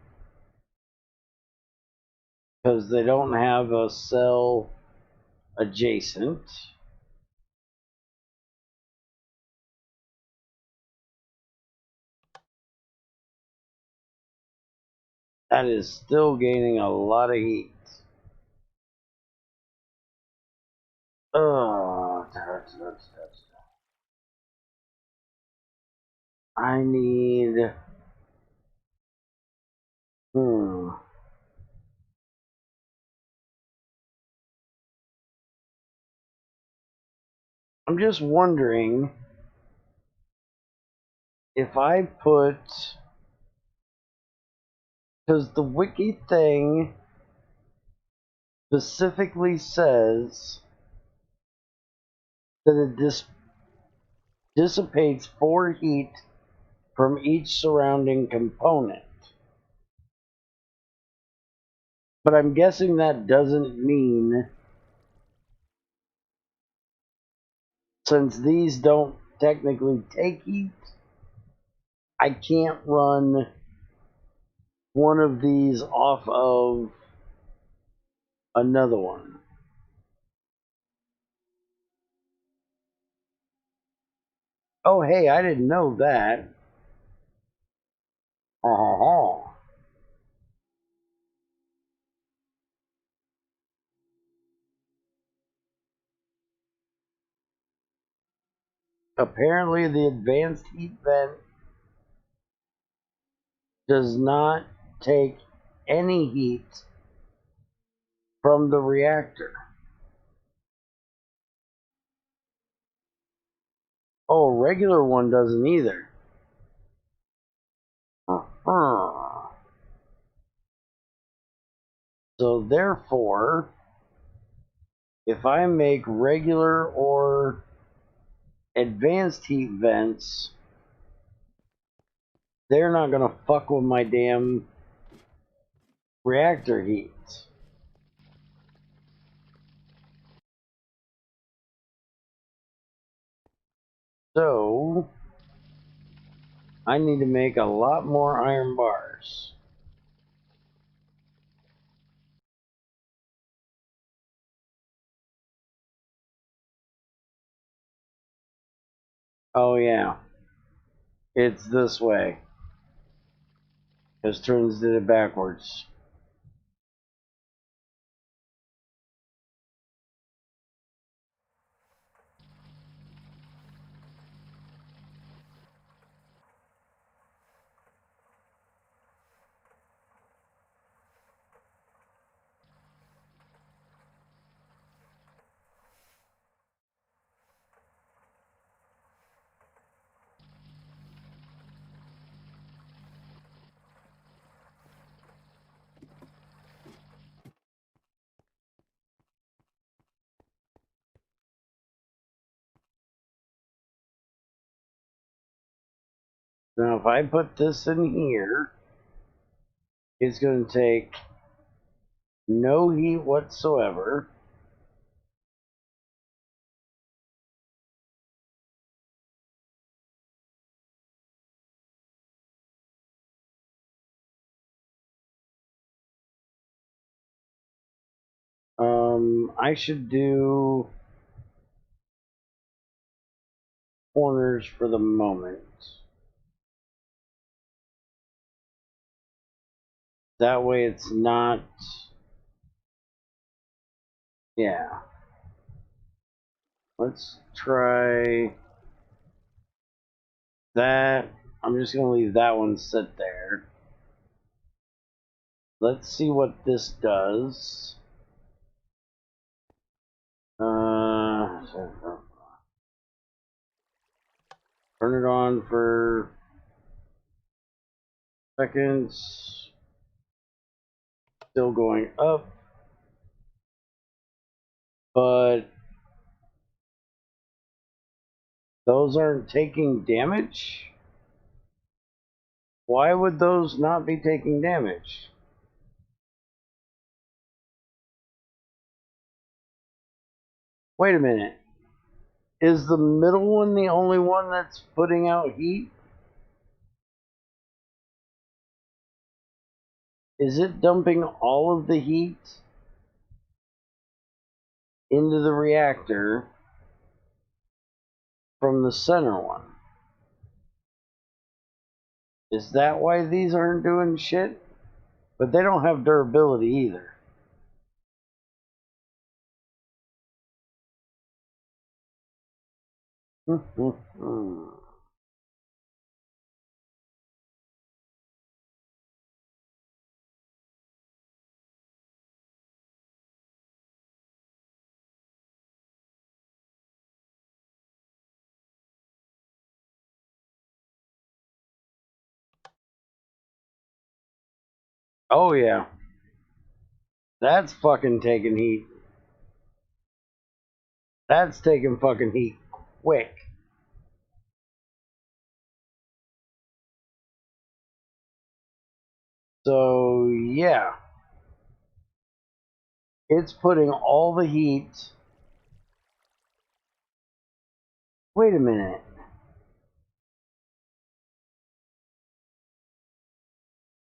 because they don't have a cell adjacent. That is still gaining a lot of heat. I need... I'm just wondering if I put... Because the wiki thing specifically says that it dissipates 4 heat from each surrounding component. But I'm guessing that doesn't mean, since these don't technically take heat, I can't run one of these off of another one. Oh, hey, I didn't know that. Apparently, the advanced heat vent does not take any heat from the reactor. Oh, a regular one doesn't either. So therefore, if I make regular or advanced heat vents, they're not going to fuck with my damn reactor heat. So I need to make a lot more iron bars. Oh yeah, it's this way. Because Turns did it backwards. Now if I put this in here, it's going to take no heat whatsoever. I should do corners for the moment. That way it's not Yeah. Let's try that. I'm just going to leave that one sit there. Let's see what this does. Turn it on for seconds. Still going up. But those aren't taking damage? Why would those not be taking damage? Wait a minute. Is the middle one the only one that's putting out heat? Is it dumping all of the heat into the reactor from the center one? Is that why these aren't doing shit? But they don't have durability either. Oh yeah. That's fucking taking heat. That's taking fucking heat quick. So yeah. It's putting all the heat. Wait a minute.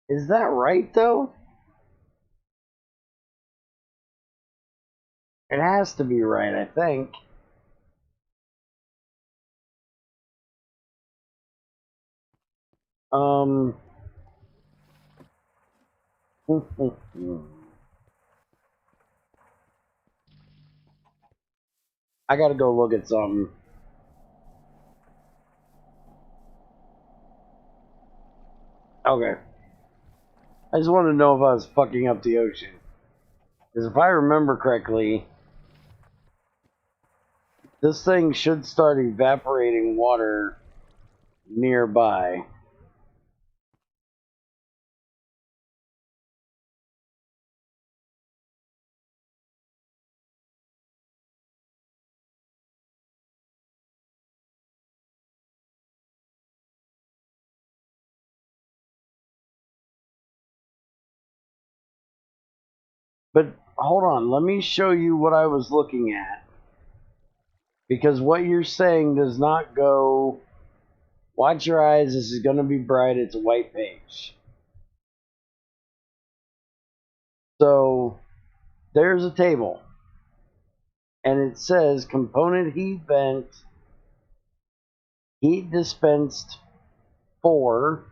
Is that right though? It has to be right, I think. Um I gotta go look at something. Okay. I just want to know if I was fucking up the ocean. Because if I remember correctly, this thing should start evaporating water nearby. But hold on, let me show you what I was looking at. Because what you're saying does not go. Watch your eyes, this is going to be bright, it's a white page. So there's a table. And it says component heat vent, heat dispensed 4,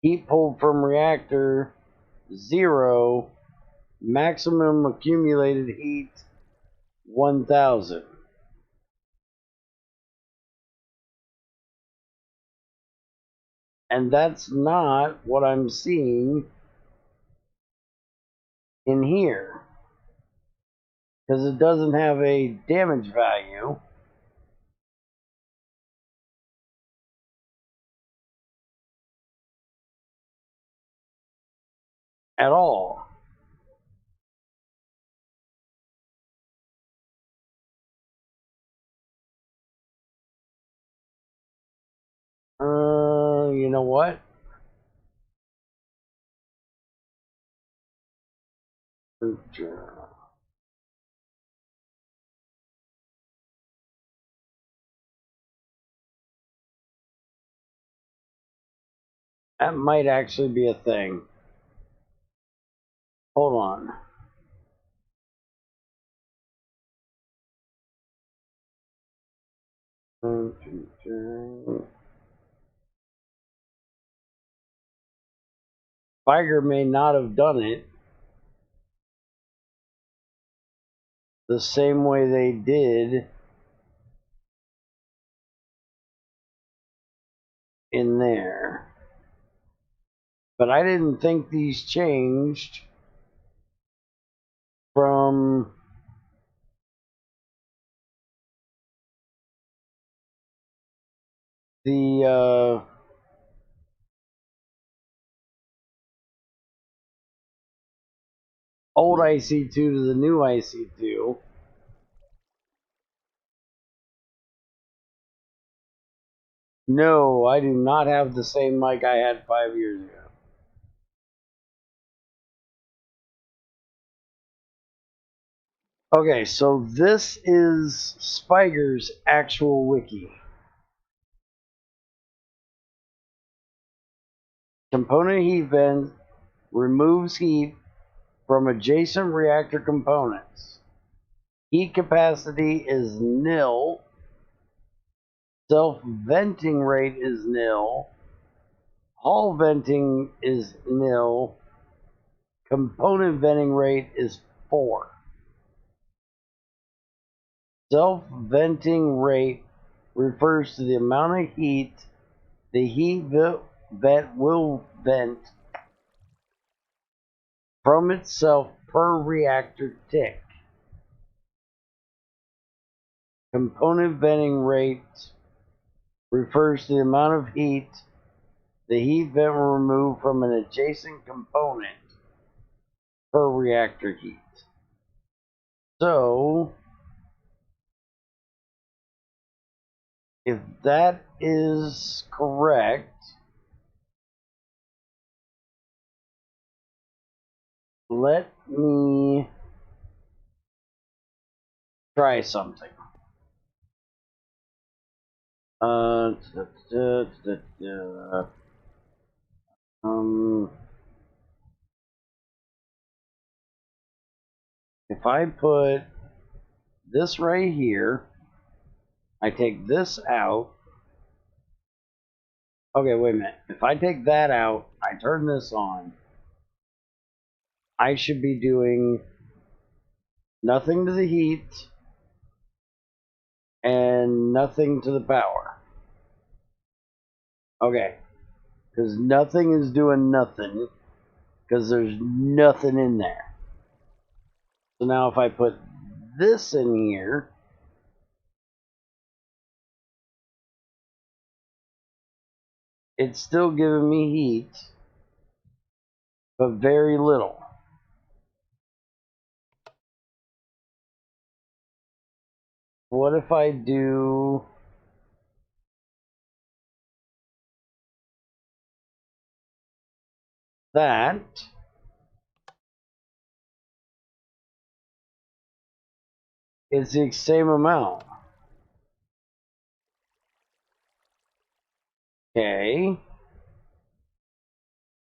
heat pulled from reactor 0, maximum accumulated heat 1000. And that's not what I'm seeing in here. Because it doesn't have a damage value. At all. You know what? That might actually be a thing. Hold on. Figer may not have done it. the same way they did in there. But I didn't think these changed from the old IC2 to the new IC2. No, I do not have the same mic I had 5 years ago. Okay, so this is Spiger's actual wiki. Component heat vent removes heat from adjacent reactor components. Heat capacity is nil. Self-venting rate is nil. Hall venting is nil. Component venting rate is 4. Self-venting rate refers to the amount of heat the heat vent will vent from itself per reactor tick. Component venting rate refers to the amount of heat the heat vent will remove from an adjacent component per reactor heat. So, if that is correct, let me try something. If I put this right here, I take this out. Okay, wait a minute. If I take that out, I turn this on, I should be doing nothing to the heat and nothing to the power. Okay, because nothing is doing nothing, because there's nothing in there. So now if I put this in here, it's still giving me heat, but very little. What if I do that? It's the same amount. Okay.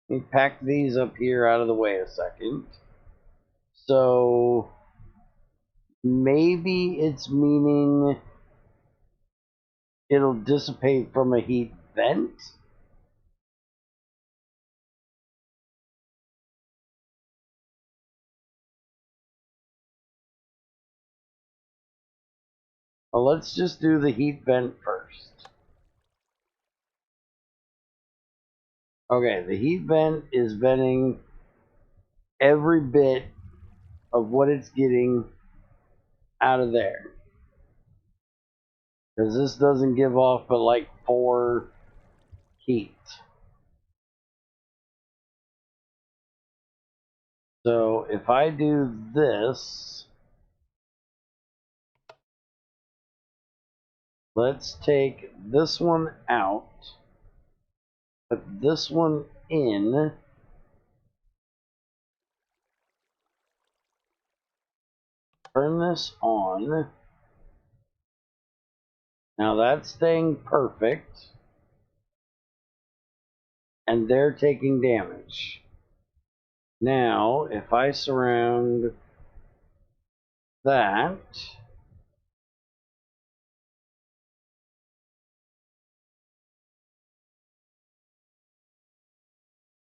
Let me pack these up here out of the way a second. So maybe it's meaning it'll dissipate from a heat vent. Well, let's just do the heat vent first. Okay, the heat vent is venting every bit of what it's getting out of there. Because this doesn't give off but like 4 heat. So if I do this, let's take this one out, put this one in, turn this on. Now that's staying perfect, and they're taking damage. Now, if I surround that,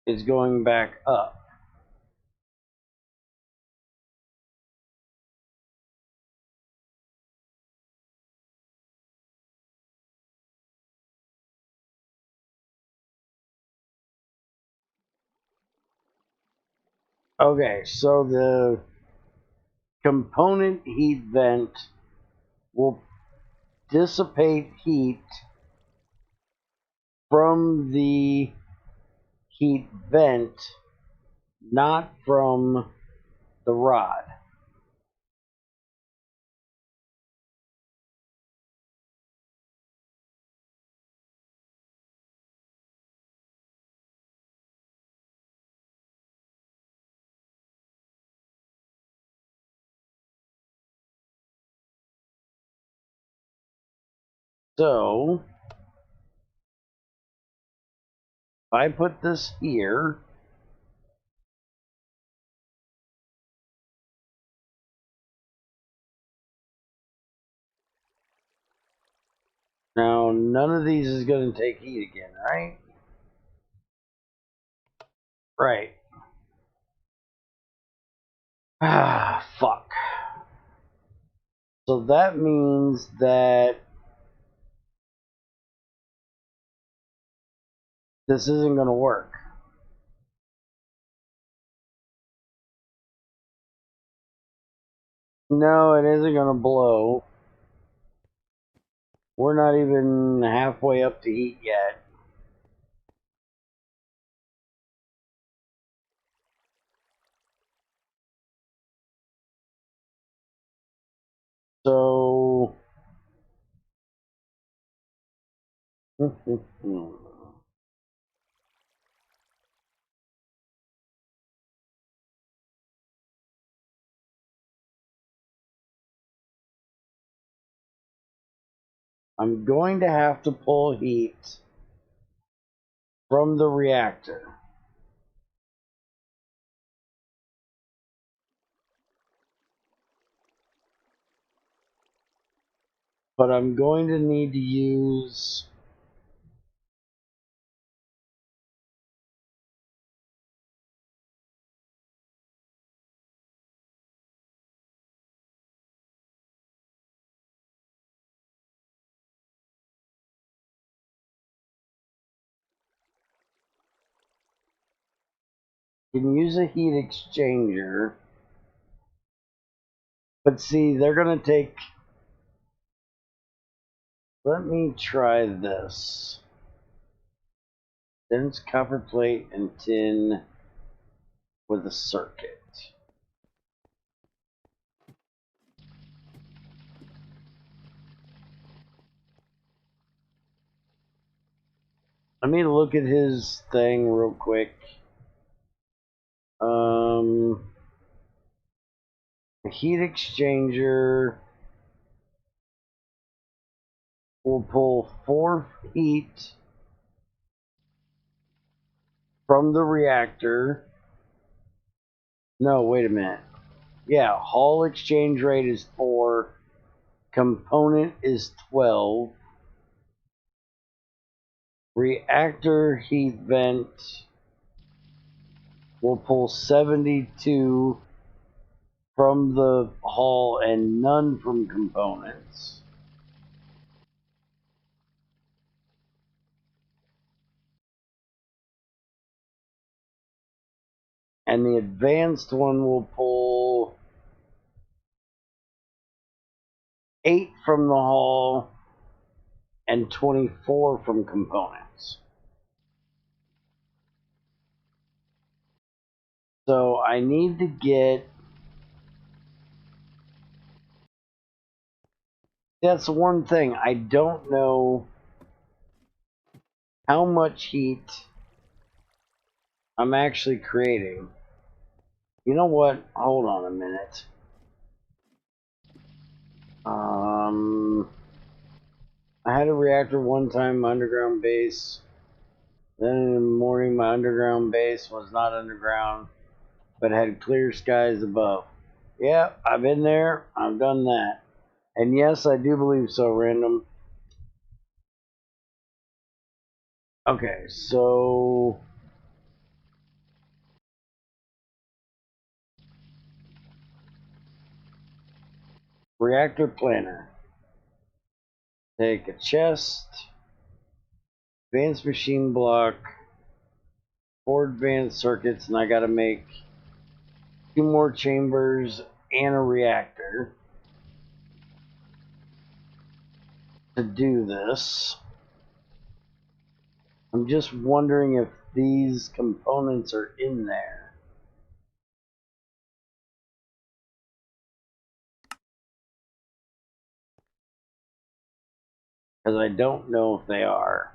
it's going back up. Okay, so the component heat vent will dissipate heat from the heat vent, not from the rod. So if I put this here, now none of these is going to take heat again, right? Right. Ah, fuck. So that means that this isn't going to work. No, it isn't going to blow. We're not even halfway up to heat yet. So I'm going to have to pull heat from the reactor. But I'm going to need to use a heat exchanger. But see, they're going to take... Let me try this. Dense copper plate and tin with a circuit. Let me look at his thing real quick. The heat exchanger will pull 4 heat from the reactor. No, wait a minute. Yeah, Hall exchange rate is 4. Component is 12. Reactor heat vent will pull 72 from the Hall and none from components. And the advanced one will pull 8 from the Hall and 24 from components. So I need to get... That's one thing. I don't know how much heat I'm actually creating. You know what? Hold on a minute. I had a reactor one time, my underground base. Then in the morning, my underground base was not underground, but had clear skies above. Yeah, I've been there. I've done that. And yes, I do believe so, random. Okay, so... Reactor planner. Take a chest, advanced machine block, 4 advanced circuits, and I gotta make 2 more chambers and a reactor to do this. I'm just wondering if these components are in there. Because I don't know if they are.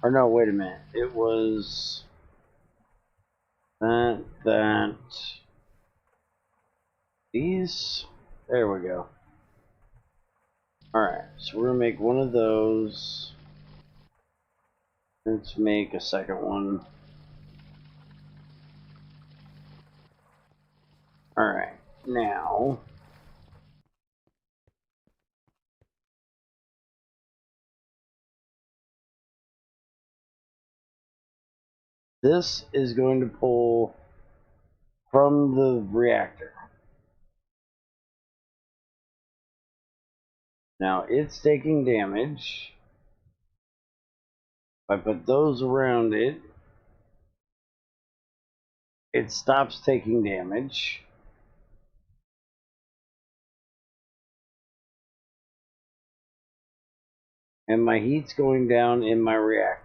Or no, wait a minute. It was that, these. There we go. Alright, so we're gonna make one of those. Let's make a second one. Alright, now. This is going to pull from the reactor. Now it's taking damage. If I put those around it, it stops taking damage. And my heat's going down in my reactor.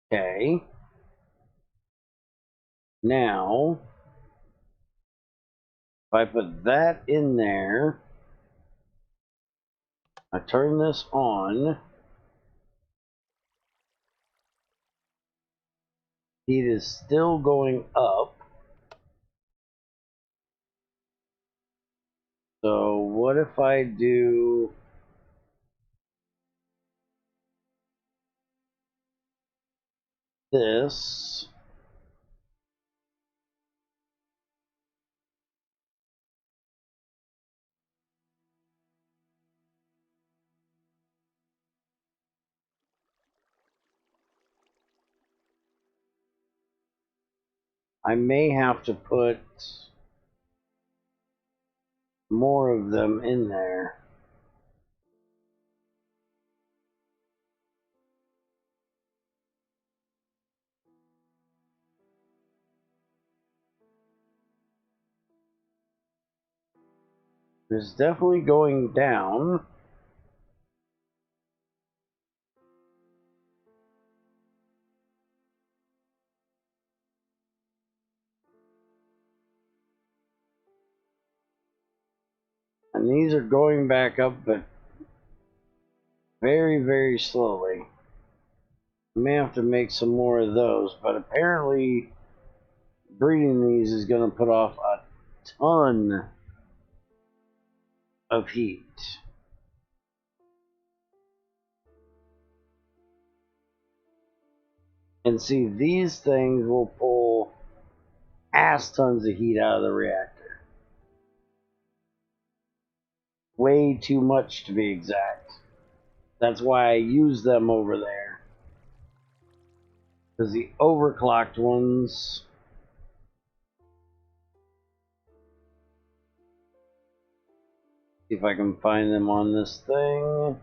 Okay. Now, if I put that in there, I turn this on, heat is still going up. So what if I do this? I may have to put more of them in there. It's definitely going down. And these are going back up, but very, very slowly. I may have to make some more of those, but apparently breeding these is going to put off a ton of heat. And see, these things will pull ass tons of heat out of the reactor. Way too much to be exact. That's why I use them over there. Because the overclocked ones, see if I can find them on this thing.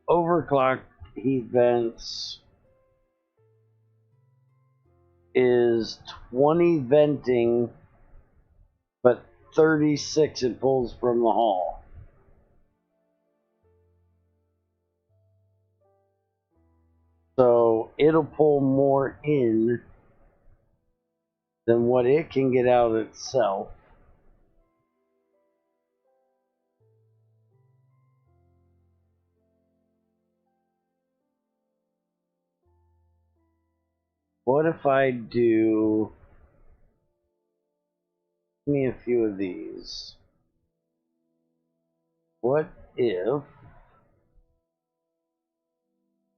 Overclocked heat vents is 20 venting, but 36 it pulls from the hull. So it'll pull more in than what it can get out itself. What if I do... Give me a few of these. What if...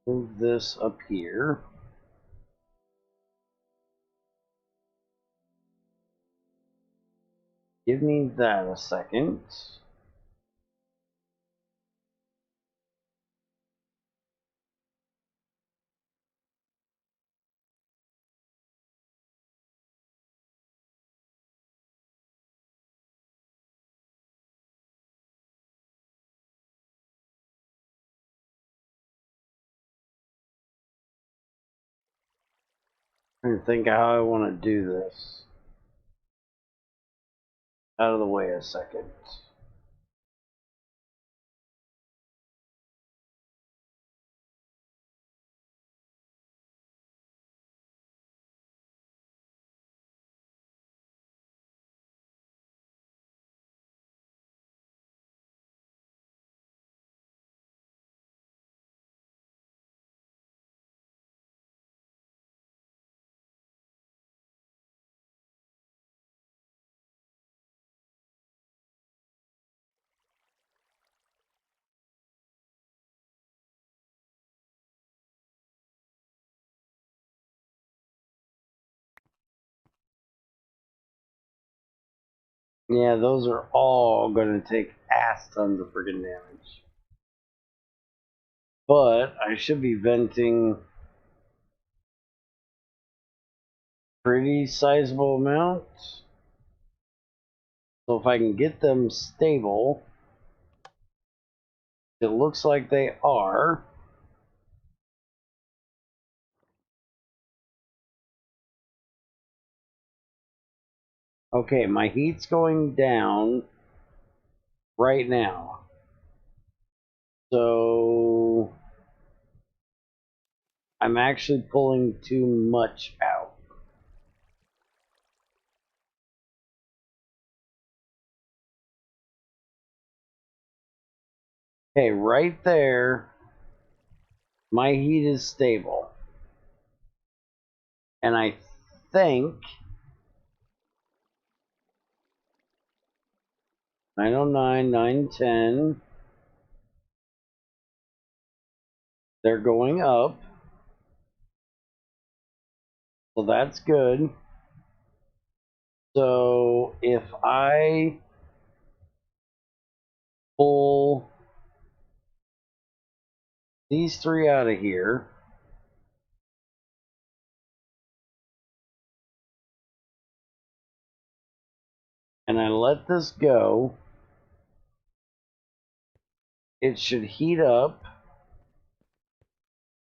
Move this up here. Give me that a second. I'm trying to think of how I want to do this. Out of the way a second. Yeah, those are all going to take ass tons of friggin' damage. But I should be venting pretty sizable amounts. So if I can get them stable, it looks like they are. Okay, my heat's going down right now. So I'm actually pulling too much out. Okay, right there, my heat is stable. And I think 909, 910, they're going up. So that's good. So if I pull these three out of here, and I let this go, it should heat up.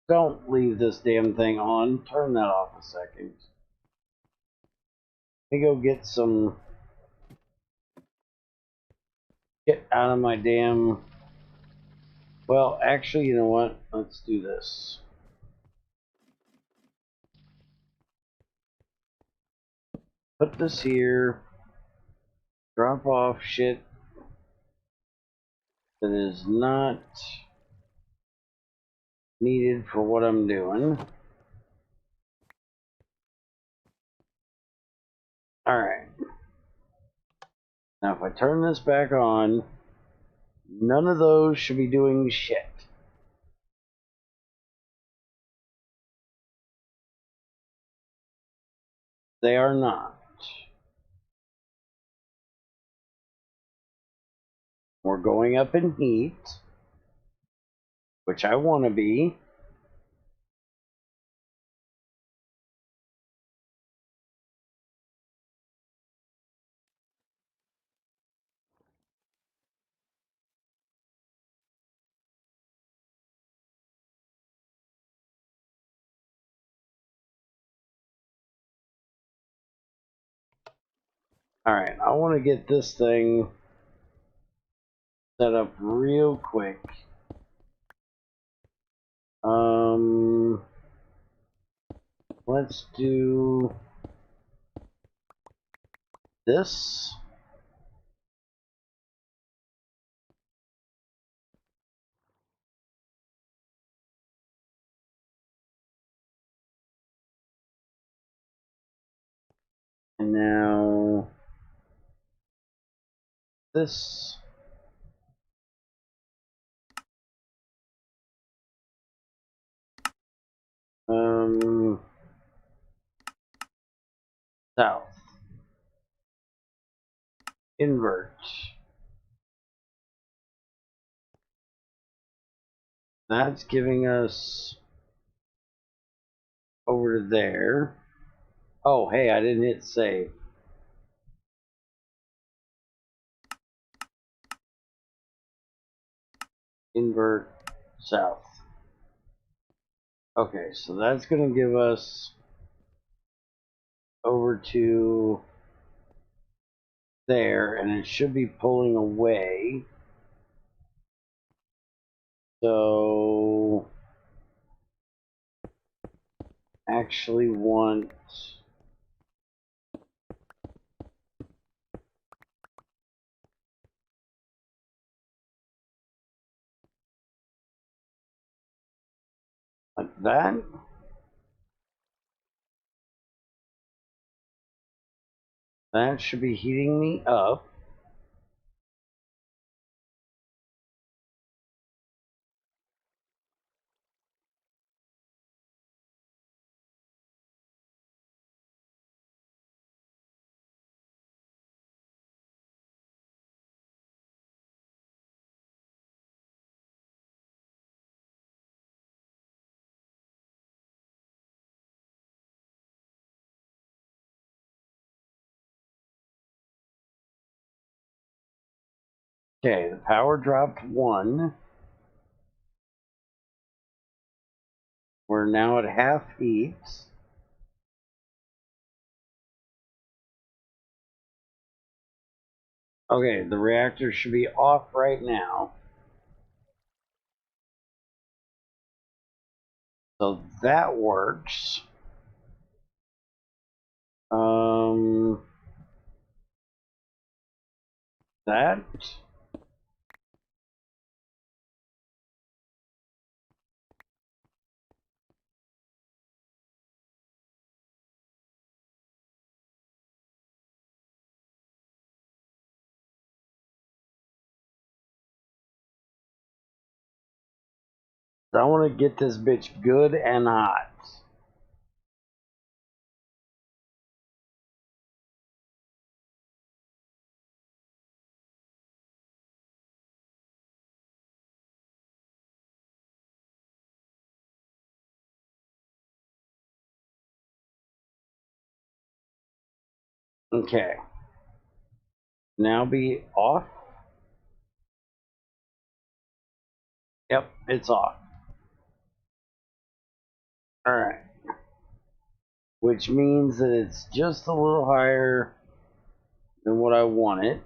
Don't leave this damn thing on. Turn that off a second. Let me go get some... Get out of my damn... Well, actually, you know what? Let's do this. Put this here. Drop off shit that is not needed for what I'm doing. Alright. Now if I turn this back on, none of those should be doing shit. They are not. We're going up in heat, which I want to be. Alright, I want to get this thing set up real quick. Let's do this. And now this. South. Invert. That's giving us over to there. Oh, hey, I didn't hit save. Invert south. Okay, so that's going to give us over to there, and it should be pulling away. So actually want like that. That should be heating me up. Okay, the power dropped 1. We're now at half heat. Okay, the reactor should be off right now. So that works. That. I want to get this bitch good and hot. Okay. Now be off. Yep, it's off. Alright. Which means that it's just a little higher than what I want it.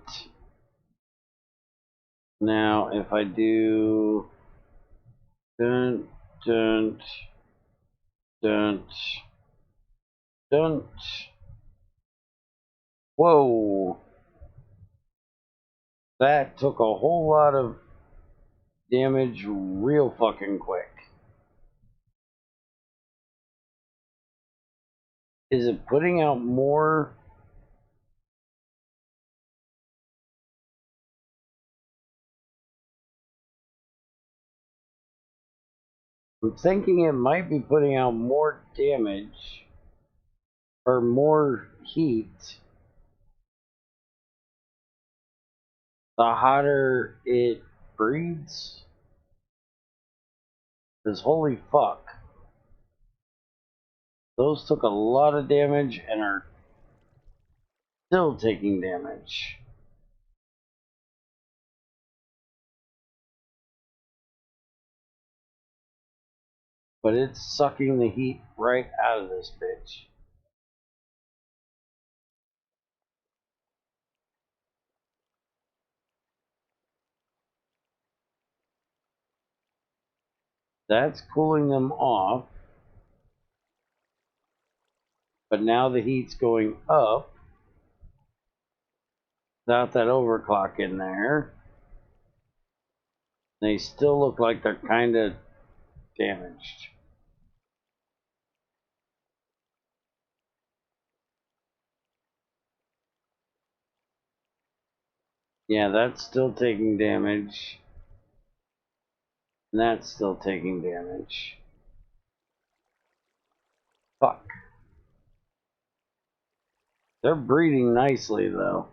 Now, if I do dun dun dun dun, whoa, that took a whole lot of damage real fucking quick. Is it putting out more? I'm thinking it might be putting out more damage or more heat the hotter it breathes. Because holy fuck, those took a lot of damage and are still taking damage. But it's sucking the heat right out of this bitch. That's cooling them off. But now the heat's going up. without that overclock in there. They still look like they're kind of damaged. Yeah, that's still taking damage. And that's still taking damage. Fuck. They're breeding nicely, though.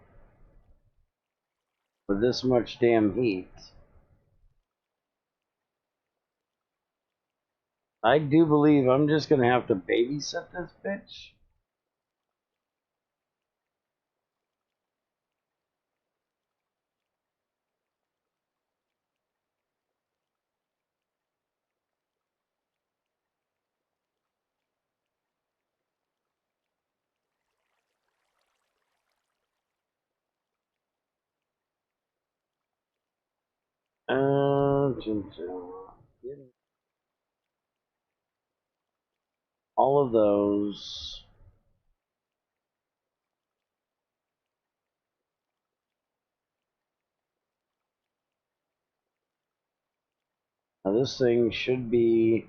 With this much damn heat. I do believe I'm just gonna have to babysit this bitch. All of those. Now this thing should be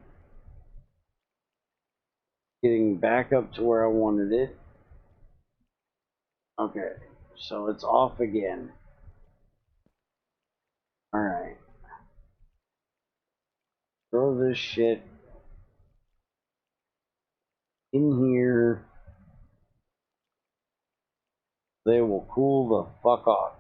getting back up to where I wanted it. Okay, so it's off again. Alright. Throw this shit in here. They will cool the fuck off.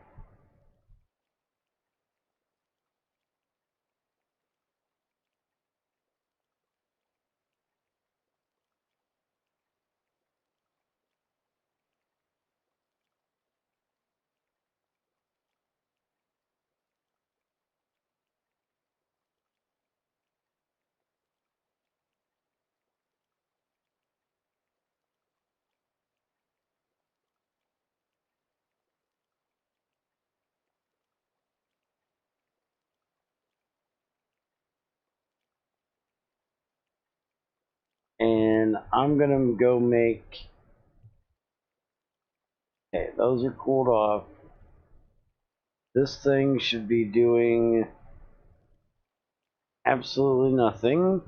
And I'm gonna go make. Okay, those are cooled off. This thing should be doing absolutely nothing.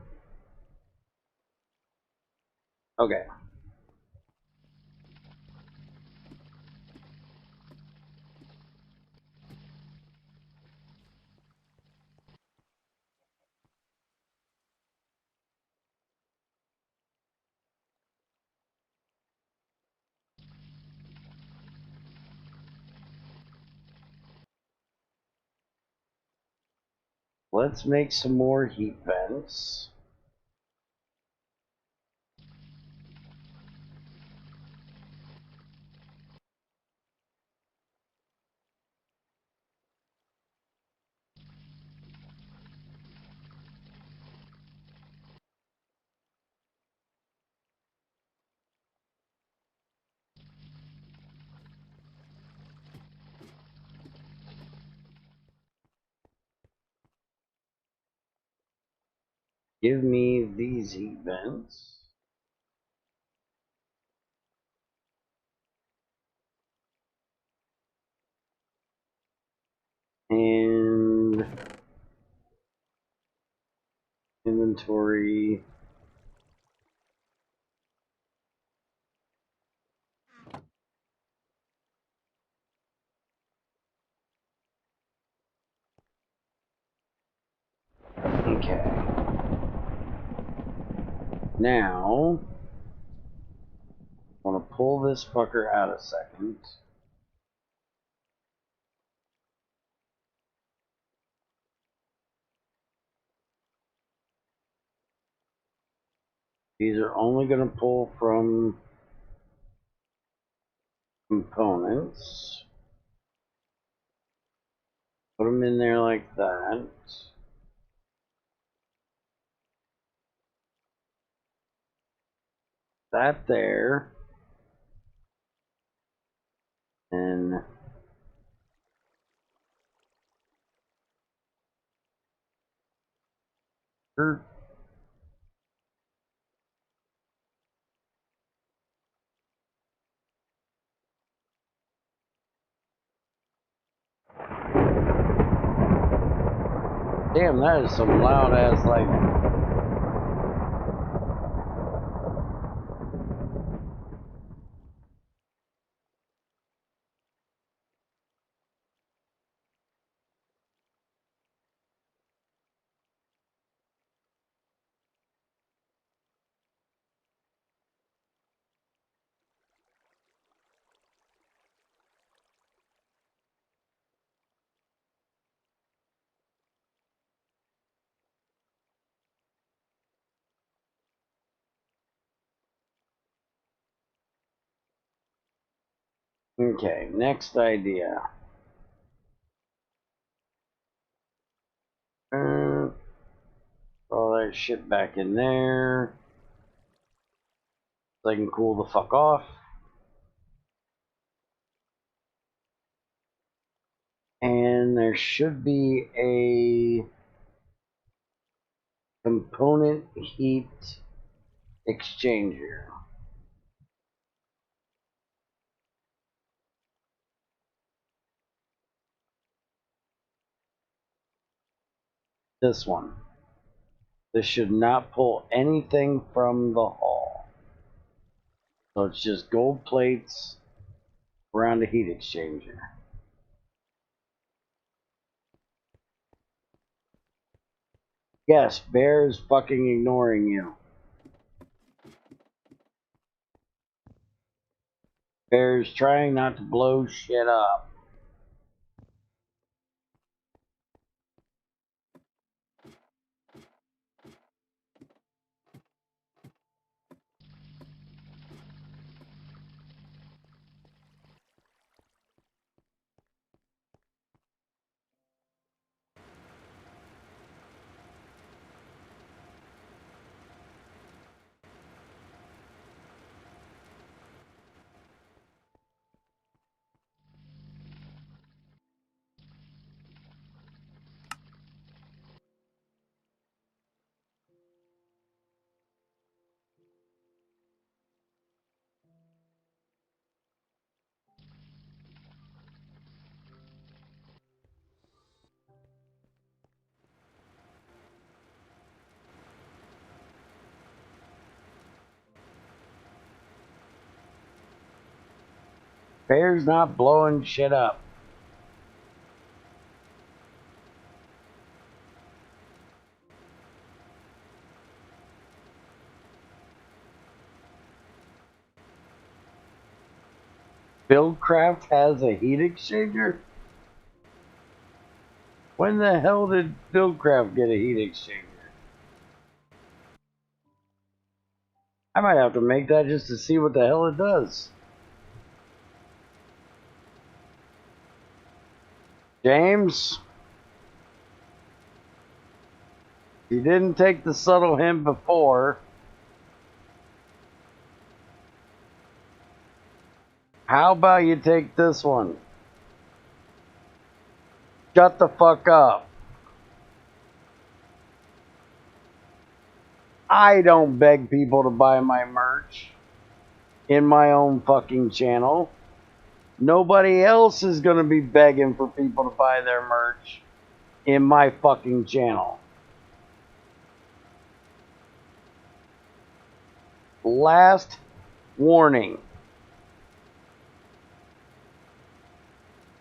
Okay. Let's make some more heat vents. Give me these heat vents. And inventory. Okay. Now, I want to pull this fucker out a second. These are only going to pull from components. Put them in there like that. That there. And Damn, that is some loud ass lightning. Okay, next idea. All that shit back in there. So I can cool the fuck off. And there should be a component heat exchanger. This one. This should not pull anything from the hull. So it's just gold plates around a heat exchanger. Yes, Bear is fucking ignoring you. Bear is trying not to blow shit up. Bear's not blowing shit up. Buildcraft has a heat exchanger? When the hell did Buildcraft get a heat exchanger? I might have to make that just to see what the hell it does. James? You didn't take the subtle hint before. How about you take this one? Shut the fuck up. I don't beg people to buy my merch in my own fucking channel. Nobody else is gonna be begging for people to buy their merch in my fucking channel. Last warning.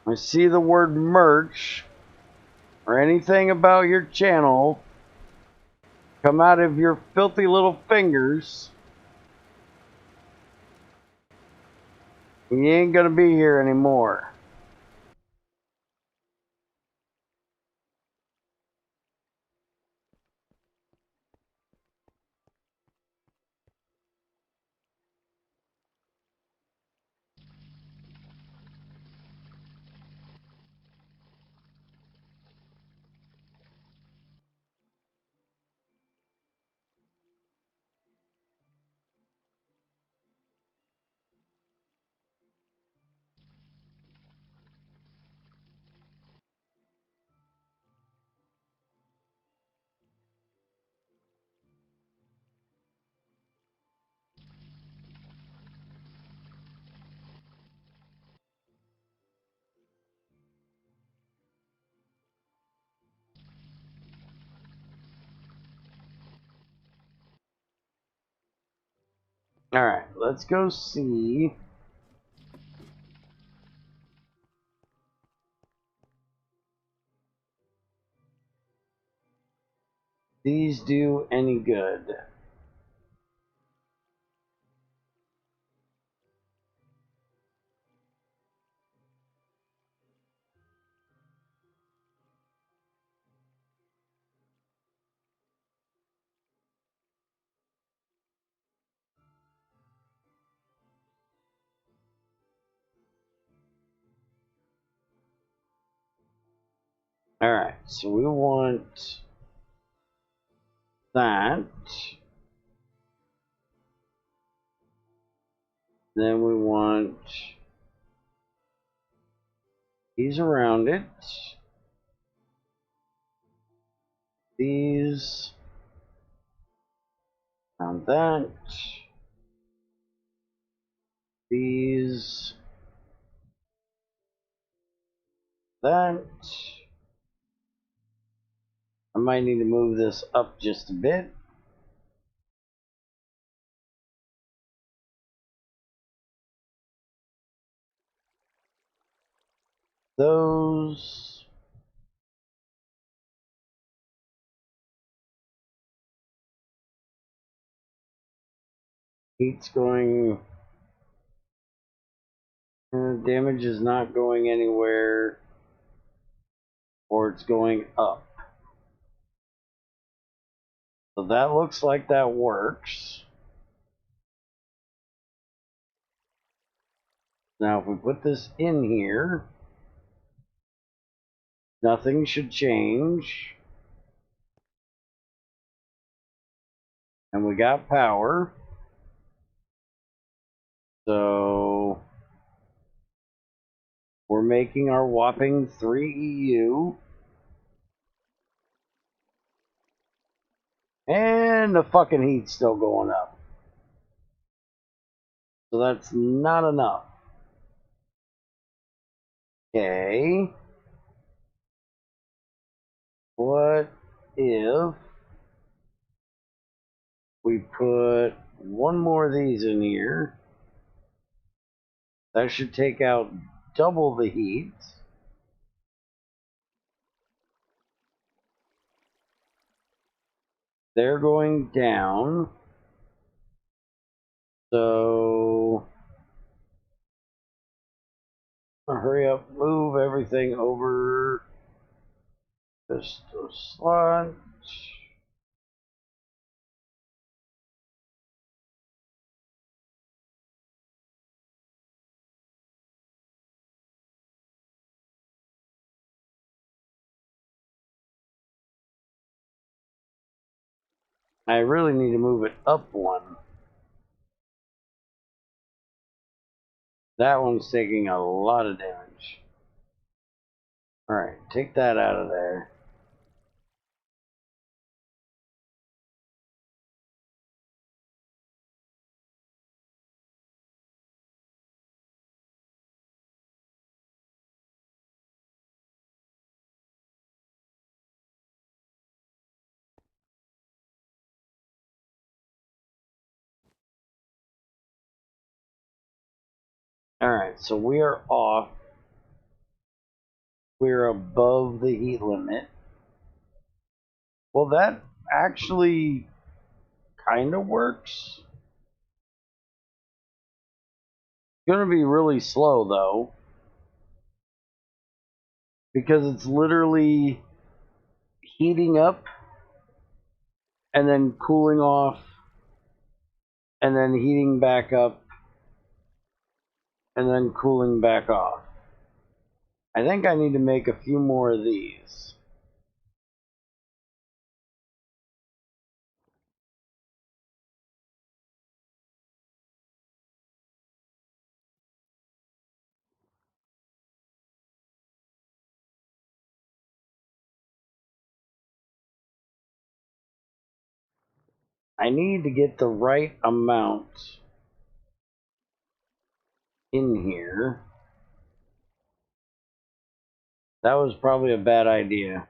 I see the word merch or anything about your channel come out of your filthy little fingers, you ain't gonna be here anymore. Alright, let's go see. These do any good. Alright, so we want that. Then we want these around it. These around that. These. That. I might need to move this up just a bit. Those. Heat's going. Damage is not going anywhere, or it's going up. So that looks like that works. Now if we put this in here, nothing should change. And we got power. So we're making our whopping 3 EU. And the fucking heat's still going up. So that's not enough. Okay. What if we put one more of these in here? That should take out double the heat. They're going down. So hurry up, move everything over just a slot. I really need to move it up one. That one's taking a lot of damage. Alright, take that out of there. Alright, so we are off. We're above the heat limit. Well, that actually kind of works. It's going to be really slow, though. Because it's literally heating up and then cooling off and then heating back up and then cooling back off. I think I need to make a few more of these. I need to get the right amount in here. That was probably a bad idea.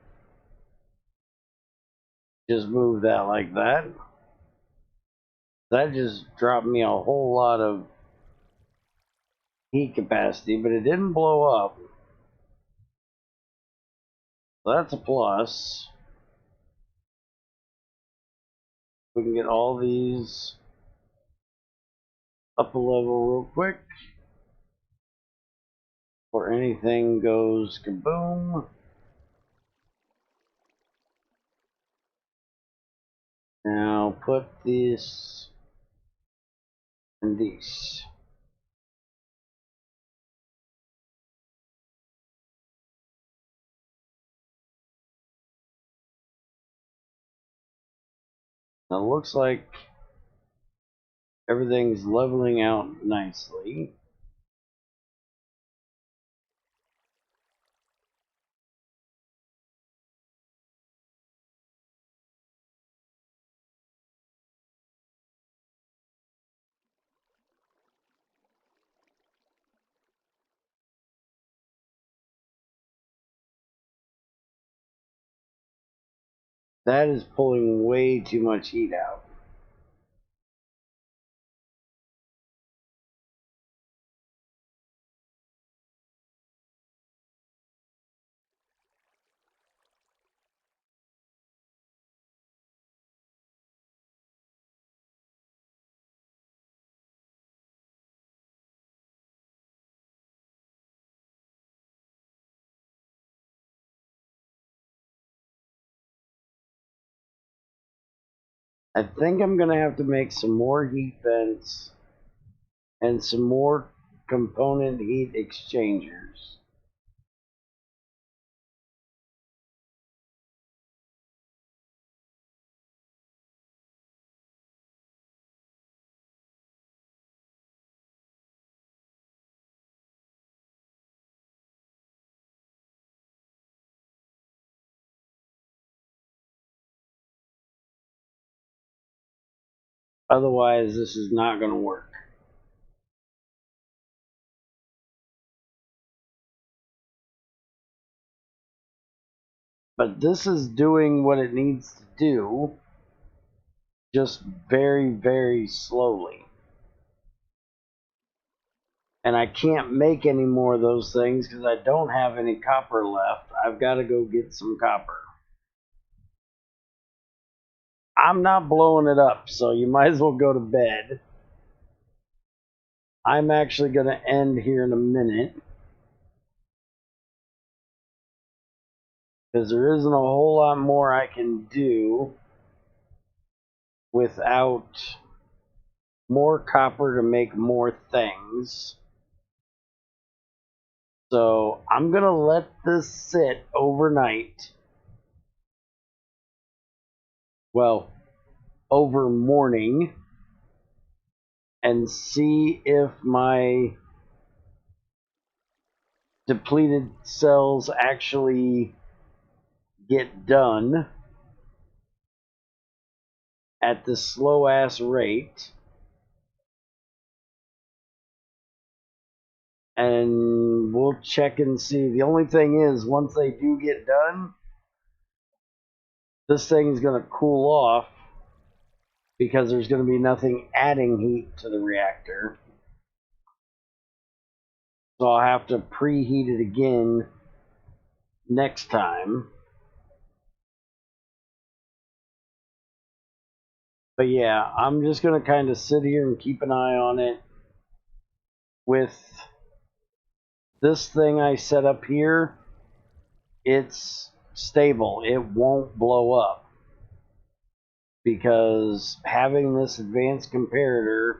Just move that like that. That just dropped me a whole lot of heat capacity, but it didn't blow up. So that's a plus. We can get all these up a level real quick before anything goes kaboom. Now put this and these. Now it looks like everything's leveling out nicely. That is pulling way too much heat out. I think I'm going to have to make some more heat vents and some more component heat exchangers. Otherwise, this is not going to work. But this is doing what it needs to do, just very, very slowly. And I can't make any more of those things because I don't have any copper left. I've got to go get some copper. I'm not blowing it up, so you might as well go to bed. I'm actually going to end here in a minute, because there isn't a whole lot more I can do without more copper to make more things. So I'm going to let this sit overnight. Well, over morning, and see if my depleted cells actually get done at this slow ass rate. And we'll check and see. The only thing is, once they do get done, this thing is going to cool off because there's going to be nothing adding heat to the reactor. So I'll have to preheat it again next time. But yeah, I'm just going to kind of sit here and keep an eye on it. With this thing I set up here, it's stable. It won't blow up, because having this advanced comparator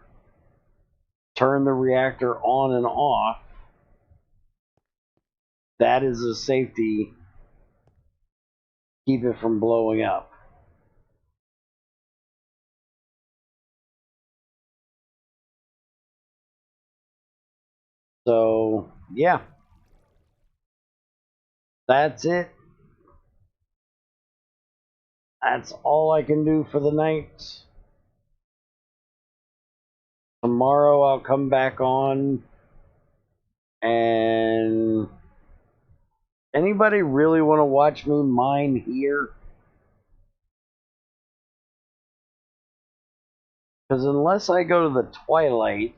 turn the reactor on and off, that is a safety. Keep it from blowing up. So yeah, that's it. That's all I can do for the night. Tomorrow I'll come back on, and anybody really want to watch me mine here? Because unless I go to the Twilight,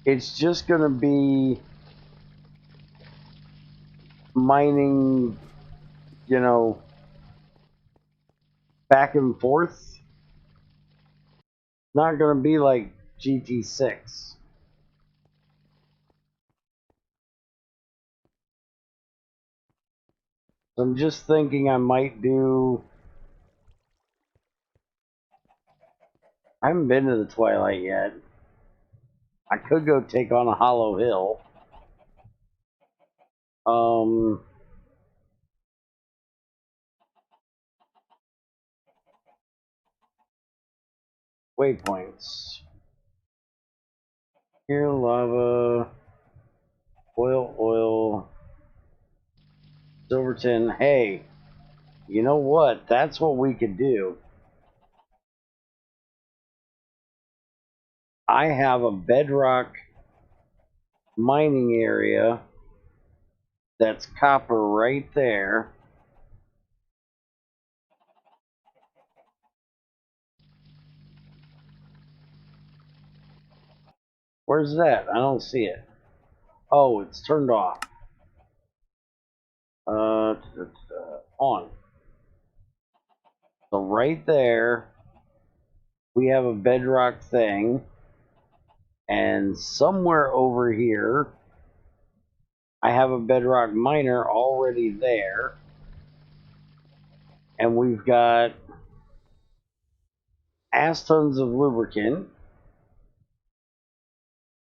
it's just going to be mining, you know, back and forth. Not going to be like GT6. So I'm just thinking I might do... I haven't been to the Twilight yet. I could go take on a Hollow Hill. Waypoints. Here, lava, oil, Silverton. Hey, you know what? That's what we could do. I have a bedrock mining area that's copper right there. Where's that? I don't see it. Oh, it's turned off. On. So right there, we have a bedrock thing. And somewhere over here, I have a bedrock miner already there. And we've got ass tons of lubricant.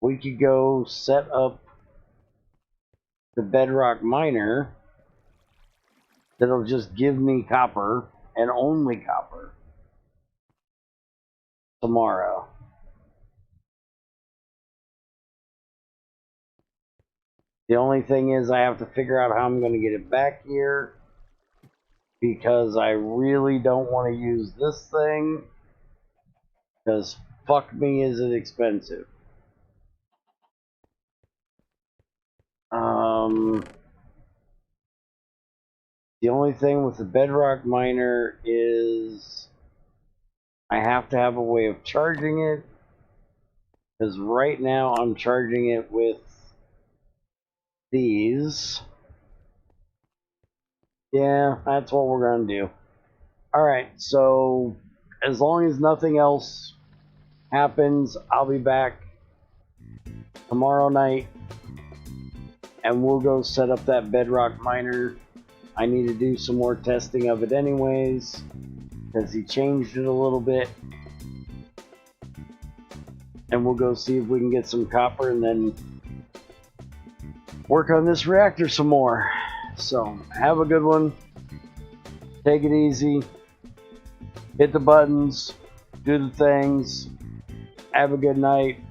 We could go set up the bedrock miner that'll just give me copper and only copper tomorrow. The only thing is I have to figure out how I'm going to get it back here, because I really don't want to use this thing, because fuck me, is it expensive. The only thing with the bedrock miner is I have to have a way of charging it, because right now I'm charging it with these. Yeah, that's what we're going to do. Alright, so as long as nothing else happens, I'll be back tomorrow night and we'll go set up that bedrock miner. I need to do some more testing of it anyways, because he changed it a little bit. And we'll go see if we can get some copper and then work on this reactor some more. So, have a good one. Take it easy. Hit the buttons. Do the things. Have a good night.